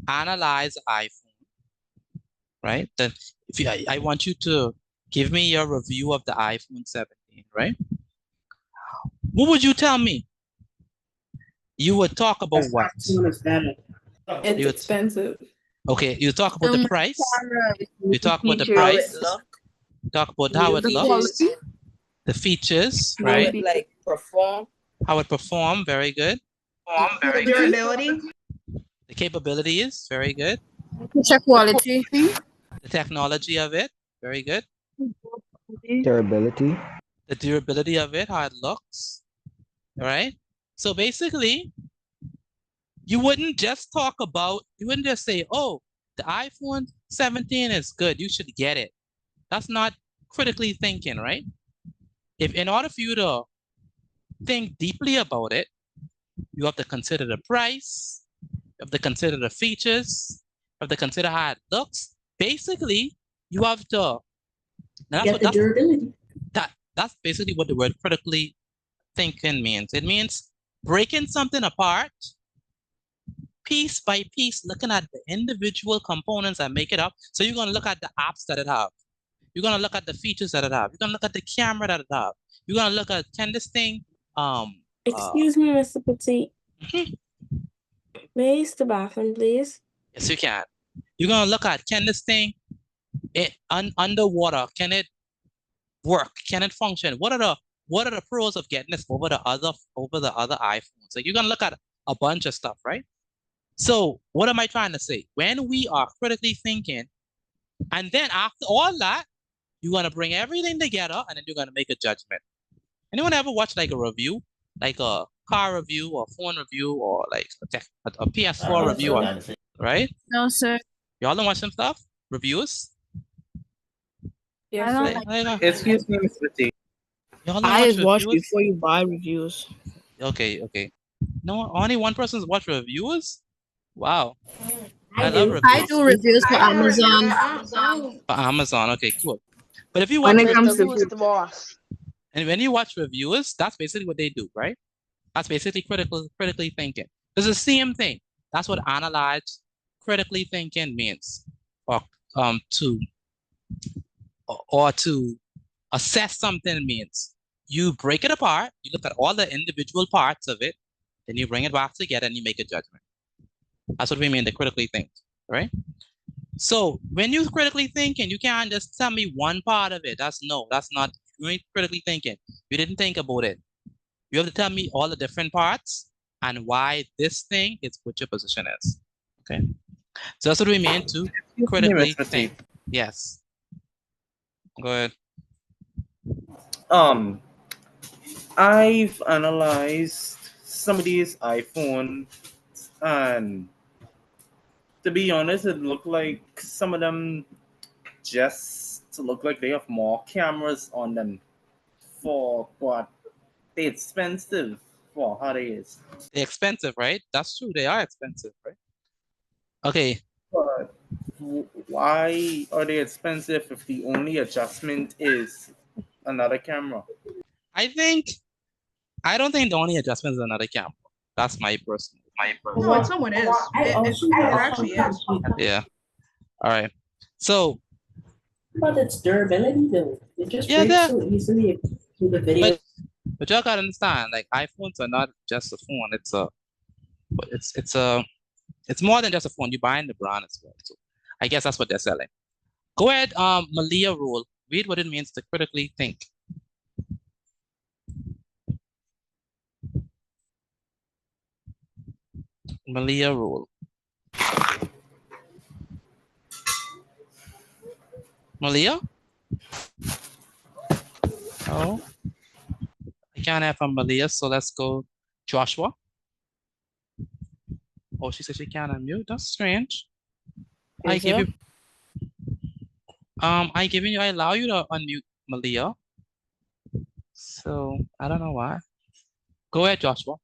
analyze iPhone, right? Then if you, I want you to give me your review of the iPhone 17, right? What would you tell me? You would talk about what? It's expensive. Okay, you talk about the price. You talk about the Feature. price. Talk about how it looks. Quality. The features, How right? it, like, perform. How it perform, very good. The durability. The capabilities, very good. Picture quality. The technology of it, very good. Durability. The durability of it, how it looks, all right? So basically, you wouldn't just say, oh, the iPhone 17 is good, you should get it. That's not critically thinking, right? If in order for you to think deeply about it, you have to consider the price, you have to consider the features, you have to consider how it looks. Basically, you have to durability. That's basically what the word critically thinking means. It means breaking something apart, piece by piece, looking at the individual components that make it up. So you're going to look at the apps that it have. You're going to look at the features that it have. You're going to look at the camera that it have. You're going to look at, can this thing, Excuse me, Mr. Petit. May I use the bathroom, please? Yes, you can. You're going to look at, can this thing, underwater, can it work? Can it function? What are the pros of getting this over the other iPhones? Like, you're going to look at a bunch of stuff, right? So what am I trying to say? When we are critically thinking, and then after all that, you're going to bring everything together and then you're going to make a judgment. Anyone ever watch like a review, like a car review or phone review or like a PS4 review, right? No, sir. Y'all don't watch some stuff? Reviews? Yes, Like, Excuse me, Mr. T. y'all don't I watch watch reviews? before you buy reviews. Okay. No, only one person's watch reviews? Wow. I love reviews. I do reviews for Amazon. For Amazon, okay, cool. But if you When watch it comes to Who's the boss? and when you watch reviewers, that's basically what they do, right? That's basically critically thinking. It's the same thing. That's what analyze, critically thinking means, or to assess something means. You break it apart, you look at all the individual parts of it, then you bring it back together and you make a judgment. That's what we mean, the critically think, right? So when you critically thinking, you can't just tell me one part of it. That's not you ain't critically thinking. You didn't think about it. You have to tell me all the different parts and why this thing is what your position is. Okay. So that's what we mean to critically think. Yes. Go ahead. I've analyzed some of these iPhone And to be honest, it looked like some of them just look like they have more cameras on them for what they expensive for how they is. They're expensive, right? That's true. They are expensive, right? Okay. But why are they expensive if the only adjustment is another camera? I don't think the only adjustment is another camera. That's my personal. No, it's someone is. It actually is. Yeah. All right. So. But it's durability though. It just Yeah, breaks so easily to the video. But y'all gotta understand, like iPhones are not just a phone. It's more than just a phone. You're buying the brand as well. So I guess that's what they're selling. Go ahead, Malia rule. Read what it means to critically think. Malia rule. Malia? Oh, I can't have from Malia, so let's go Joshua. Oh, she said she can't unmute. That's strange. I allow you to unmute Malia. So I don't know why. Go ahead, Joshua.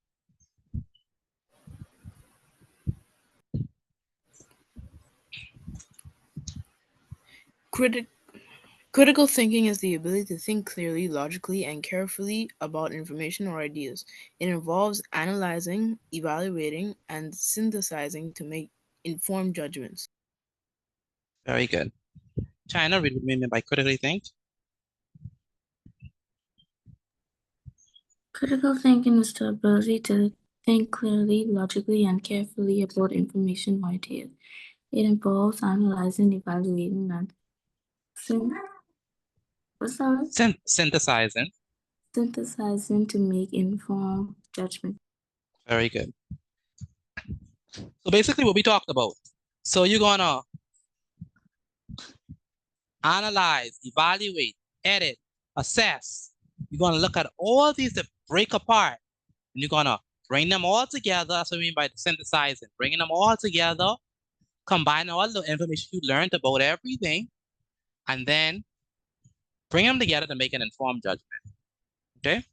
Critical thinking is the ability to think clearly, logically, and carefully about information or ideas. It involves analyzing, evaluating, and synthesizing to make informed judgments. Very good. China, read what we mean by critically think. Critical thinking is the ability to think clearly, logically, and carefully about information or ideas. It involves analyzing, evaluating, and synthesizing to make informed judgment. Very good. So basically what we talked about. So you're gonna analyze, evaluate, edit, assess. You're gonna look at all these that break apart, and you're gonna bring them all together. That's what I mean by synthesizing. Bringing them all together, combine all the information you learned about everything, and then bring them together to make an informed judgment. Okay?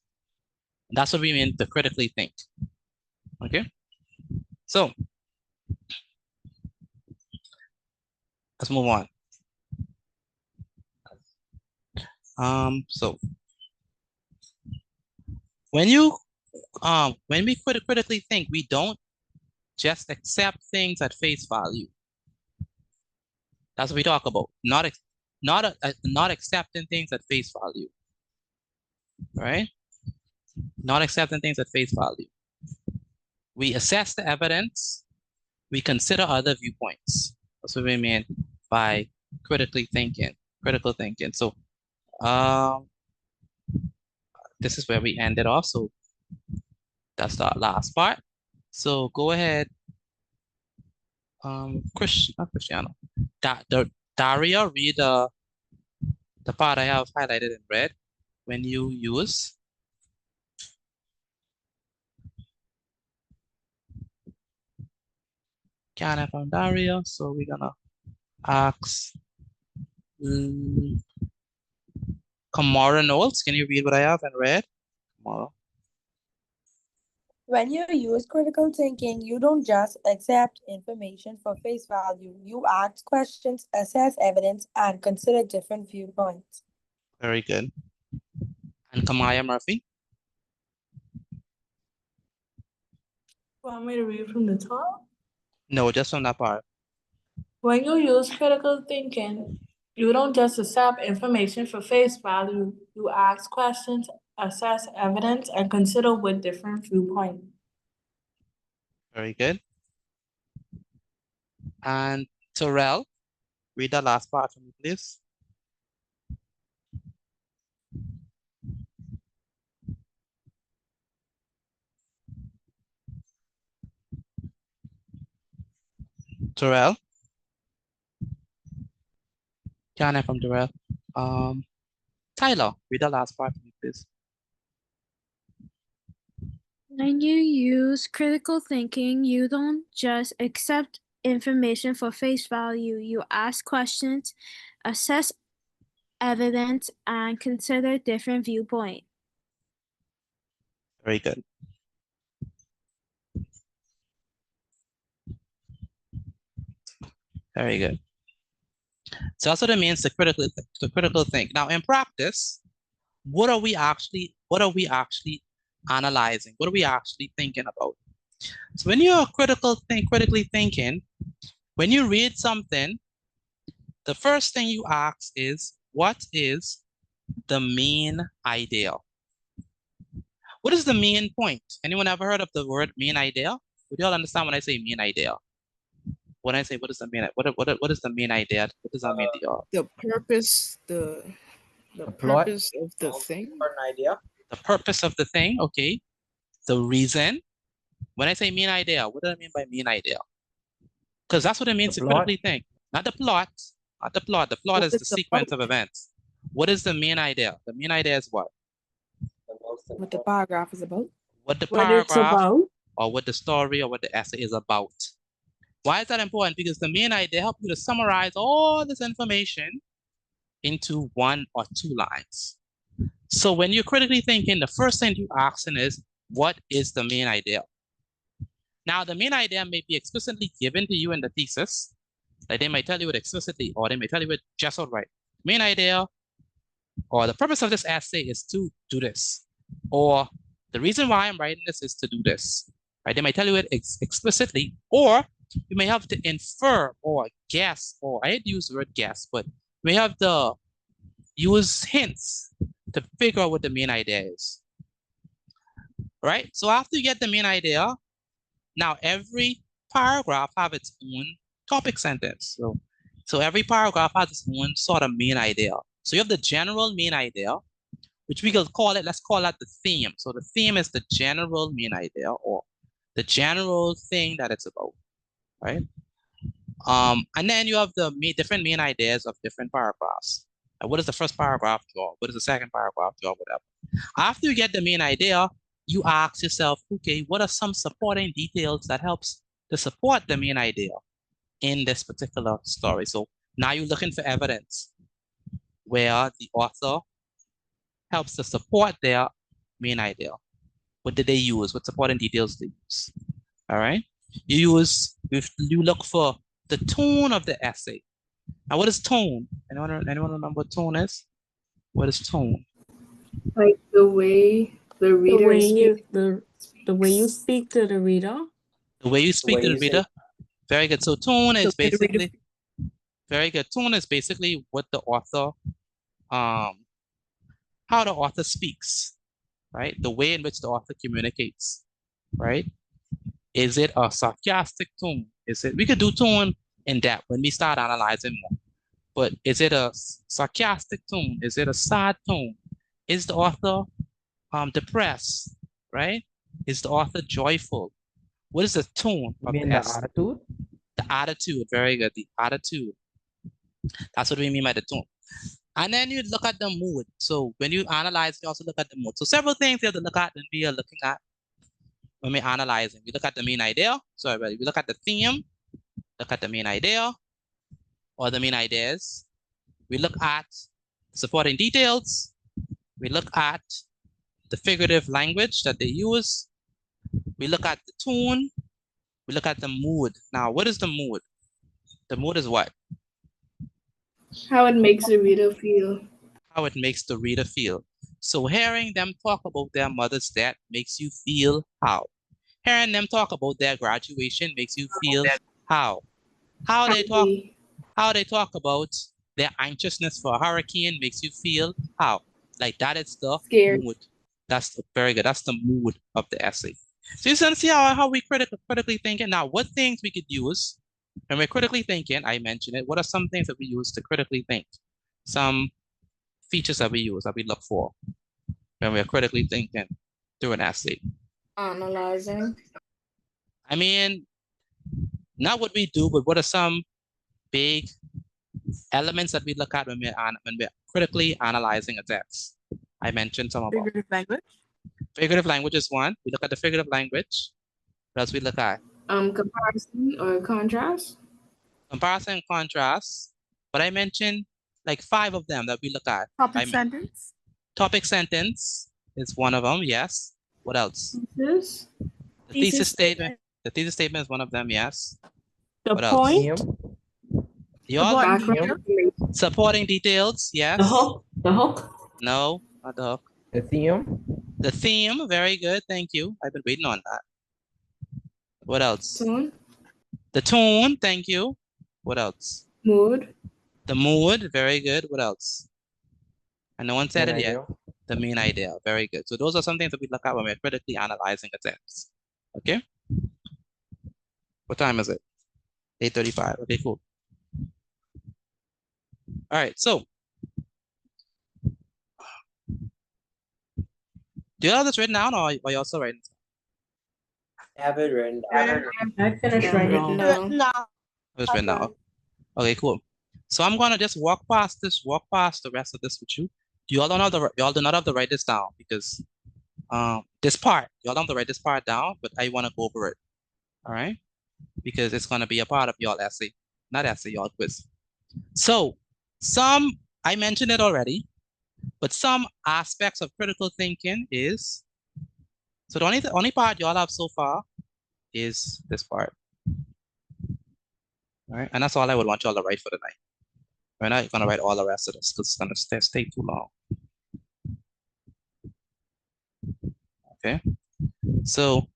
That's what we mean to critically think. Okay? So let's move on. So when we critically think, we don't just accept things at face value. That's what we talk about. Not accepting things at face value. Right? Not accepting things at face value. We assess the evidence. We consider other viewpoints. That's what we mean by critically thinking. Critical thinking. So this is where we ended off. So that's the last part. So go ahead. Not Cristiano. Daria, read the part I have highlighted in red. When you use Canada from Daria, so we're gonna ask Kamara Knowles. Can you read what I have in red? Kamara. When you use critical thinking, you don't just accept information for face value. You ask questions, assess evidence, and consider different viewpoints. Very good. And Kamaya Murphy? Want me to read from the top? No, just from that part. When you use critical thinking, you don't just accept information for face value. You ask questions, assess evidence, and consider with different viewpoints. Very good. And Terrell, read the last part for me, please. Terrell? Can I from Terrell? Tyler, read the last part for me, please. When you use critical thinking, you don't just accept information for face value. You ask questions, assess evidence, and consider different viewpoints. Very good. Very good. So that's what it means to critical think. Now in practice, what are we actually analyzing? What are we actually thinking about? So when you're critically thinking, when you read something, the first thing you ask is, what is the main idea? What is the main point? Anyone ever heard of the word main idea? Would you all understand when I say main idea? When I say what is the main what is the main idea? What does that mean to y'all? The purpose, the plot? purpose of the thing. An idea. The purpose of the thing, okay. The reason. When I say main idea, what do I mean by main idea? Because that's what it means to critically think. Not the plot, not the plot. The plot is the sequence of events. What is the main idea? The main idea is what? What the paragraph is about. What the What it's paragraph about. or what the story or what the essay is about. Why is that important? Because the main idea helps you to summarize all this information into 1 or 2 lines. So when you're critically thinking, the first thing you're asking is, what is the main idea? Now, the main idea may be explicitly given to you in the thesis. Like they might tell you it explicitly, or they may tell you it just outright. Main idea, or the purpose of this essay is to do this. Or the reason why I'm writing this is to do this. Right? They might tell you it explicitly, or you may have to infer or guess, or I hate to use the word guess, but you may have to use hints to figure out what the main idea is. Right? So after you get the main idea, now every paragraph have its own topic sentence. So every paragraph has its own sort of main idea. So you have the general main idea, which we can call it, let's call that the theme. So the theme is the general main idea or the general thing that it's about, right? And then you have the different main ideas of different paragraphs. What does the first paragraph draw? What does the second paragraph draw? Whatever. After you get the main idea, you ask yourself, okay, what are some supporting details that helps to support the main idea in this particular story? So now you're looking for evidence where the author helps to support their main idea. What did they use? What supporting details did they use? All right. You look for the tone of the essay. Now, what is tone? Anyone remember what tone is? What is tone? Like the way the reader speaks. The way you speak to the reader. The way you speak to the reader. Very good. So tone is basically very good. Tone is basically what the author, how the author speaks, right? The way in which the author communicates, right? Is it a sarcastic tone? Is it? We could do tone in depth when we start analyzing more. But is it a sarcastic tone? Is it a sad tone? Is the author depressed, right? Is the author joyful? What is the tone of the essay? Attitude? The attitude, very good. The attitude. That's what we mean by the tone. And then you look at the mood. So when you analyze, you also look at the mood. So several things you have to look at when we are looking at, when we're analyzing. We look at the main idea. So we look at the theme, look at the main idea, or the main ideas. We look at supporting details. We look at the figurative language that they use. We look at the tone. We look at the mood. Now, what is the mood? The mood is what? How it makes the reader feel. How it makes the reader feel. So hearing them talk about their mother's death makes you feel how? Hearing them talk about their graduation makes you feel how? How they talk about their anxiousness for a hurricane makes you feel how? Like that is the mood. That's very good. That's the mood of the essay. So you can see how we critically thinking. Now, what things we could use when we're critically thinking, I mentioned it. What are some things that we use to critically think? Some features that we use, that we look for when we're critically thinking through an essay. Analyzing. I mean, not what we do, but what are some big elements that we look at when we're critically analyzing a text? I mentioned some of them. Figurative language. Figurative language is one. We look at the figurative language. What else we look at? Comparison or contrast. Comparison and contrast. But I mentioned like 5 of them that we look at. Topic sentence. Topic sentence is one of them, yes. What else? Thesis. The thesis statement. The thesis statement is one of them, yes. The What else? point. Supporting details, yes. The hook. The hook. No, not the hook. The theme. The theme, very good, thank you. I've been waiting on that. What else? Tone. The tone, thank you. What else? Mood. The mood, very good. What else? And no one said Main it yet. idea. The main idea, very good. So those are some things that we look at when we're critically analyzing a text. Okay? What time is it? 8:35. Okay, cool. All right, so do you have this written down or are you also writing? Have it written down. I finished writing No. It's written down. Okay, cool. So I'm gonna just walk past the rest of this with you. Y'all do not have to write this down because this part, y'all don't have to write this part down, but I want to go over it. All right? Because it's gonna be a part of y'all essay, not essay, y'all quiz. So I mentioned it already, but some aspects of critical thinking is, so the only part y'all have so far is this part. All right, and that's all I would want y'all to write for tonight. We're not gonna write all the rest of this because it's gonna stay too long. Okay, so,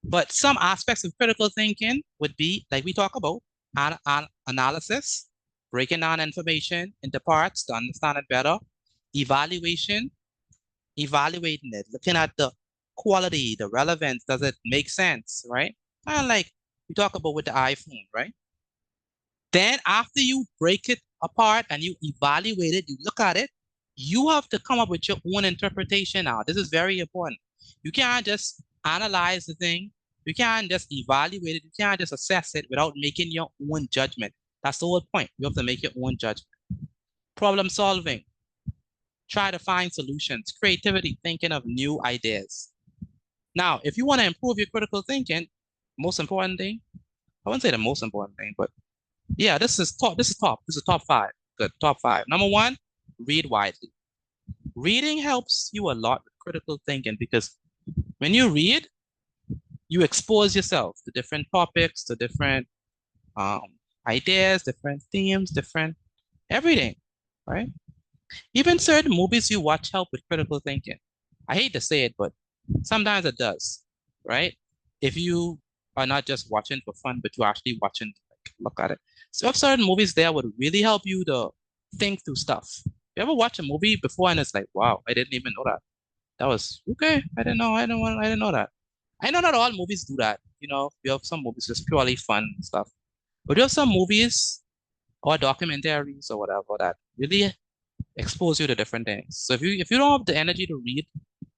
but some aspects of critical thinking would be, like we talk about, analysis, breaking down information into parts to understand it better, evaluating it, looking at the quality, the relevance, does it make sense, right? Kind of like we talk about with the iPhone, right? Then after you break it apart and you evaluate it, you look at it, you have to come up with your own interpretation now. This is very important. You can't just analyze the thing. You can't just evaluate it. You can't just assess it without making your own judgment. That's the whole point. You have to make your own judgment. Problem solving. Try to find solutions. Creativity, thinking of new ideas. Now, if you want to improve your critical thinking, most important thing, I wouldn't say the most important thing, but yeah, this is top. This is top 5. Good, top 5. Number 1, read widely. Reading helps you a lot with critical thinking because when you read, you expose yourself to different topics, to different ideas, different themes, different everything, right? Even certain movies you watch help with critical thinking. I hate to say it, but sometimes it does, right? If you are not just watching for fun, but you're actually watching, like, look at it. So if certain movies there would really help you to think through stuff. You ever watch a movie before and it's like, wow, I didn't even know that. That was okay. I didn't know that. I know not all movies do that. You know, you have some movies just purely fun and stuff. But you have some movies or documentaries or whatever that really expose you to different things. So if you don't have the energy to read,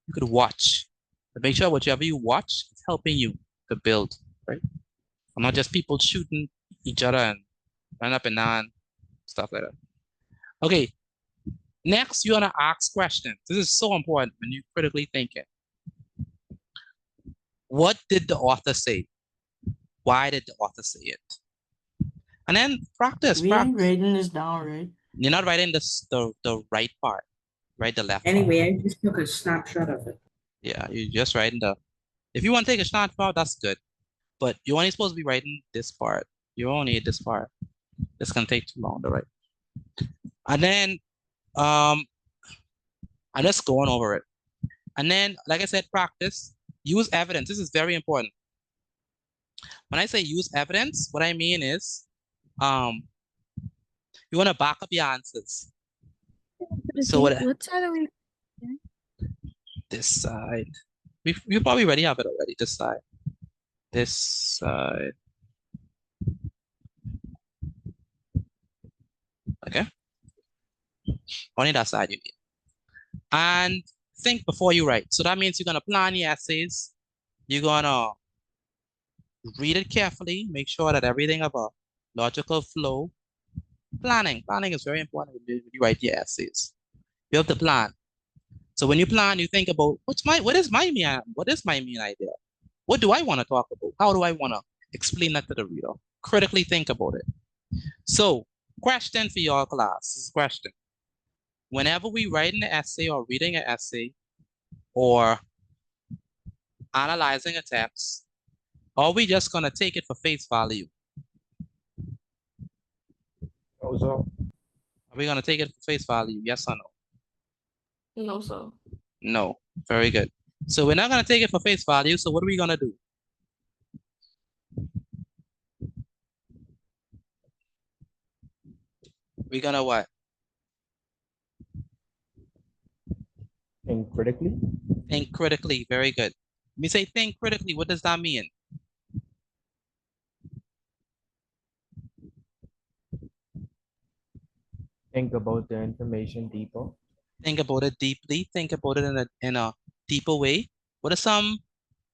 you could watch. But make sure whatever you watch is helping you to build, right? And not just people shooting each other and run up and down, stuff like that. Okay. Next, you want to ask questions. This is so important when you're critically thinking. What did the author say? Why did the author say it? And then practice. We ain't writing this down, right? You're not writing the right part, right? The left Anyway, part. I just took a snapshot of it. Yeah, you're just writing if you want to take a snapshot, that's good. But you're only supposed to be writing this part. You only need this part. This can take too long to write. And then I'm just going over it. And then, like I said, practice. Use evidence. This is very important. When I say use evidence, what I mean is you want to back up your answers. So what side are we? This side. We probably already have it already. This side. This side. Okay. Only that side you need. And think before you write. So that means you're gonna plan your essays. You're gonna read it carefully. Make sure that everything have a logical flow. Planning is very important when you write your essays. You have to plan. So when you plan, you think about what is my main idea? What do I want to talk about? How do I want to explain that to the reader? Critically think about it. So, question for your class. This is a question. Whenever we write an essay or reading an essay or analyzing a text, are we just gonna take it for face value? Also, Are we gonna take it for face value? Yes or no? No, sir. No. Very good. So we're not gonna take it for face value. So what are we gonna do? We're gonna what? think critically. Think critically. Very good. When we say think critically, what does that mean? Think about the information deeper. Think about it deeply. Think about it in a deeper way. What are some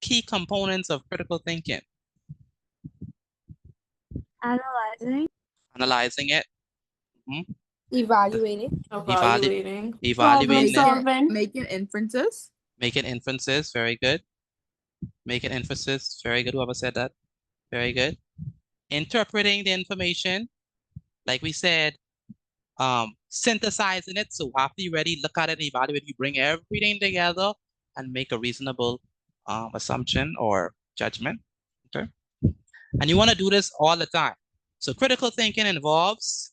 key components of critical thinking? Analyzing. Analyzing it. Evaluating. Evaluating. Evaluating it. Solving. Making inferences. Making inferences. Very good. Making inferences. Very good. Whoever said that. Very good. Interpreting the information. Like we said, synthesizing it. So after you're ready, look at it, evaluate, you bring everything together and make a reasonable assumption or judgment. Okay. And you want to do this all the time. So critical thinking involves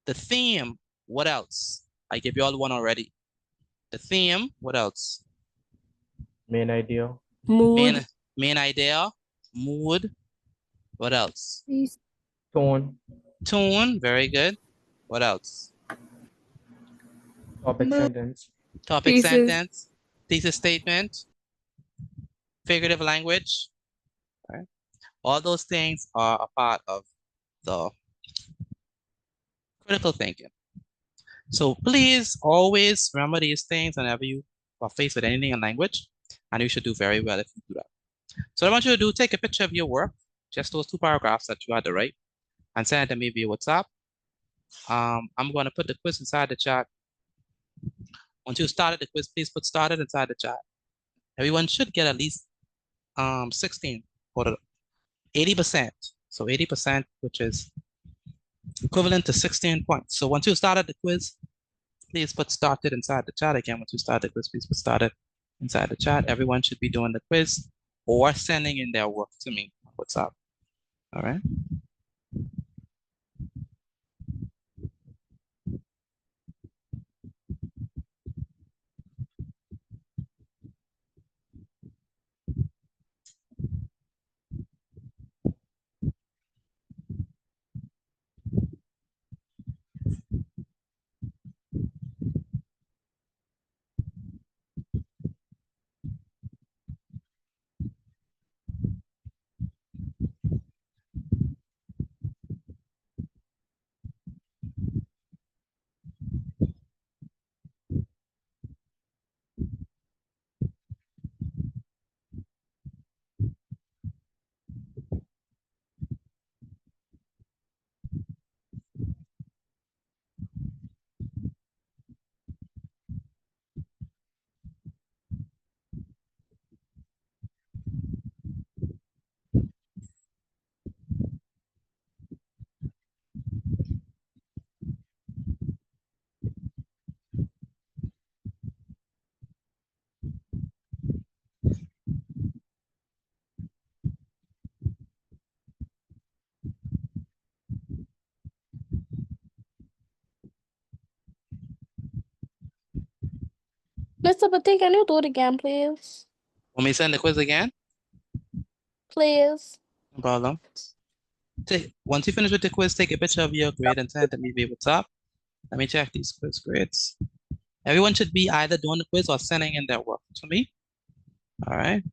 the theme. What else? I gave you all one already. The theme. What else? Main idea. Mood. Main idea. Mood. What else? Tone. Tone. Very good. What else? Topic sentence. Topic sentence. Thesis statement. Figurative language. Right? All those things are a part of the critical thinking. So please always remember these things whenever you are faced with anything in language, and you should do very well if you do that. So what I want you to do, take a picture of your work, just those 2 paragraphs that you had to write, and send it to me via WhatsApp. I'm going to put the quiz inside the chat. Once you started the quiz, please put started inside the chat. Everyone should get at least 16 or 80%. So 80%, which is equivalent to 16 points. So once you started the quiz, please put started inside the chat. Again, once you start the quiz, please put started inside the chat. Everyone should be doing the quiz or sending in their work to me on WhatsApp. All right. Mr. Patik, can you do it again, please? Want me to send the quiz again? Please. No problem. Once you finish with the quiz, take a picture of your grade and send it to me via WhatsApp. Let me check these quiz grades. Everyone should be either doing the quiz or sending in their work to me. All right.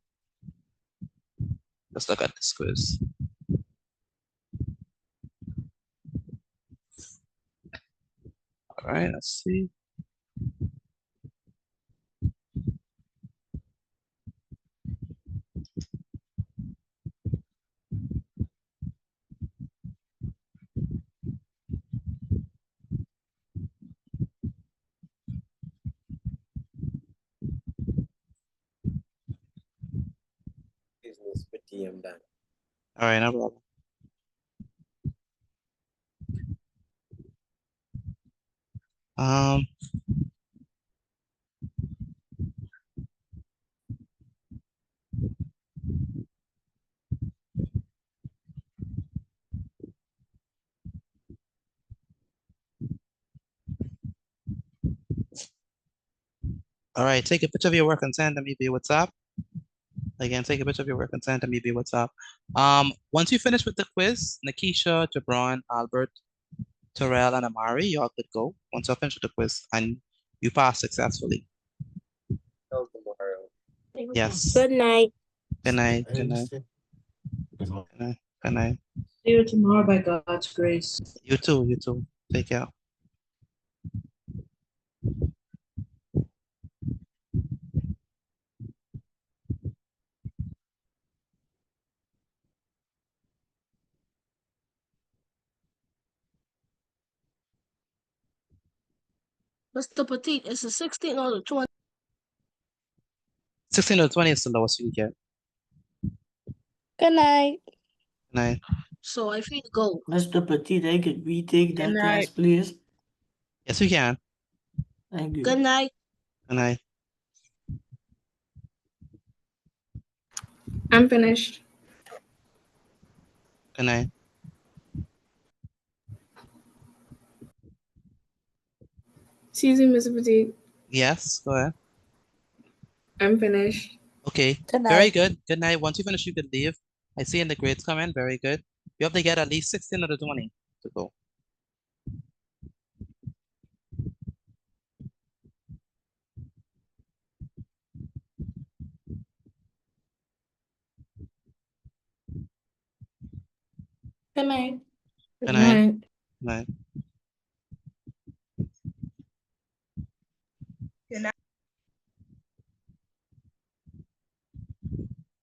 Let's look at this quiz. All right, let's see. Excuse me, Mr. Petit, I'm done. All right, no problem. Um, all right, take a picture of your work and send to me via WhatsApp. Again, take a picture of your work and send to me via WhatsApp. Once you finish with the quiz, Nakisha, Jabron, Albert, Terrell, and Amari, y'all could go. Once you finish with the quiz and you pass successfully. Till tomorrow. Yes. Good night. Good night. Good night. Good night. Good night. See you tomorrow by God's grace. You too. You too. Take care. Mr. Petit, it's the 16 or the 20. 16 or 20 is the lowest you get. Good night. Good night. So I feel go. Mr. Petit, I could retake that class, please. Yes, you can. Thank you. Good night. Good night. I'm finished. Good night. Excuse me, Mr. Petit. Yes, go ahead. I'm finished. Okay, Good very night. good. Good night. Once you finish, you could leave. I see in the grades come in. Very good. You have to get at least 16 out of 20 to go. Good night. Good night. Good night.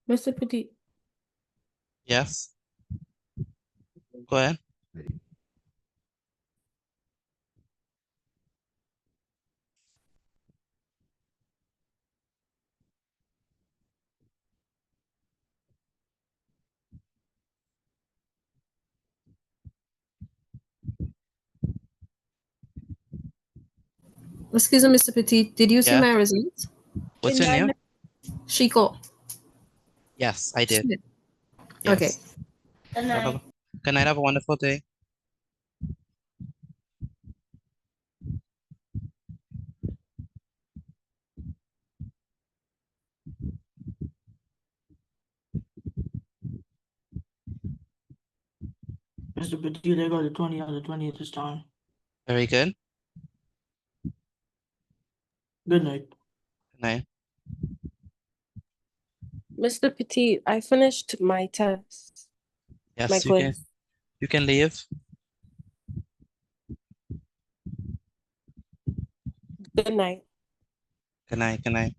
Mr. Petit, Yes. Go ahead. Excuse me, Mr. Petit. Did you see Yeah. my results? What's your name? Chico. Yes, I did. Smith. Yes. Okay. Good night. Good night. Have a wonderful day. Mr. Petit, I got a 20 out of 20 this time. Very good. Good night. Good night. Mr. Petit, I finished my test. My Yes, you can. quiz. You can leave. Good night. Good night. Good night.